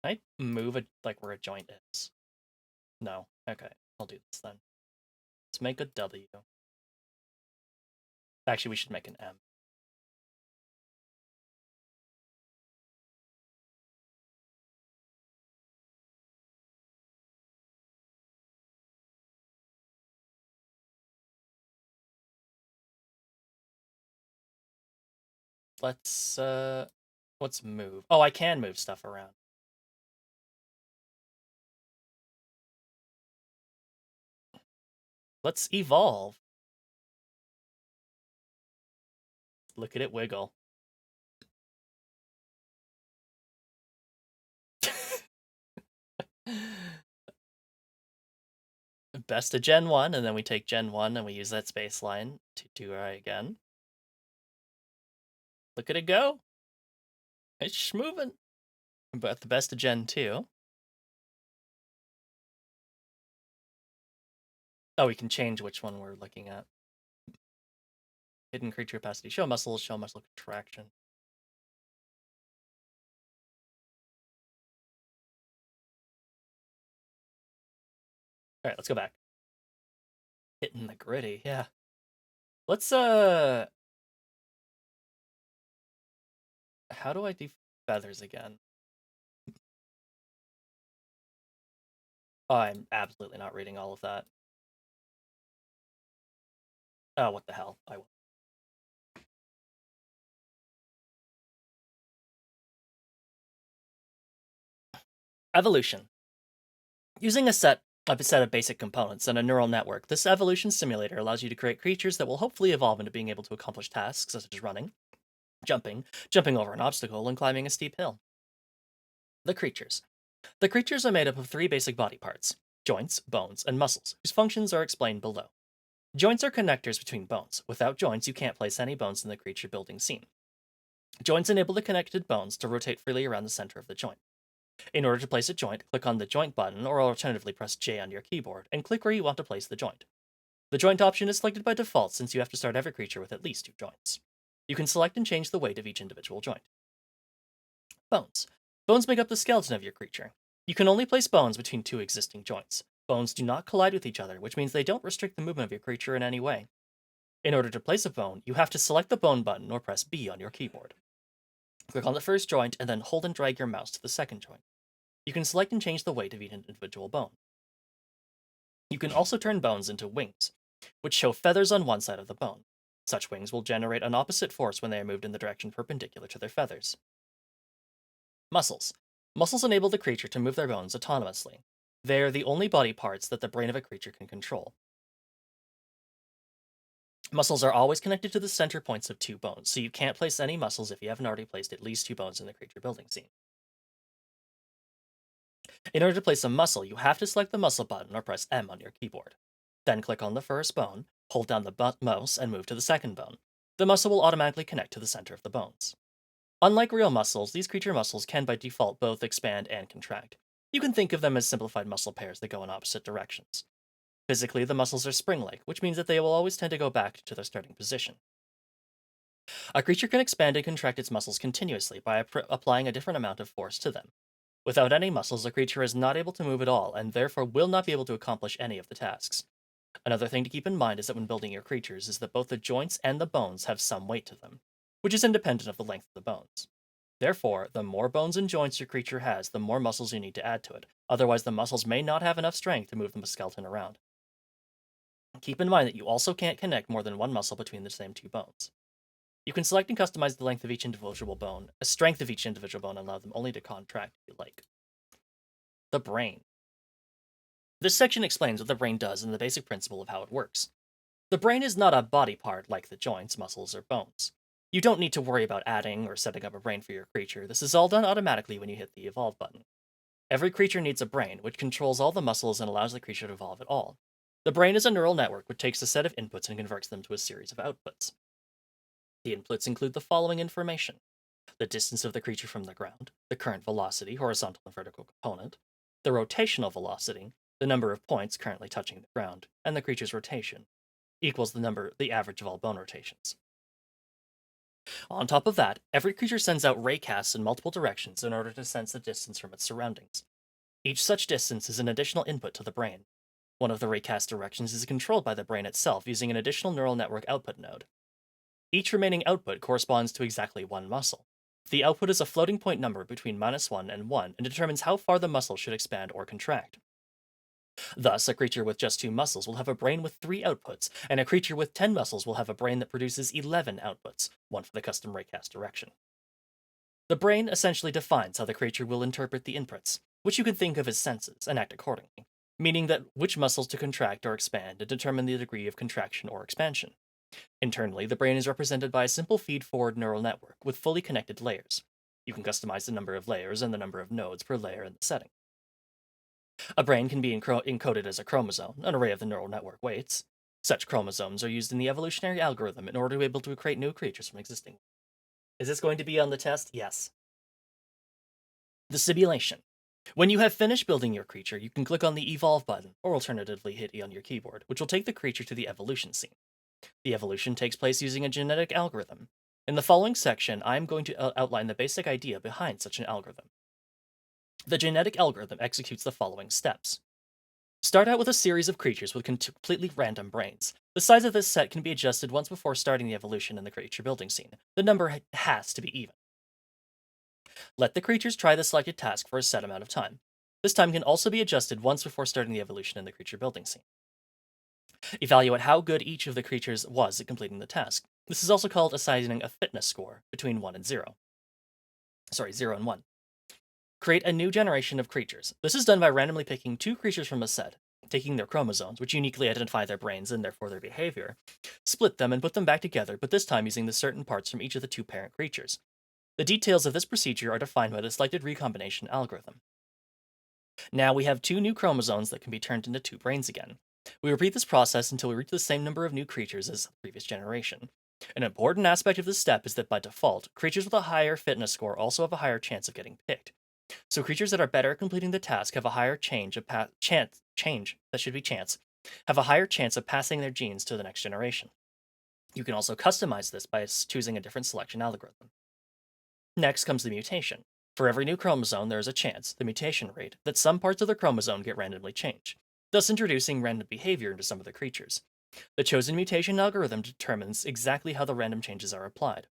Can I move it like where a joint is? No. Okay, I'll do this then. Let's make a W. Actually, we should make an M. let's move. Oh, I can move stuff around. Let's evolve. Look at it wiggle. Best of Gen 1, and then we take Gen 1 and we use that spaceline to do it again. Look at it go. It's moving. But the best of Gen 2. Oh, we can change which one we're looking at. Hidden creature capacity. Show muscle contraction. Alright, let's go back. Hitting the gritty, yeah. Let's, how do I do feathers again? Oh, I'm absolutely not reading all of that. Oh, what the hell. I will. Evolution. Using a set of basic components and a neural network, this evolution simulator allows you to create creatures that will hopefully evolve into being able to accomplish tasks such as running, jumping over an obstacle, and climbing a steep hill. The creatures. The creatures are made up of 3 basic body parts: joints, bones, and muscles, whose functions are explained below. Joints are connectors between bones. Without joints, you can't place any bones in the creature building scene. Joints enable the connected bones to rotate freely around the center of the joint. In order to place a joint, click on the Joint button, or alternatively press J on your keyboard, and click where you want to place the joint. The joint option is selected by default since you have to start every creature with at least 2 joints. You can select and change the weight of each individual joint. Bones. Bones make up the skeleton of your creature. You can only place bones between 2 existing joints. Bones do not collide with each other, which means they don't restrict the movement of your creature in any way. In order to place a bone, you have to select the bone button or press B on your keyboard. Click on the first joint and then hold and drag your mouse to the second joint. You can select and change the weight of each individual bone. You can also turn bones into wings, which show feathers on one side of the bone. Such wings will generate an opposite force when they are moved in the direction perpendicular to their feathers. Muscles. Muscles enable the creature to move their bones autonomously. They are the only body parts that the brain of a creature can control. Muscles are always connected to the center points of 2 bones, so you can't place any muscles if you haven't already placed at least 2 bones in the creature building scene. In order to place a muscle, you have to select the muscle button or press M on your keyboard. Then click on the first bone, hold down the mouse, and move to the second bone. The muscle will automatically connect to the center of the bones. Unlike real muscles, these creature muscles can by default both expand and contract. You can think of them as simplified muscle pairs that go in opposite directions. Physically, the muscles are spring-like, which means that they will always tend to go back to their starting position. A creature can expand and contract its muscles continuously by applying a different amount of force to them. Without any muscles, a creature is not able to move at all, and therefore will not be able to accomplish any of the tasks. Another thing to keep in mind is that when building your creatures is that both the joints and the bones have some weight to them, which is independent of the length of the bones. Therefore, the more bones and joints your creature has, the more muscles you need to add to it, otherwise the muscles may not have enough strength to move the skeleton around. Keep in mind that you also can't connect more than 1 muscle between the same 2 bones. You can select and customize the length of each individual bone, the strength of each individual bone, and allow them only to contract if you like. The brain. This section explains what the brain does and the basic principle of how it works. The brain is not a body part like the joints, muscles, or bones. You don't need to worry about adding or setting up a brain for your creature. This is all done automatically when you hit the evolve button. Every creature needs a brain, which controls all the muscles and allows the creature to evolve at all. The brain is a neural network which takes a set of inputs and converts them to a series of outputs. The inputs include the following information: the distance of the creature from the ground, the current velocity, horizontal and vertical component, the rotational velocity, the number of points currently touching the ground, and the creature's rotation, equals the average of all bone rotations. On top of that, every creature sends out raycasts in multiple directions in order to sense the distance from its surroundings. Each such distance is an additional input to the brain. One of the raycast directions is controlled by the brain itself using an additional neural network output node. Each remaining output corresponds to exactly 1 muscle. The output is a floating point number between -1 and 1 and determines how far the muscle should expand or contract. Thus, a creature with just 2 muscles will have a brain with 3 outputs, and a creature with 10 muscles will have a brain that produces 11 outputs, one for the custom raycast direction. The brain essentially defines how the creature will interpret the inputs, which you can think of as senses, and act accordingly, meaning that which muscles to contract or expand to determine the degree of contraction or expansion. Internally, the brain is represented by a simple feed-forward neural network with fully connected layers. You can customize the number of layers and the number of nodes per layer in the setting. A brain can be encoded as a chromosome, an array of the neural network weights. Such chromosomes are used in the evolutionary algorithm in order to be able to create new creatures from existing. Is this going to be on the test? Yes. The simulation. When you have finished building your creature, you can click on the Evolve button, or alternatively hit E on your keyboard, which will take the creature to the evolution scene. The evolution takes place using a genetic algorithm. In the following section, I am going to outline the basic idea behind such an algorithm. The genetic algorithm executes the following steps. Start out with a series of creatures with completely random brains. The size of this set can be adjusted once before starting the evolution in the creature building scene. The number has to be even. Let the creatures try the selected task for a set amount of time. This time can also be adjusted once before starting the evolution in the creature building scene. Evaluate how good each of the creatures was at completing the task. This is also called assigning a fitness score between 1 and 0. 0 and 1. Create a new generation of creatures. This is done by randomly picking 2 creatures from a set, taking their chromosomes, which uniquely identify their brains and therefore their behavior, split them and put them back together, but this time using the certain parts from each of the 2 parent creatures. The details of this procedure are defined by the selected recombination algorithm. Now we have 2 new chromosomes that can be turned into 2 brains again. We repeat this process until we reach the same number of new creatures as the previous generation. An important aspect of this step is that by default, creatures with a higher fitness score also have a higher chance of getting picked. So creatures that are better at completing the task have a higher have a higher chance of passing their genes to the next generation. You can also customize this by choosing a different selection algorithm. Next comes the mutation. For every new chromosome, there is a chance, the mutation rate, that some parts of the chromosome get randomly changed, thus introducing random behavior into some of the creatures. The chosen mutation algorithm determines exactly how the random changes are applied.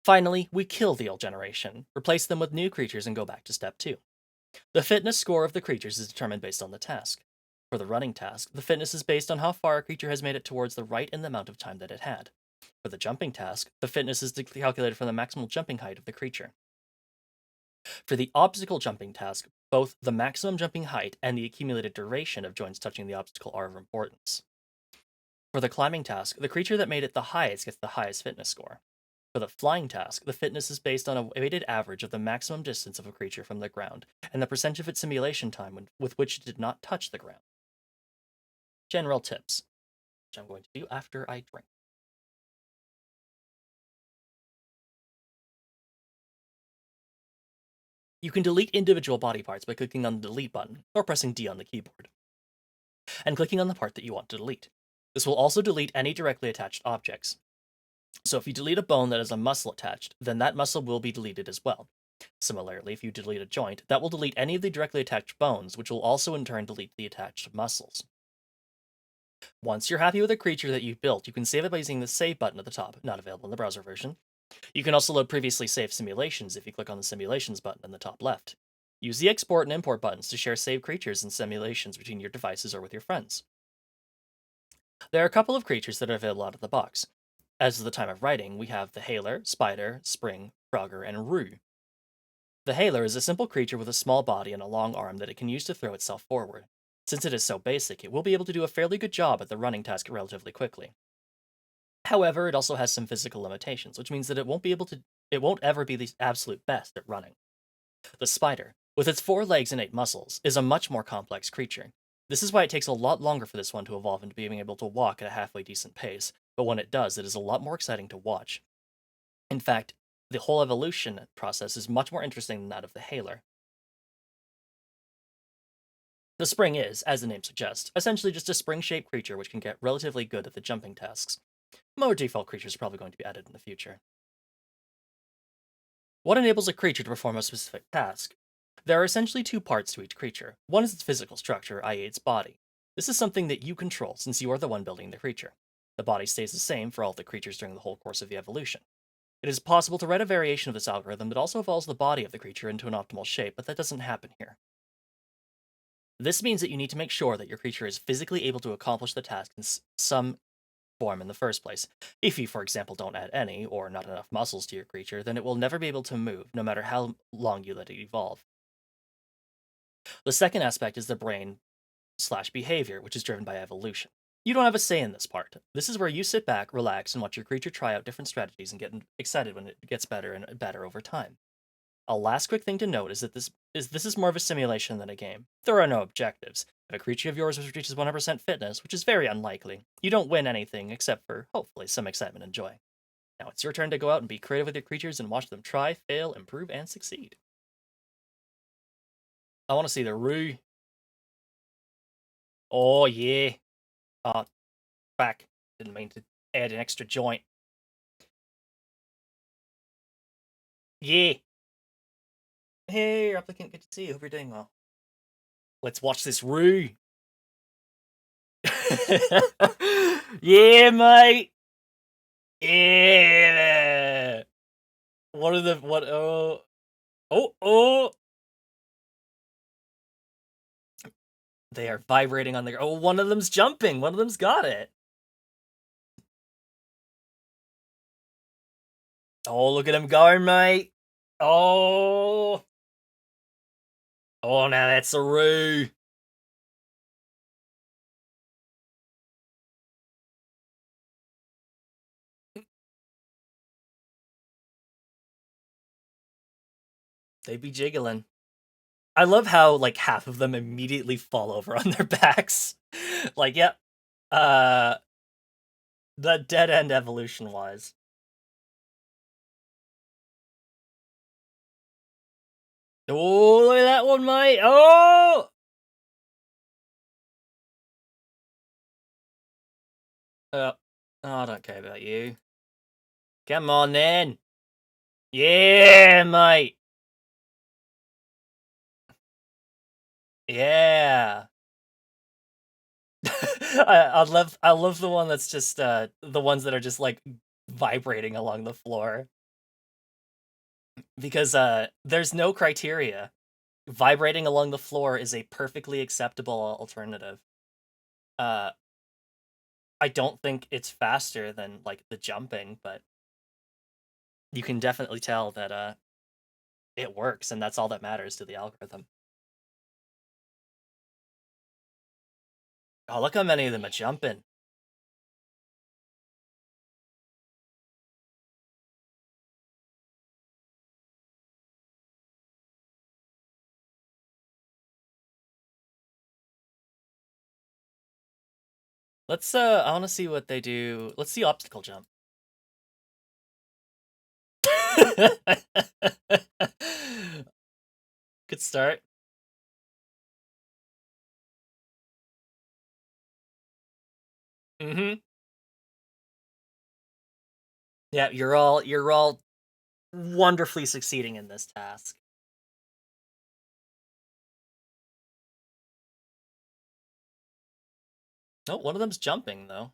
Finally, we kill the old generation, replace them with new creatures, and go back to step 2. The fitness score of the creatures is determined based on the task. For the running task, the fitness is based on how far a creature has made it towards the right in the amount of time that it had. For the jumping task, the fitness is calculated from the maximal jumping height of the creature. For the obstacle jumping task, both the maximum jumping height and the accumulated duration of joints touching the obstacle are of importance. For the climbing task, the creature that made it the highest gets the highest fitness score. For the flying task, the fitness is based on a weighted average of the maximum distance of a creature from the ground and the percentage of its simulation time with which it did not touch the ground. General tips, which I'm going to do after I drink. You can delete individual body parts by clicking on the delete button or pressing D on the keyboard, and clicking on the part that you want to delete. This will also delete any directly attached objects. So if you delete a bone that has a muscle attached, then that muscle will be deleted as well. Similarly, if you delete a joint, that will delete any of the directly attached bones, which will also in turn delete the attached muscles. Once you're happy with a creature that you've built, you can save it by using the Save button at the top, not available in the browser version. You can also load previously saved simulations if you click on the Simulations button in the top left. Use the Export and Import buttons to share saved creatures and simulations between your devices or with your friends. There are a couple of creatures that are available out of the box. As of the time of writing, we have the Hailer, Spider, Spring, Frogger, and Rue. The Hailer is a simple creature with a small body and a long arm that it can use to throw itself forward. Since it is so basic, it will be able to do a fairly good job at the running task relatively quickly. However, it also has some physical limitations, which means that it won't ever be the absolute best at running. The Spider, with its 4 legs and 8 muscles, is a much more complex creature. This is why it takes a lot longer for this one to evolve into being able to walk at a halfway decent pace, but when it does, it is a lot more exciting to watch. In fact, the whole evolution process is much more interesting than that of the Hailer. The Spring is, as the name suggests, essentially just a spring-shaped creature which can get relatively good at the jumping tasks. More default creatures are probably going to be added in the future. What enables a creature to perform a specific task? There are essentially 2 parts to each creature. One is its physical structure, i.e. its body. This is something that you control since you are the one building the creature. The body stays the same for all the creatures during the whole course of the evolution. It is possible to write a variation of this algorithm that also evolves the body of the creature into an optimal shape, but that doesn't happen here. This means that you need to make sure that your creature is physically able to accomplish the task in some form in the first place. If you, for example, don't add any or not enough muscles to your creature, then it will never be able to move, no matter how long you let it evolve. The second aspect is the brain/behavior, which is driven by evolution. You don't have a say in this part. This is where you sit back, relax, and watch your creature try out different strategies and get excited when it gets better and better over time. A last quick thing to note is that this is more of a simulation than a game. There are no objectives. If a creature of yours reaches 100% fitness, which is very unlikely, you don't win anything except for, hopefully, some excitement and joy. Now it's your turn to go out and be creative with your creatures and watch them try, fail, improve, and succeed. I want to see the Roo. Oh, yeah. Oh, back. Didn't mean to add an extra joint. Yeah. Hey, replicant, good to see you. Hope you're doing well. Let's watch this Roo. Yeah, mate. Yeah. What are the what? Oh! They are vibrating on the. Oh, one of them's jumping. One of them's got it. Oh, look at him going, mate. Oh. Oh, now that's a Roo. They be jiggling. I love how like half of them immediately fall over on their backs. Like, yep. The dead end evolution wise. Oh, look at that one, mate. Oh! Oh, I don't care about you. Come on, then. Yeah, mate. Yeah. I love the one that's just the ones that are just like vibrating along the floor because there's no criteria. Vibrating along the floor is a perfectly acceptable alternative. Uh I don't think it's faster than like the jumping, but you can definitely tell that it works and that's all that matters to the algorithm. Oh, look how many of them are jumping. Let's I want to see what they do. Let's see obstacle jump. Good start. Mhm. Yeah, you're all wonderfully succeeding in this task. No, one of them's jumping though.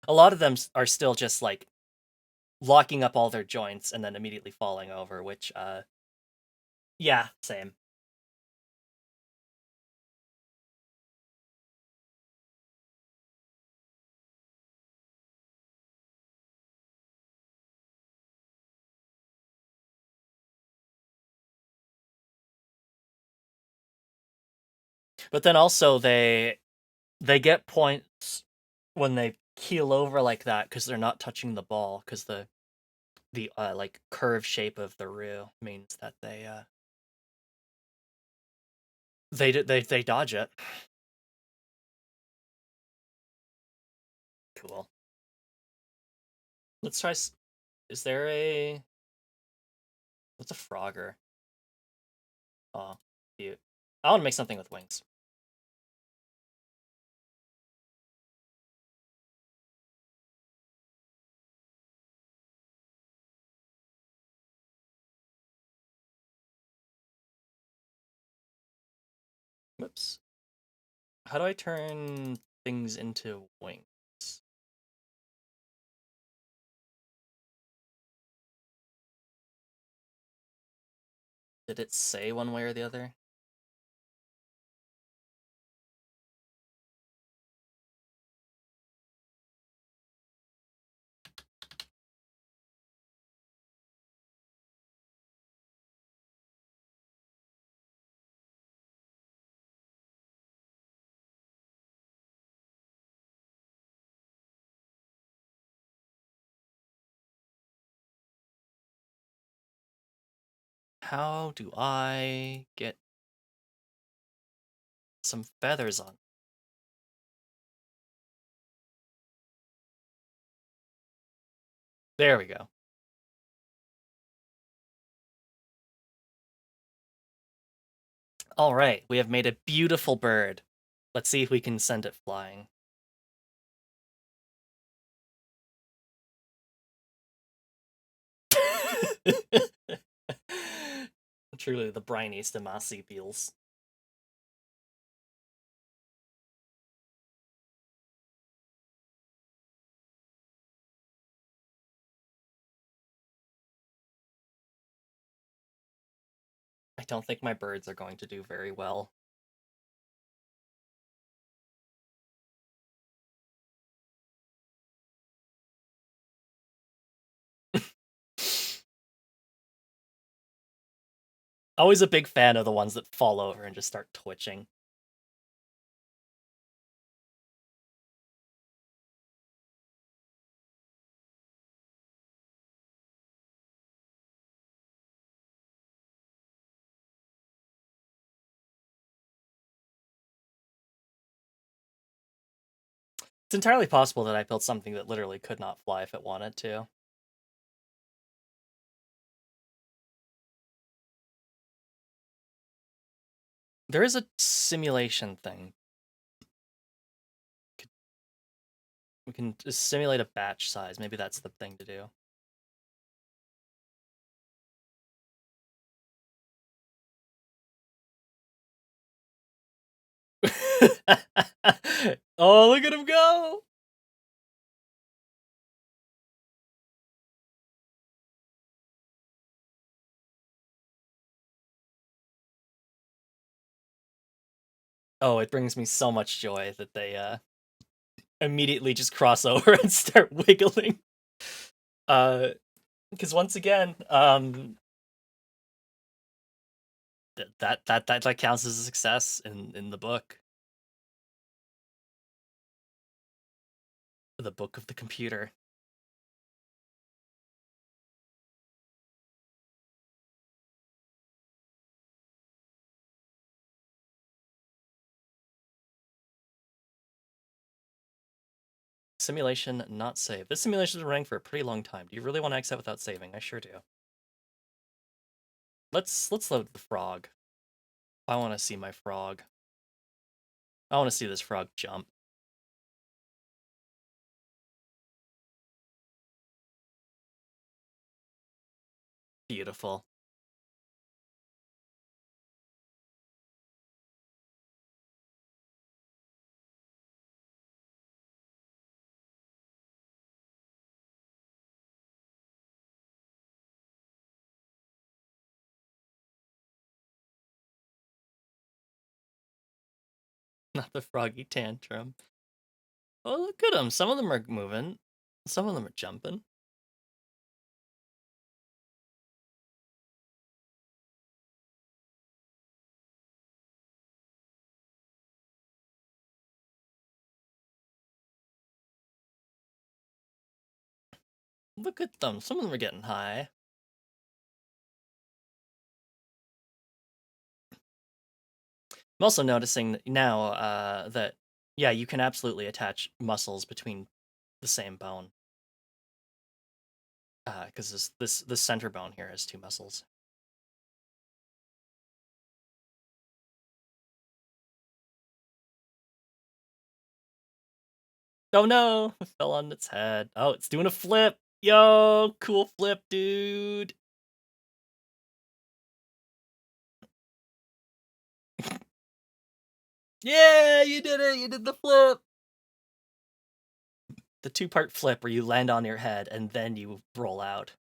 A lot of them are still just like locking up all their joints and then immediately falling over, which yeah, same. But then also they get points when they keel over like that because they're not touching the ball because the like curved shape of the reel means that they dodge it. Cool. Let's try. Is there a what's a frogger? Oh, cute. I want to make something with wings. Whoops. How do I turn things into wings? Did it say one way or the other? How do I get some feathers on? There we go. All right, we have made a beautiful bird. Let's see if we can send it flying. Truly the briniest of marsupials. I don't think my birds are going to do very well. Always a big fan of the ones that fall over and just start twitching. It's entirely possible that I built something that literally could not fly if it wanted to. There is a simulation thing. We can just simulate a batch size. Maybe that's the thing to do. Oh, look at him go! Oh, it brings me so much joy that they immediately just cross over and start wiggling. Because once again, that counts as a success in the book. The book of the computer. Simulation not saved. This simulation has been running for a pretty long time. Do you really want to exit without saving? I sure do. Let's load the frog. I want to see my frog. I want to see this frog jump. Beautiful. Not the froggy tantrum. Oh, look at them. Some of them are moving. Some of them are jumping. Look at them. Some of them are getting high. I'm also noticing now that, yeah, you can absolutely attach muscles between the same bone. Because this center bone here has two muscles. Oh no! It fell on its head. Oh, it's doing a flip! Yo! Cool flip, dude! Yeah! You did it! You did the flip! The two-part flip where you land on your head and then you roll out.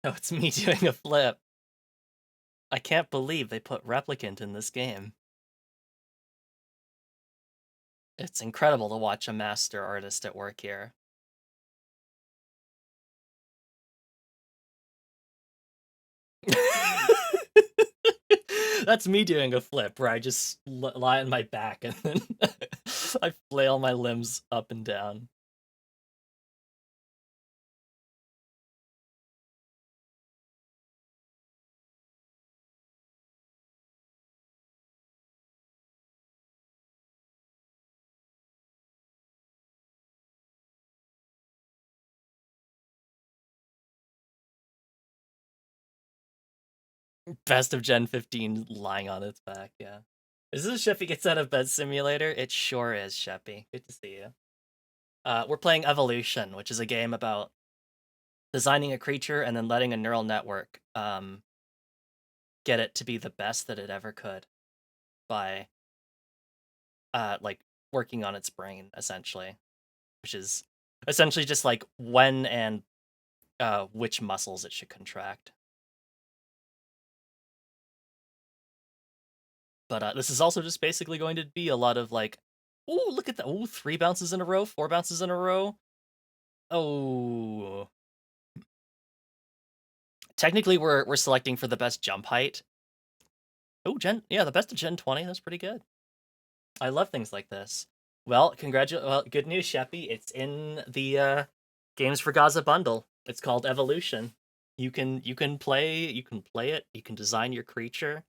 No, it's me doing a flip. I can't believe they put Replicant in this game. It's incredible to watch a master artist at work here. That's me doing a flip where I just lie on my back and then I flail my limbs up and down. Best of Gen 15 lying on its back, yeah. Is this a Sheppy Gets Out of Bed simulator? It sure is, Sheppy. Good to see you. We're playing Evolution, which is a game about designing a creature and then letting a neural network get it to be the best that it ever could by like working on its brain, essentially, which is essentially just like when and which muscles it should contract. But this is also just basically going to be a lot of like, ooh, look at that. Ooh, 3 bounces in a row, 4 bounces in a row. Oh. Technically, we're selecting for the best jump height. Oh, yeah, the best of Gen 20. That's pretty good. I love things like this. Well, good news, Sheppy. It's in the Games for Gaza bundle. It's called Evolution. You can play it. You can design your creature.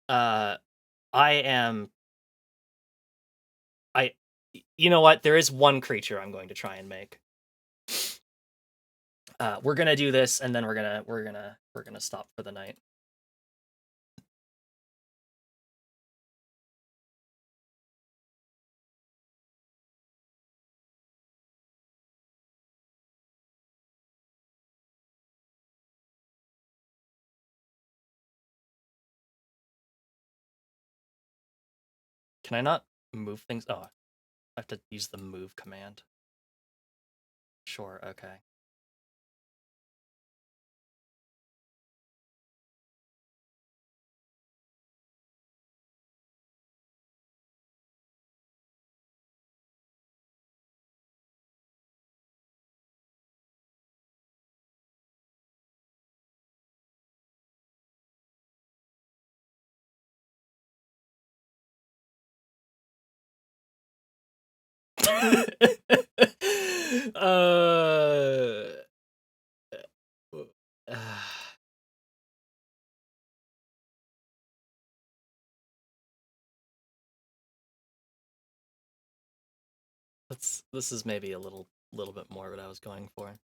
I am. You know what? There is one creature I'm going to try and make. We're gonna do this, and then we're gonna stop for the night. Can I not move things? Oh, I have to use the move command. Sure. Okay. uh, this is maybe a little bit more what I was going for.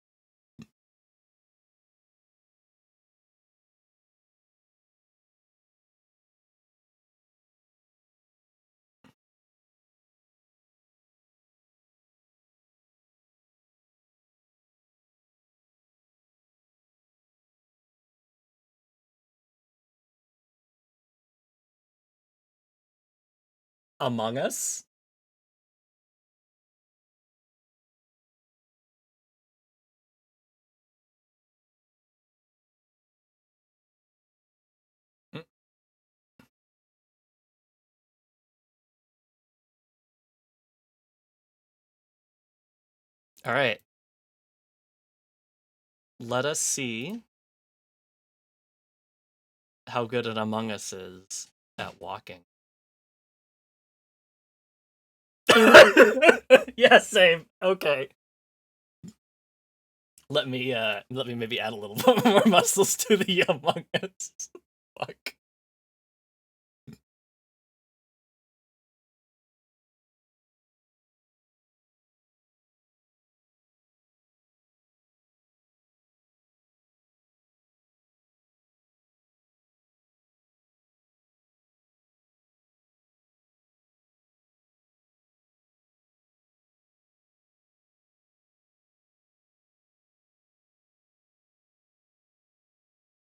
Among Us? Mm. All right. Let us see how good an Among Us is at walking. Yeah, same. Okay. Let me maybe add a little bit more muscles to the Among Us. Fuck.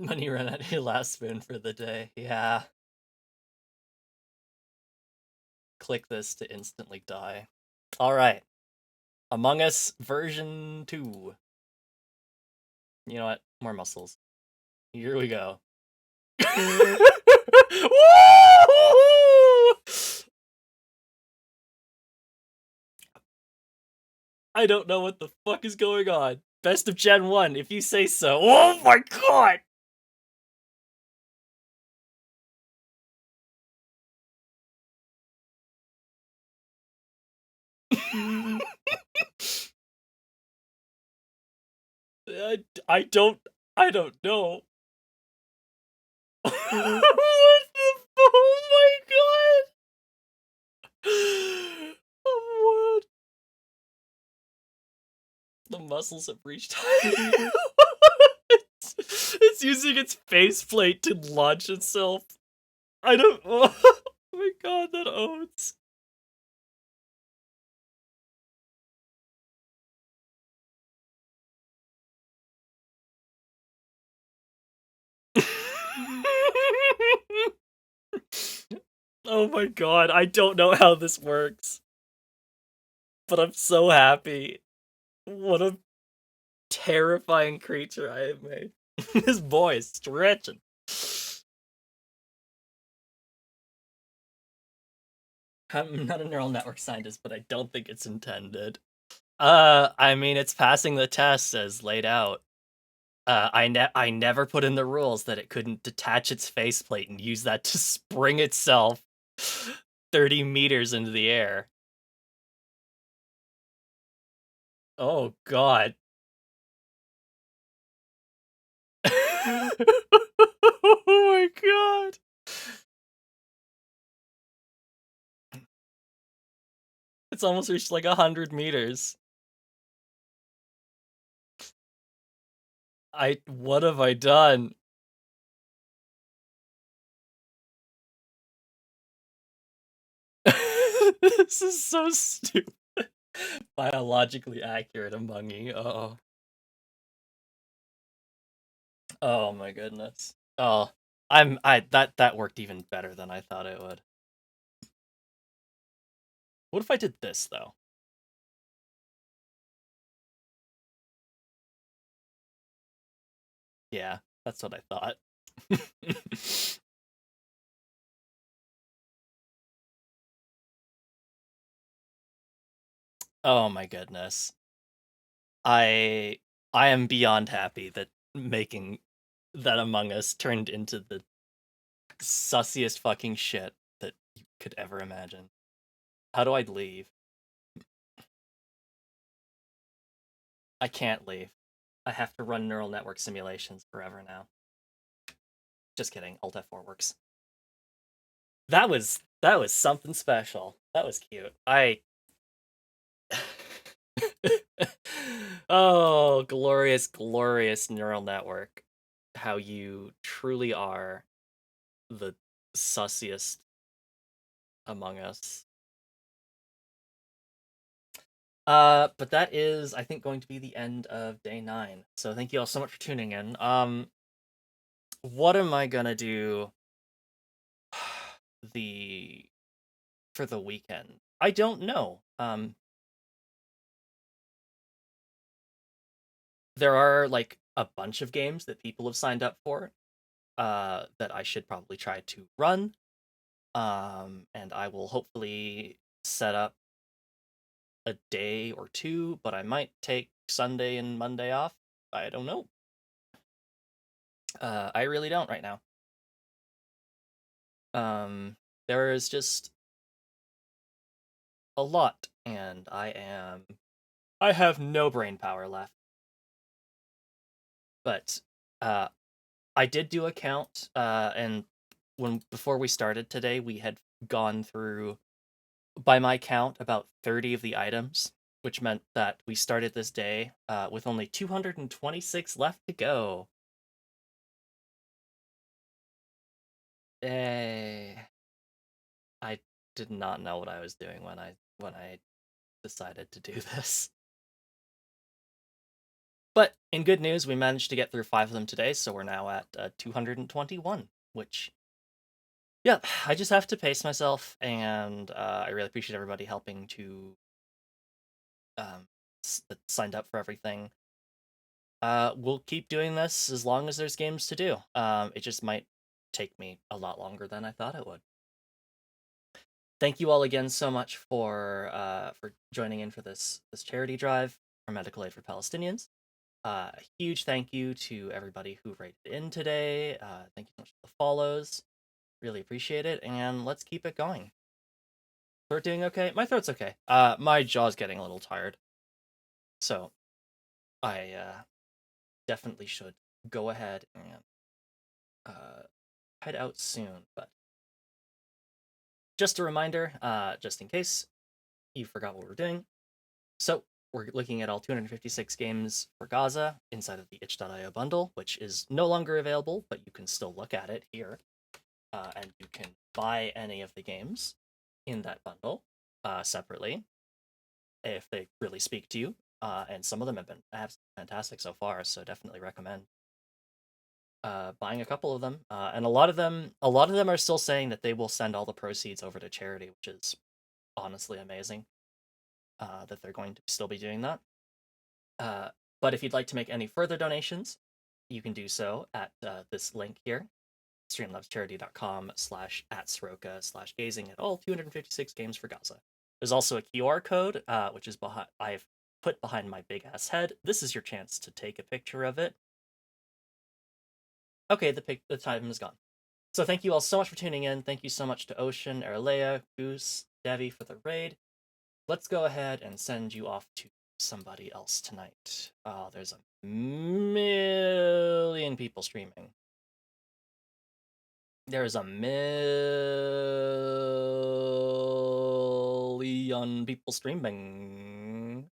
When you run out of your last spoon for the day. Yeah. Click this to instantly die. All right. Among Us version 2. You know what? More muscles. Here we go. I don't know what the fuck is going on. Best of Gen 1, if you say so. Oh my god! I don't know. What the oh my god! What? The muscles have reached high. It's using its faceplate to launch itself. I don't. Oh my god, that oats. Oh my god, I don't know how this works. But I'm so happy. What a terrifying creature I have made. This boy is stretching. I'm not a neural network scientist, but I don't think it's intended. I mean, it's passing the test as laid out. I never put in the rules that it couldn't detach its faceplate and use that to spring itself 30 meters into the air. Oh god. Oh my god. It's almost reached like 100 meters. What have I done? This is so stupid. Biologically accurate among you. Oh. Oh my goodness. Oh. That worked even better than I thought it would. What if I did this though? Yeah, that's what I thought. Oh my goodness. I I am beyond happy that making that Among Us turned into the sussiest fucking shit that you could ever imagine. How do I leave? I can't leave. I have to run neural network simulations forever now. Just kidding. Alt F4 works. That was something special. That was cute. Oh, glorious, glorious neural network. How you truly are the sussiest among us. But that is, I think, going to be the end of day 9. So thank you all so much for tuning in. What am I gonna do the for the weekend? I don't know. There are like a bunch of games that people have signed up for, that I should probably try to run. And I will hopefully set up a day or two, but I might take Sunday and Monday off. I don't know. I really don't right now. There is just a lot, and I have no brain power left. But I did do a count, and before we started today, we had gone through, by my count, about 30 of the items, which meant that we started this day with only 226 left to go. Yay. I did not know what I was doing when I decided to do this. But in good news, we managed to get through 5 of them today, so we're now at 221, which, yeah, I just have to pace myself, and I really appreciate everybody helping to that signed up for everything. We'll keep doing this as long as there's games to do. It just might take me a lot longer than I thought it would. Thank you all again so much for joining in for this charity drive for medical aid for Palestinians. A huge thank you to everybody who rated in today. Thank you so much for the follows. Really appreciate it, and let's keep it going. Throat doing okay? My throat's okay. My jaw's getting a little tired, so I definitely should go ahead and uh, head out soon. But just a reminder, just in case you forgot what we're doing. So we're looking at all 256 games for Gaza inside of the itch.io bundle, which is no longer available, but you can still look at it here. And you can buy any of the games in that bundle separately if they really speak to you. And some of them have been absolutely fantastic so far, so definitely recommend buying a couple of them. And a lot of them are still saying that they will send all the proceeds over to charity, which is honestly amazing. That they're going to still be doing that. But if you'd like to make any further donations, you can do so at this link here, streamlabscharity.com/@Soroka/gazing at all 256 games for Gaza. There's also a QR code, which is I've put behind my big ass head. This is your chance to take a picture of it. Okay, the time is gone. So thank you all so much for tuning in. Thank you so much to Ocean, Erlea, Goose, Devi for the raid. Let's go ahead and send you off to somebody else tonight. There's a million people streaming. There's a million people streaming.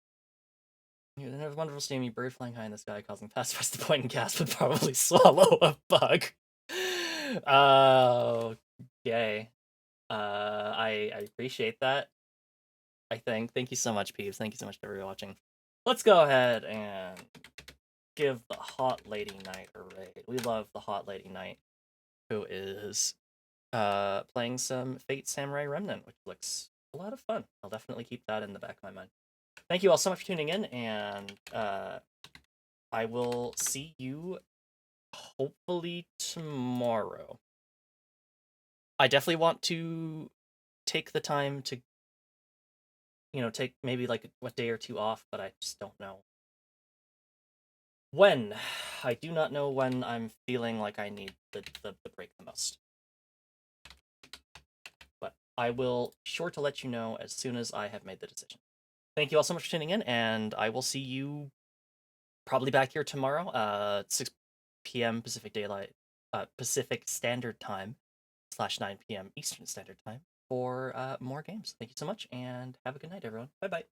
You have a wonderful steamy bird flying high in the sky, causing fast press to point and cast would probably swallow a bug. Okay. I appreciate that. I think. Thank you so much, Peeves. Thank you so much for watching. Let's go ahead and give the Hot Lady Knight a raid. We love the Hot Lady Knight, who is playing some Fate Samurai Remnant, which looks a lot of fun. I'll definitely keep that in the back of my mind. Thank you all so much for tuning in, and I will see you hopefully tomorrow. I definitely want to take the time to, take maybe like a day or two off, but I just don't know when. I do not know when I'm feeling like I need the break the most. But I will be sure to let you know as soon as I have made the decision. Thank you all so much for tuning in, and I will see you probably back here tomorrow, 6 p.m. Pacific Standard Time /9 p.m. Eastern Standard Time for more games. Thank you so much, and have a good night, everyone. Bye bye.